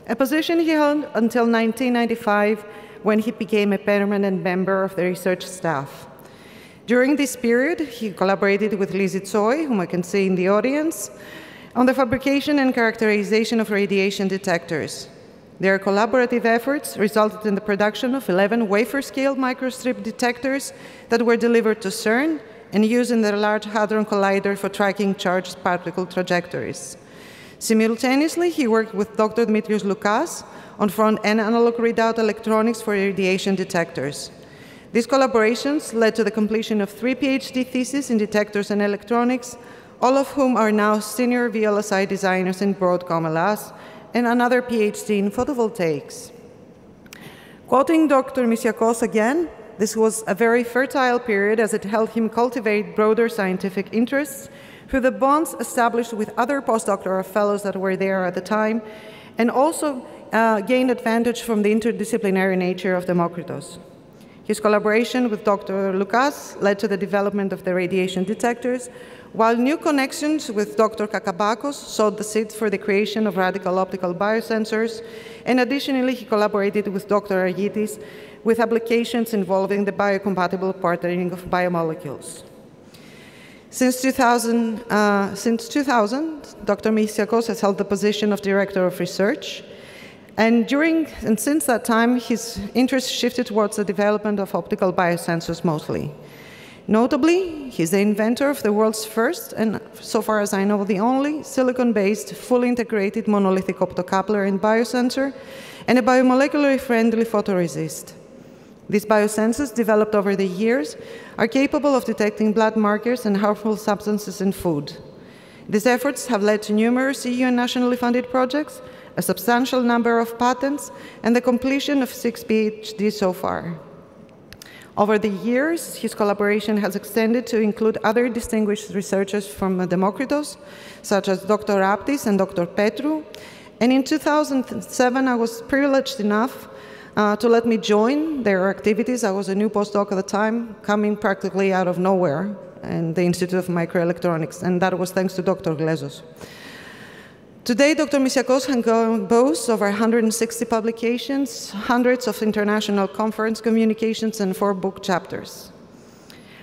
a position he held until 1995 when he became a permanent member of the research staff. During this period, he collaborated with Lizzie Tsoi, whom I can see in the audience, on the fabrication and characterization of radiation detectors. Their collaborative efforts resulted in the production of 11 wafer-scale microstrip detectors that were delivered to CERN and used in the Large Hadron Collider for tracking charged particle trajectories. Simultaneously, he worked with Dr. Dimitrios Loukas on front-end analog readout electronics for radiation detectors. These collaborations led to the completion of 3 PhD theses in detectors and electronics, all of whom are now senior VLSI designers in Broadcom, alas, and another PhD in photovoltaics. Quoting Dr. Misiakos again, this was a very fertile period as it helped him cultivate broader scientific interests through the bonds established with other postdoctoral fellows that were there at the time, and also gained advantage from the interdisciplinary nature of Demokritos. His collaboration with Dr. Loukas led to the development of the radiation detectors, while new connections with Dr. Kakabakos sowed the seeds for the creation of radical optical biosensors, and additionally he collaborated with Dr. Argitis with applications involving the biocompatible partnering of biomolecules. Since 2000, Dr. Misiakos has held the position of Director of Research, and since that time, his interest shifted towards the development of optical biosensors mostly. Notably, he's the inventor of the world's first, and so far as I know, the only, silicon-based, fully integrated monolithic optocoupler and biosensor, and a biomolecularly friendly photoresist. These biosensors, developed over the years, are capable of detecting blood markers and harmful substances in food. These efforts have led to numerous EU and nationally funded projects, a substantial number of patents, and the completion of 6 PhDs so far. Over the years, his collaboration has extended to include other distinguished researchers from Demokritos, such as Dr. Raptis and Dr. Petru, and in 2007, I was privileged enough to let me join their activities. I was a new postdoc at the time, coming practically out of nowhere in the Institute of Micro-Electronics, and that was thanks to Dr. Glezos. Today, Dr. Misiakos boasts over 160 publications, hundreds of international conference communications, and 4 book chapters.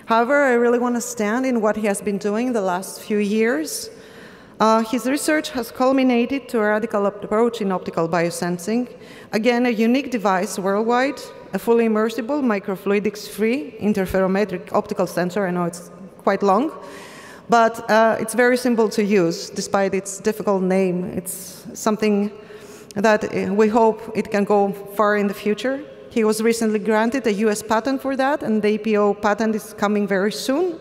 However, I really want to stand in what he has been doing the last few years. His research has culminated to a radical approach in optical biosensing. Again, a unique device worldwide, a fully immersible, microfluidics-free interferometric optical sensor. I know it's quite long, but it's very simple to use, despite its difficult name. It's something that we hope it can go far in the future. He was recently granted a US patent for that, and the APO patent is coming very soon.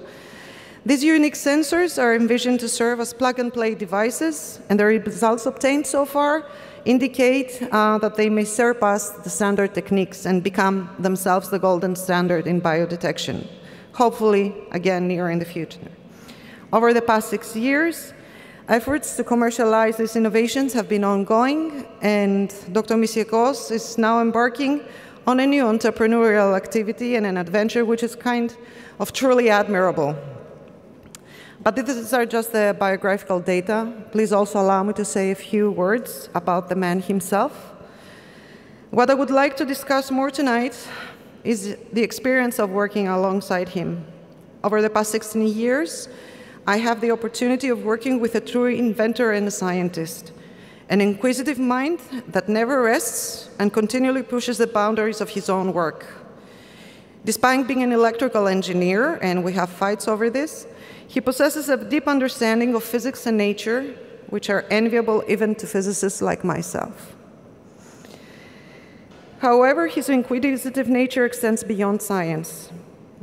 These unique sensors are envisioned to serve as plug-and-play devices, and the results obtained so far indicate that they may surpass the standard techniques and become themselves the golden standard in biodetection, hopefully, again, near in the future. Over the past 6 years, efforts to commercialize these innovations have been ongoing, and Dr. Misiekos is now embarking on a new entrepreneurial activity and an adventure which is kind of truly admirable. But these are just the biographical data. Please also allow me to say a few words about the man himself. What I would like to discuss more tonight is the experience of working alongside him. Over the past 16 years, I have the opportunity of working with a true inventor and a scientist, an inquisitive mind that never rests and continually pushes the boundaries of his own work. Despite being an electrical engineer, and we have fights over this, he possesses a deep understanding of physics and nature, which are enviable even to physicists like myself. However, his inquisitive nature extends beyond science.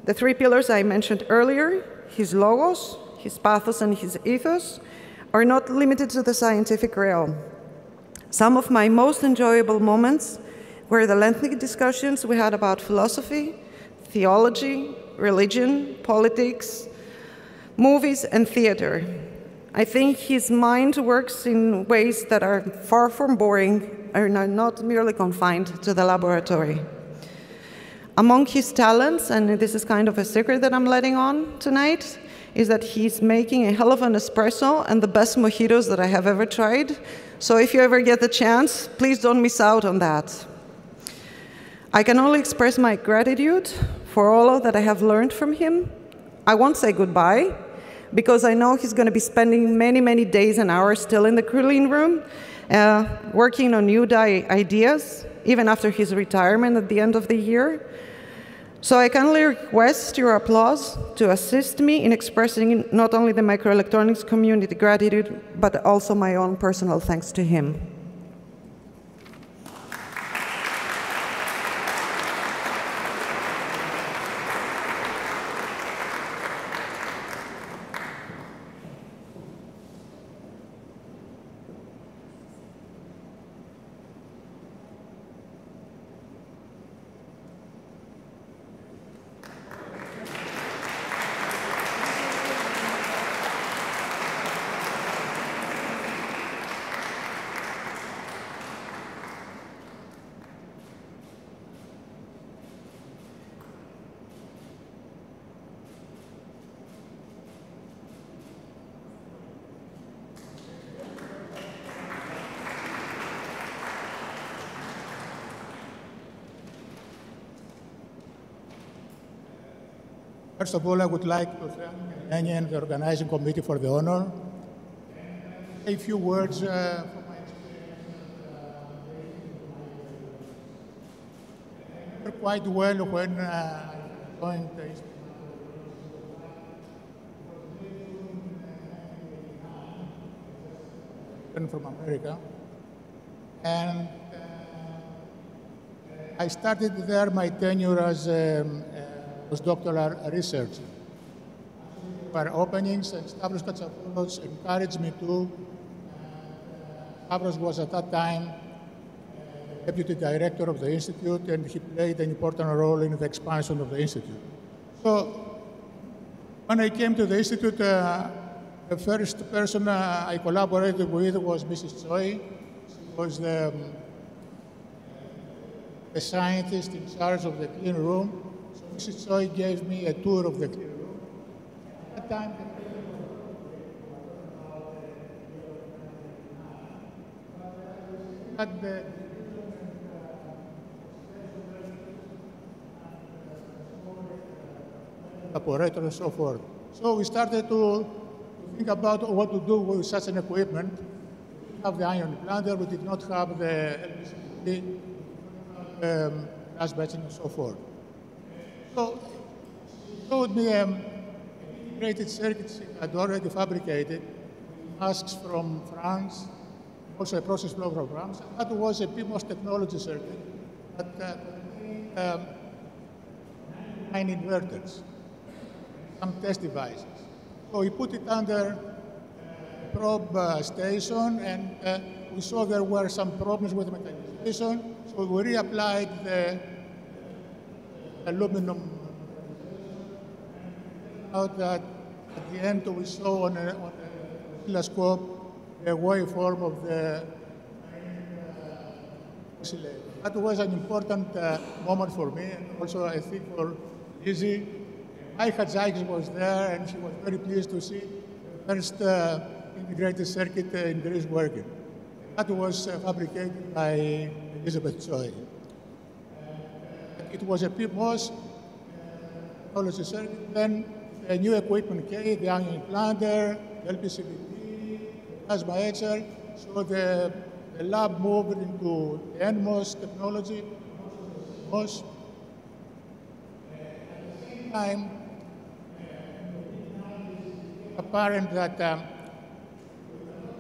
The three pillars I mentioned earlier, his logos, his pathos, and his ethos, are not limited to the scientific realm. Some of my most enjoyable moments were the lengthy discussions we had about philosophy, theology, religion, politics, movies, and theater. I think his mind works in ways that are far from boring and are not merely confined to the laboratory. Among his talents, and this is kind of a secret that I'm letting on tonight, is that he's making a hell of an espresso and the best mojitos that I have ever tried. So if you ever get the chance, please don't miss out on that. I can only express my gratitude for all that I have learned from him. I won't say goodbye, because I know he's going to be spending many, many days and hours still in the clean room, working on new ideas, even after his retirement at the end of the year. So I kindly request your applause to assist me in expressing not only the microelectronics community gratitude, but also my own personal thanks to him. First of all, I would like to thank Anya and the organizing committee for the honor. A few words for my experience. Quite well when I joined the Institute from America, and I started there my tenure as postdoctoral research. Our openings and Stavros Katsafouros encouraged me to. Stavros was at that time deputy director of the Institute, and he played an important role in the expansion of the Institute. So when I came to the Institute, the first person I collaborated with was Mrs. Choi. She was the scientist in charge of the clean room. Mrs. Choi gave me a tour of the clean room. At that time, had the laboratory and so forth. So we started to think about what to do with such an equipment. We have the ion implanter, we did not have the LPCVD, gas batching, and so forth. So he showed me integrated circuits he had already fabricated, masks from France, also a process flow program. So that was a PMOS technology circuit that contained 9 inverters, some test devices. So we put it under a probe station, and we saw there were some problems with metallization, so we reapplied the aluminum. Out that at the end we saw on a oscilloscope the waveform of the oscillator. That was an important moment for me, and also I think for Lizzie. Mike Hatzakis was there, and she was very pleased to see the first integrated circuit in Greece working. That was fabricated by Elizabeth Choi. It was a PMOS technology circuit. Then a new equipment came, the ion implanter, LPCVD, plasma etcher. So the lab moved into the NMOS technology. MOS. At the same time, apparent that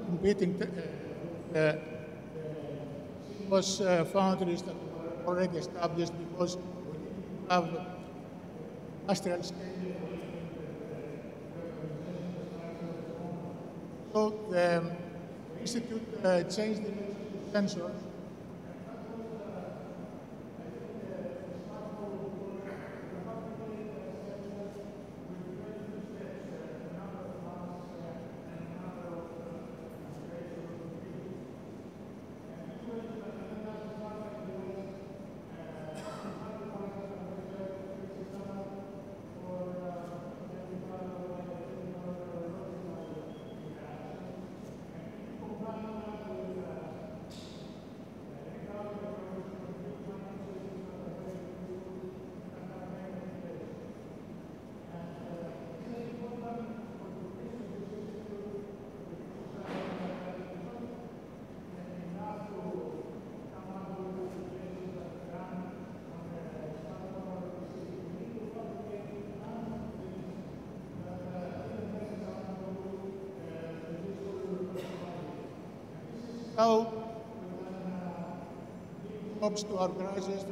competing was foundries that were already established because we didn't have industrial scale. So the institute changed the sensors. Now, jobs to our graduates.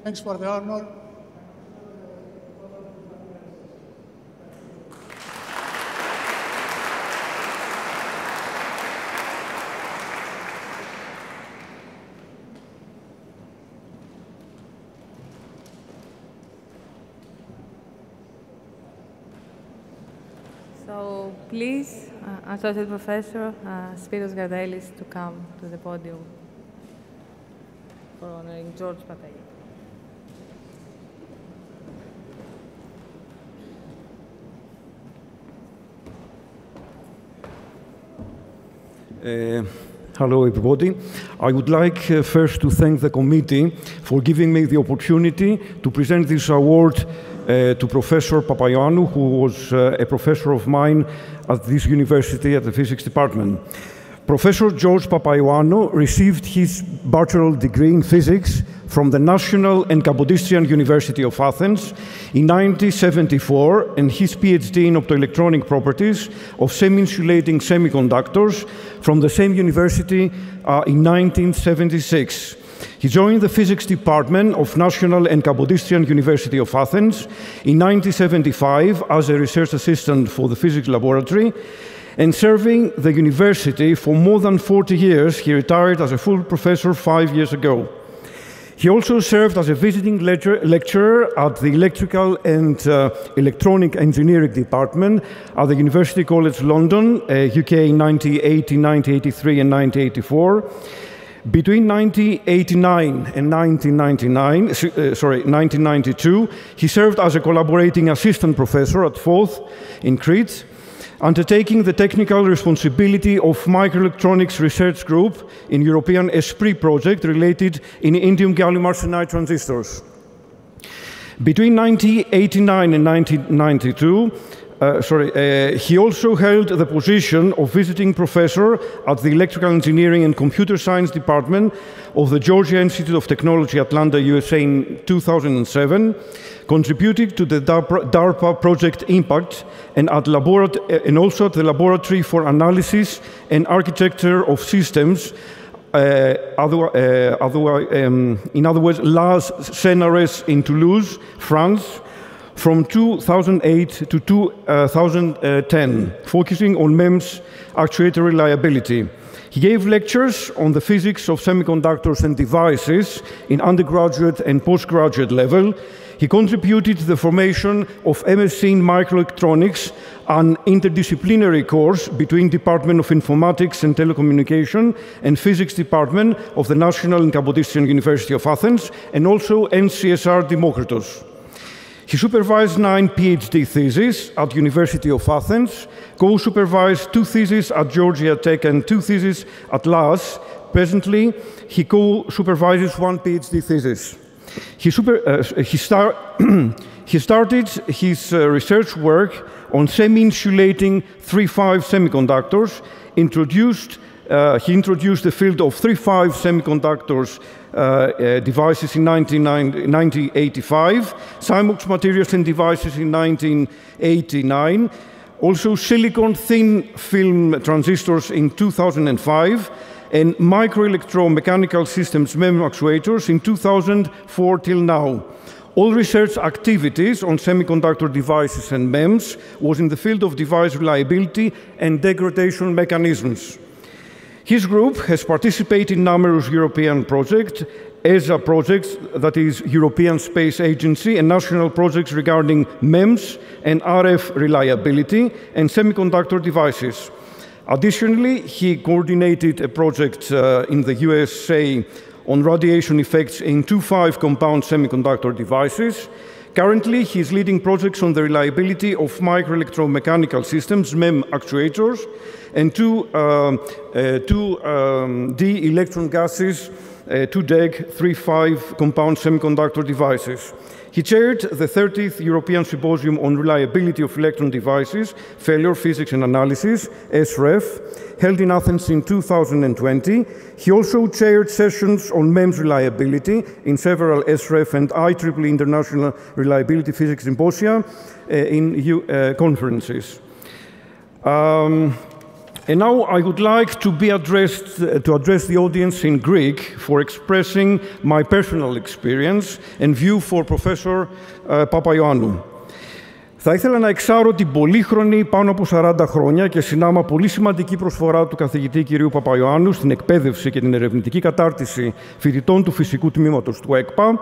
Thanks for the honor. So please, Associate Professor Spiros Gardelis to come to the podium for honoring George Patay. Hello, everybody. I would like first to thank the committee for giving me the opportunity to present this award to Professor Papaioannou, who was a professor of mine at this university at the physics department. Professor George Papaioannou received his bachelor degree in physics from the National and Kapodistrian University of Athens in 1974 and his PhD in optoelectronic properties of semi-insulating semiconductors from the same university in 1976. He joined the physics department of National and Kapodistrian University of Athens in 1975 as a research assistant for the physics laboratory, and serving the university for more than 40 years, he retired as a full professor 5 years ago. He also served as a visiting lecturer at the Electrical and Electronic Engineering Department at the University College London, UK in 1980, 1983 and 1984. Between 1989 and 1992, he served as a collaborating assistant professor at Forth in Crete, undertaking the technical responsibility of Microelectronics Research Group in European ESPRI project related in indium gallium arsenide transistors. Between 1989 and 1992, he also held the position of visiting professor at the Electrical Engineering and Computer Science Department of the Georgia Institute of Technology, Atlanta, USA in 2007, contributing to the DARPA project impact and also at the Laboratory for Analysis and Architecture of Systems, in other words, LAS CNRS in Toulouse, France, from 2008 to 2010, focusing on MEMS actuator reliability. He gave lectures on the physics of semiconductors and devices in undergraduate and postgraduate level. He contributed to the formation of MSc in Microelectronics, an interdisciplinary course between Department of Informatics and Telecommunication and Physics Department of the National and Kapodistrian University of Athens, and also NCSR Demokritos. He supervised 9 PhD theses at University of Athens, co-supervised 2 theses at Georgia Tech and 2 theses at LAS. Presently, he co-supervises 1 PhD thesis. He started his research work on semi-insulating 3-5 semiconductors. He introduced the field of 3-5 semiconductors devices in 1985, Cymox materials and devices in 1989, also silicon thin film transistors in 2005, and microelectromechanical systems MEMS actuators in 2004 till now. All research activities on semiconductor devices and MEMS was in the field of device reliability and degradation mechanisms. His group has participated in numerous European projects, ESA projects, that is European Space Agency, and national projects regarding MEMS and RF reliability and semiconductor devices. Additionally, he coordinated a project in the USA on radiation effects in 2-5 compound semiconductor devices. Currently, he is leading projects on the reliability of microelectromechanical systems, MEM actuators, and 2D electron gases, 2DEG 3-5 compound semiconductor devices. He chaired the 30th European Symposium on Reliability of Electron Devices, Failure, Physics and Analysis, SREF, held in Athens in 2020. He also chaired sessions on MEMS reliability in several SREF and IEEE International Reliability Physics Symposia in conferences. And now I would like to address the audience in Greek for expressing my personal experience and view for Professor Papaioannou. Θα ήθελα να εξάρω την πολύχρονη πάνω από 40 χρόνια και συνάμα πολύ σημαντική προσφορά του καθηγητή κ. Παπαϊωάννου στην εκπαίδευση και την ερευνητική κατάρτιση φοιτητών του φυσικού τμήματος του ΕΚΠΑ,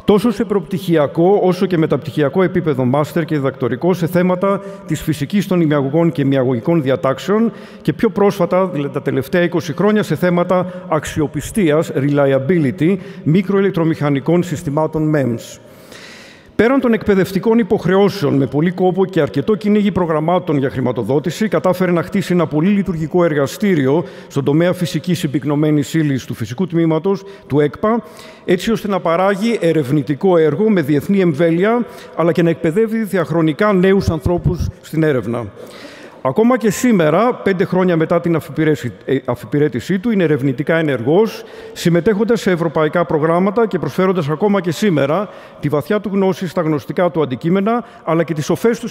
τόσο σε προπτυχιακό όσο και μεταπτυχιακό επίπεδο μάστερ και διδακτορικό σε θέματα της φυσικής των ημιαγωγών και ημιαγωγικών διατάξεων και πιο πρόσφατα, δηλαδή τα τελευταία 20 χρόνια, σε θέματα αξιοπιστίας, reliability, μικροηλεκτρομηχανικών συστημάτων MEMS. Πέραν των εκπαιδευτικών υποχρεώσεων, με πολύ κόπο και αρκετό κυνήγι προγραμμάτων για χρηματοδότηση, κατάφερε να χτίσει ένα πολύ λειτουργικό εργαστήριο στον τομέα φυσικής συμπυκνωμένης ύλης του φυσικού τμήματος του ΕΚΠΑ, έτσι ώστε να παράγει ερευνητικό έργο με διεθνή εμβέλεια, αλλά και να εκπαιδεύει διαχρονικά νέους ανθρώπους στην έρευνα. Ακόμα και σήμερα, 5 χρόνια μετά την αφιπηρέτησή του, είναι ερευνητικά ενεργός, συμμετέχοντας σε ευρωπαϊκά προγράμματα και προσφέροντας ακόμα και σήμερα τη βαθιά του γνώση στα γνωστικά του αντικείμενα, αλλά και τις σοφές του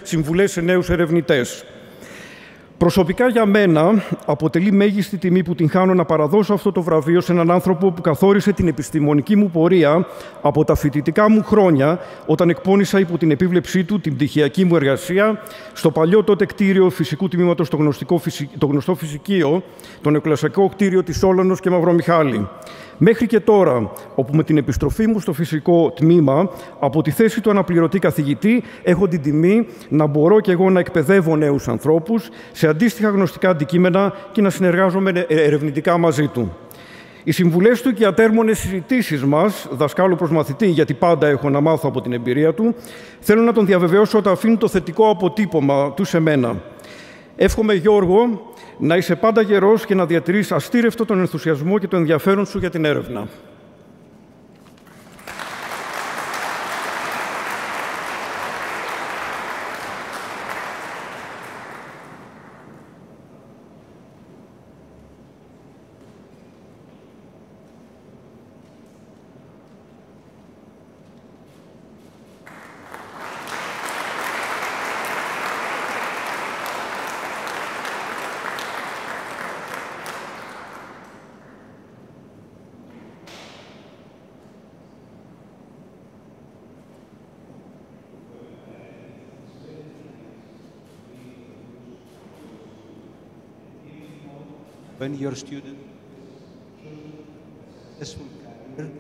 συμβουλές σε νέους ερευνητές. Προσωπικά για μένα αποτελεί μέγιστη τιμή που την χάνω να παραδώσω αυτό το βραβείο σε έναν άνθρωπο που καθόρισε την επιστημονική μου πορεία από τα φοιτητικά μου χρόνια, όταν εκπώνησα υπό την επίβλεψή του την πτυχιακή μου εργασία στο παλιό τότε κτίριο φυσικού τμήματος, το γνωστό φυσικείο, το νεοκλασικό κτίριο της Όλωνος και Μαυρομιχάλη. Μέχρι και τώρα, όπου με την επιστροφή μου στο φυσικό τμήμα, από τη θέση του αναπληρωτή καθηγητή, έχω την τιμή να μπορώ και εγώ να εκπαιδεύω νέους ανθρώπους σε αντίστοιχα γνωστικά αντικείμενα και να συνεργάζομαι ερευνητικά μαζί του. Οι συμβουλές του και οι ατέρμονες συζητήσεις μας, δασκάλου προς μαθητή, γιατί πάντα έχω να μάθω από την εμπειρία του, θέλω να τον διαβεβαιώσω ότι αφήνει το θετικό αποτύπωμα του σε μένα. Εύχομαι, Γιώργο, να είσαι πάντα γερός και να διατηρείς αστήρευτο τον ενθουσιασμό και το ενδιαφέρον σου για την έρευνα. When your student successful career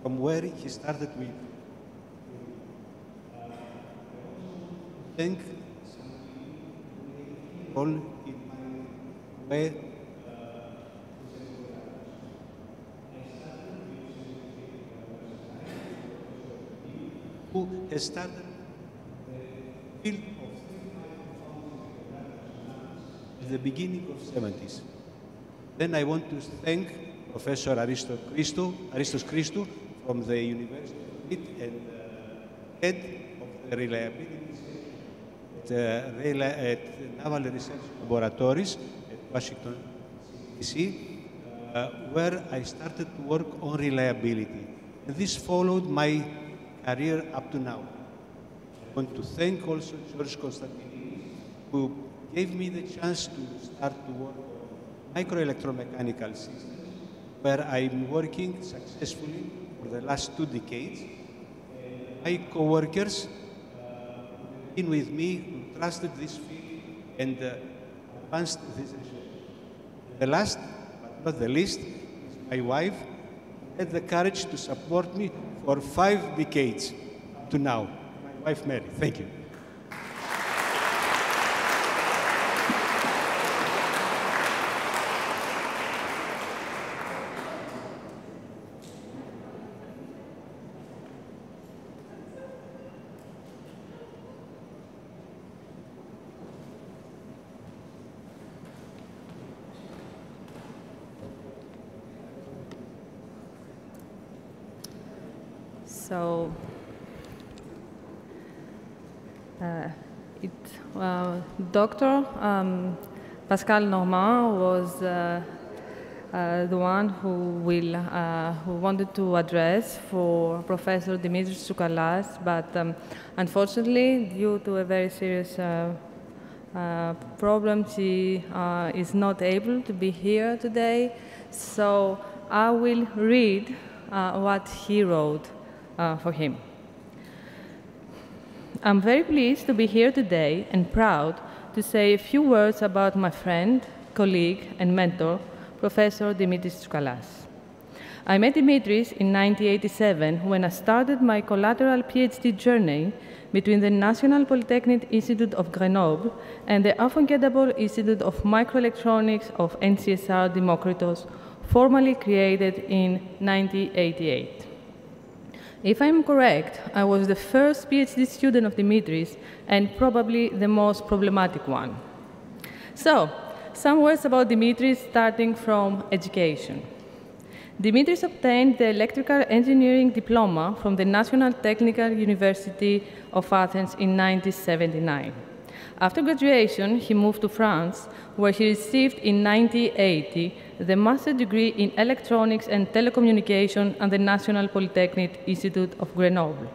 from where he started with, think all in my way who has started field at the beginning of the 70s. Then I want to thank Professor Aristos Christou from the University and head of the reliability at Naval Research Laboratories at Washington, D.C., where I started to work on reliability. And this followed my career up to now. I want to thank also George Constantini, who gave me the chance to start to work on microelectromechanical systems, where I'm working successfully for the last 2 decades. My co-workers been with me, who trusted this field and advanced this research. The last, but not the least, is my wife, who had the courage to support me for 5 decades to now. My wife, Mary. Thank you. So, Dr. Pascal Normand was the one who wanted to address for Professor Dimitris Tsoukalas, but unfortunately, due to a very serious problem, she is not able to be here today. So I will read what he wrote for him. I'm very pleased to be here today and proud to say a few words about my friend, colleague, and mentor, Professor Dimitris Tsoukalas. I met Dimitris in 1987 when I started my collateral PhD journey between the National Polytechnic Institute of Grenoble and the unforgettable Institute of Microelectronics of NCSR Demokritos, formally created in 1988. If I'm correct, I was the first PhD student of Dimitris and probably the most problematic one. So, some words about Dimitris starting from education. Dimitris obtained the electrical engineering diploma from the National Technical University of Athens in 1979. After graduation, he moved to France, where he received in 1980 the master's degree in electronics and telecommunication at the National Polytechnic Institute of Grenoble.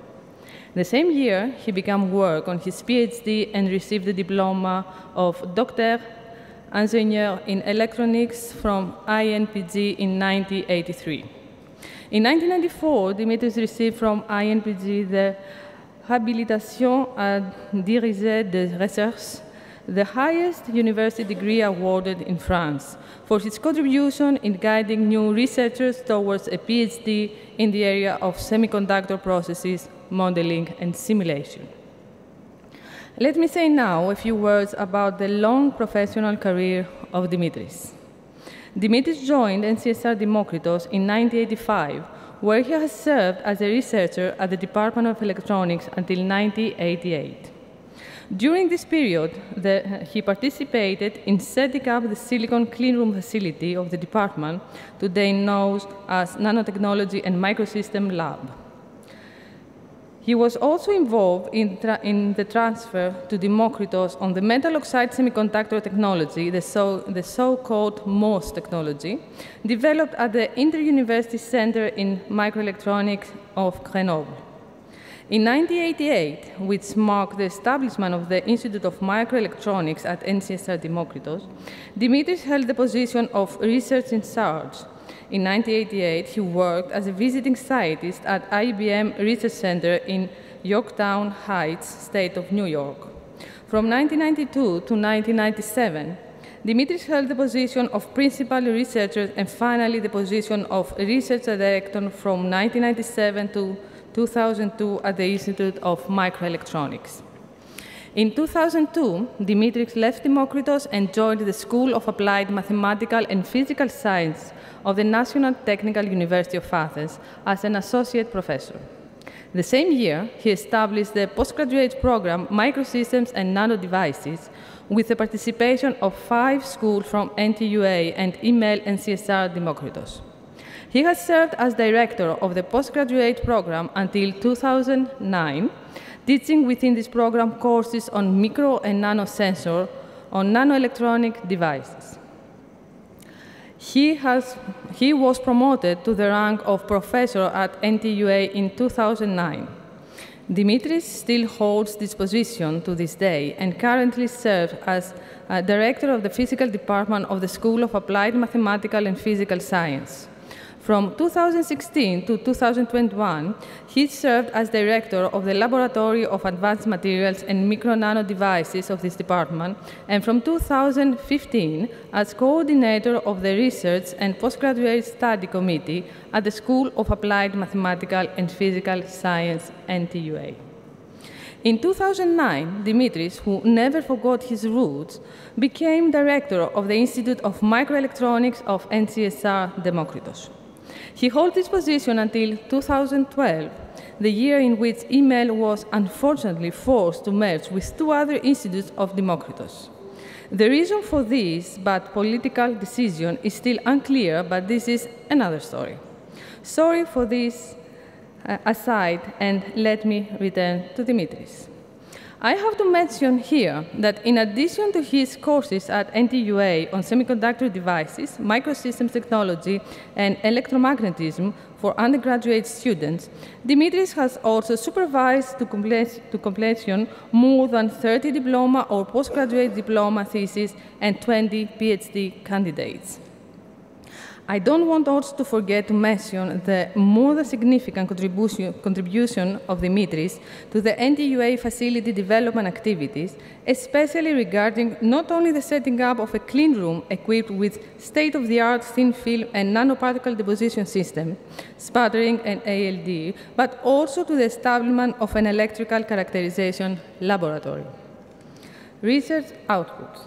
The same year, he began work on his PhD and received the diploma of Doctor Ingénieur in Electronics from INPG in 1983. In 1994, Dimitris received from INPG the Habilitation à diriger des recherches the highest university degree awarded in France, for his contribution in guiding new researchers towards a PhD in the area of semiconductor processes, modeling, and simulation. Let me say now a few words about the long professional career of Dimitris. Dimitris joined NCSR Demokritos in 1985, where he has served as a researcher at the Department of Electronics until 1988. During this period, he participated in setting up the Silicon Cleanroom facility of the department, today known as Nanotechnology and Microsystem Lab. He was also involved in the transfer to Demokritos on the metal oxide semiconductor technology, the so-called MOS technology, developed at the Inter-University Center in Microelectronics of Grenoble. In 1988, which marked the establishment of the Institute of Microelectronics at NCSR Demokritos, Dimitris held the position of research in charge. In 1988, he worked as a visiting scientist at IBM Research Center in Yorktown Heights, state of New York. From 1992 to 1997, Dimitris held the position of principal researcher and finally the position of research director from 1997 to 2002 at the Institute of Microelectronics. In 2002, Dimitris left Demokritos and joined the School of Applied Mathematical and Physical Science of the National Technical University of Athens as an associate professor. The same year, he established the postgraduate program Microsystems and Nanodevices with the participation of 5 schools from NTUA and email NCSR Demokritos. He has served as director of the postgraduate program until 2009, teaching within this program courses on micro and nano sensor on nanoelectronic devices. He was promoted to the rank of professor at NTUA in 2009. Dimitris still holds this position to this day and currently serves as director of the physical department of the School of Applied Mathematical and Physical Science. From 2016 to 2021, he served as director of the Laboratory of Advanced Materials and Micro-Nano Devices of this department, and from 2015 as coordinator of the Research and Postgraduate Study Committee at the School of Applied Mathematical and Physical Science, NTUA. In 2009, Dimitris, who never forgot his roots, became director of the Institute of Microelectronics of NCSR Demokritos. He held this position until 2012, the year in which email was unfortunately forced to merge with 2 other institutes of Demokritos. The reason for this bad political decision is still unclear, but this is another story. Sorry for this aside, and let me return to Dimitris. I have to mention here that in addition to his courses at NTUA on semiconductor devices, microsystems technology, and electromagnetism for undergraduate students, Dimitris has also supervised to completion more than 30 diploma or postgraduate diploma theses and 20 PhD candidates. I don't want also to forget to mention the more than significant contribution of Dimitris to the NTUA facility development activities, especially regarding not only the setting up of a clean room equipped with state-of-the-art thin film and nanoparticle deposition system, sputtering and ALD, but also to the establishment of an electrical characterization laboratory. Research outputs.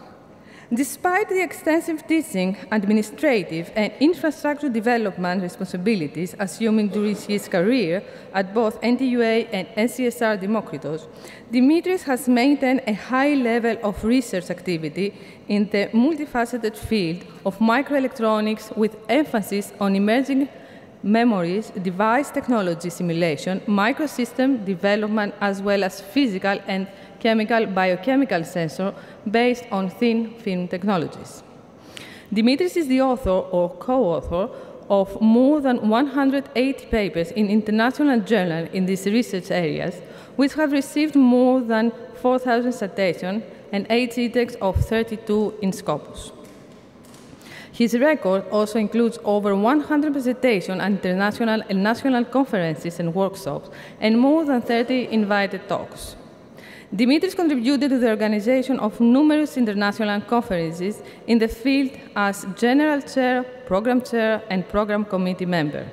Despite the extensive teaching, administrative, and infrastructure development responsibilities assumed during his career at both NTUA and NCSR Demokritos, Dimitris has maintained a high level of research activity in the multifaceted field of microelectronics with emphasis on emerging memories, device technology simulation, microsystem development, as well as physical and biochemical sensor based on thin film technologies. Dimitris is the author or co-author of more than 180 papers in international journals in these research areas, which have received more than 4,000 citations and 8 edicts of 32 in Scopus. His record also includes over 100 presentations at international and national conferences and workshops, and more than 30 invited talks. Dimitris contributed to the organization of numerous international conferences in the field as General Chair, Program Chair, and Program Committee member.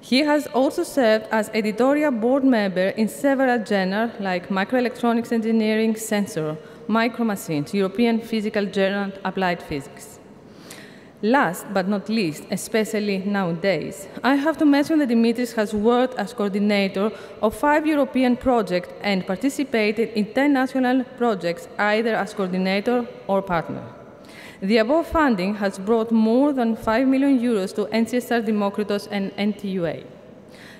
He has also served as editorial board member in several journals like Microelectronics Engineering, Sensor, Micromachines, European Physical Journal, Applied Physics. Last but not least, especially nowadays, I have to mention that Dimitris has worked as coordinator of 5 European projects and participated in 10 national projects, either as coordinator or partner. The above funding has brought more than 5 million euros to NCSR Demokritos and NTUA.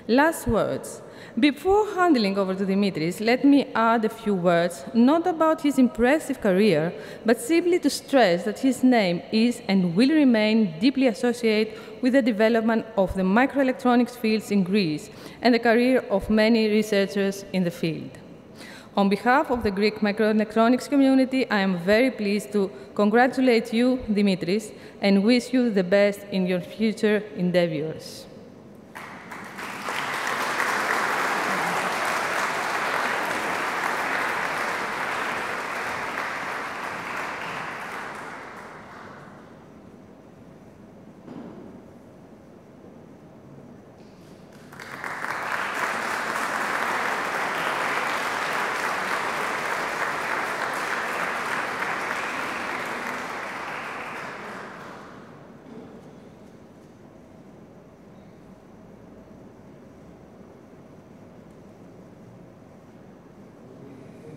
Last words. Before handing over to Dimitris, let me add a few words, not about his impressive career, but simply to stress that his name is and will remain deeply associated with the development of the microelectronics fields in Greece and the career of many researchers in the field. On behalf of the Greek microelectronics community, I am very pleased to congratulate you, Dimitris, and wish you the best in your future endeavors.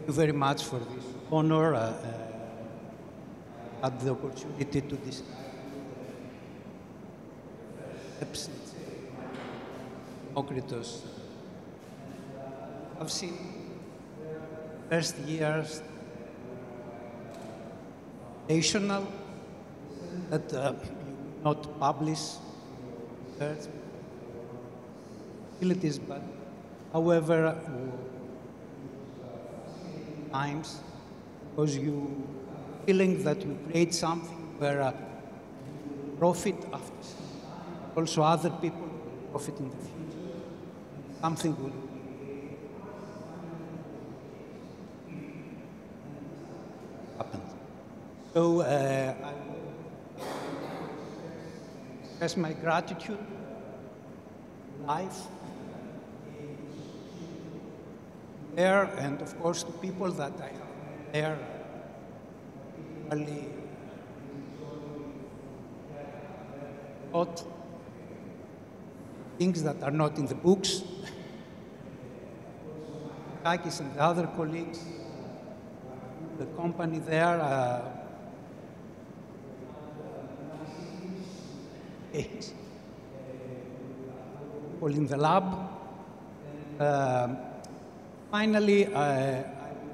Thank you very much for this honor. Had the opportunity to discuss Demokritos. I've seen first years national that you not publish facilities, but however, times, because you feeling that you create something where profit after some time, also other people will profit in the future, something will happen. So I express my gratitude, life, there, and of course to people that I have there, really taught things that are not in the books. Takis and the other colleagues, the company there, people in the lab. Finally, I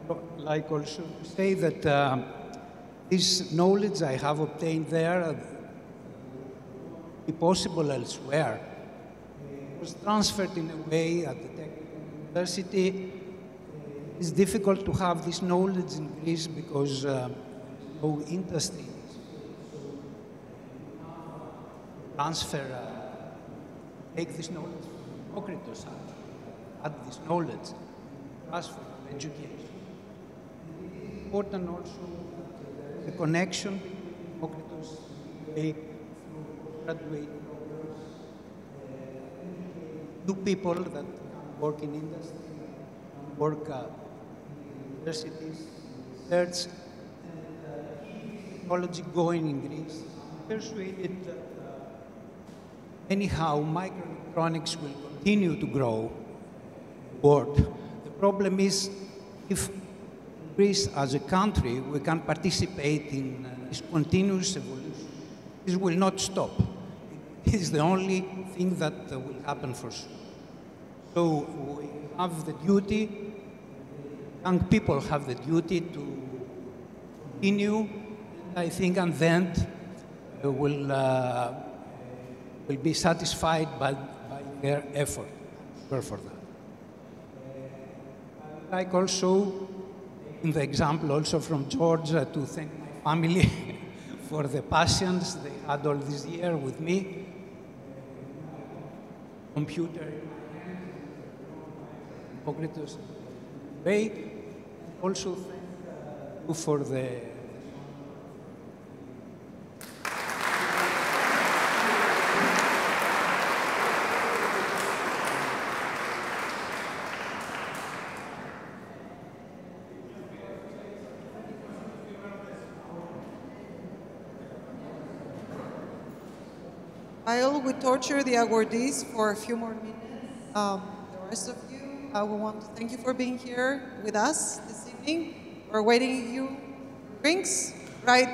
would like also to say that this knowledge I have obtained there be possible elsewhere. It was transferred in a way at the Technical University. It's difficult to have this knowledge in Greece because no industry transfer, take this knowledge from Demokritos, add this knowledge. For education. It's important also the connection between Demokritos through graduate programs, two people that work in industry, work at universities, research, technology going in Greece. Persuaded that anyhow microelectronics will continue to grow forward. The problem is, if Greece as a country, we can participate in this continuous evolution, this will not stop. It is the only thing that will happen for sure. So we have the duty, young people have the duty to continue, and I think and then will be satisfied by their effort. For that. Like also, in the example also from Georgia, to thank my family for the patience they had all this year with me. Computer, Demokritos way, also thank you for the While we torture the awardees for a few more minutes, the rest of you, I will want to thank you for being here with us this evening. We're waiting you drinks right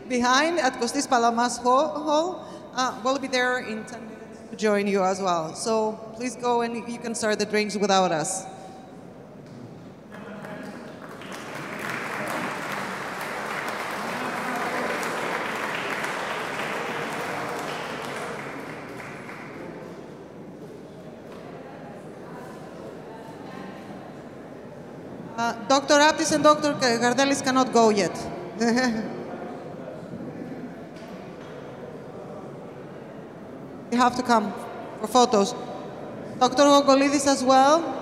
behind at Kostis Palamas Hall. We'll be there in 10 minutes to join you as well. So please go and you can start the drinks without us. Dr. Aptis and Dr. Gardelis cannot go yet. You have to come for photos. Dr. Gogolidis as well.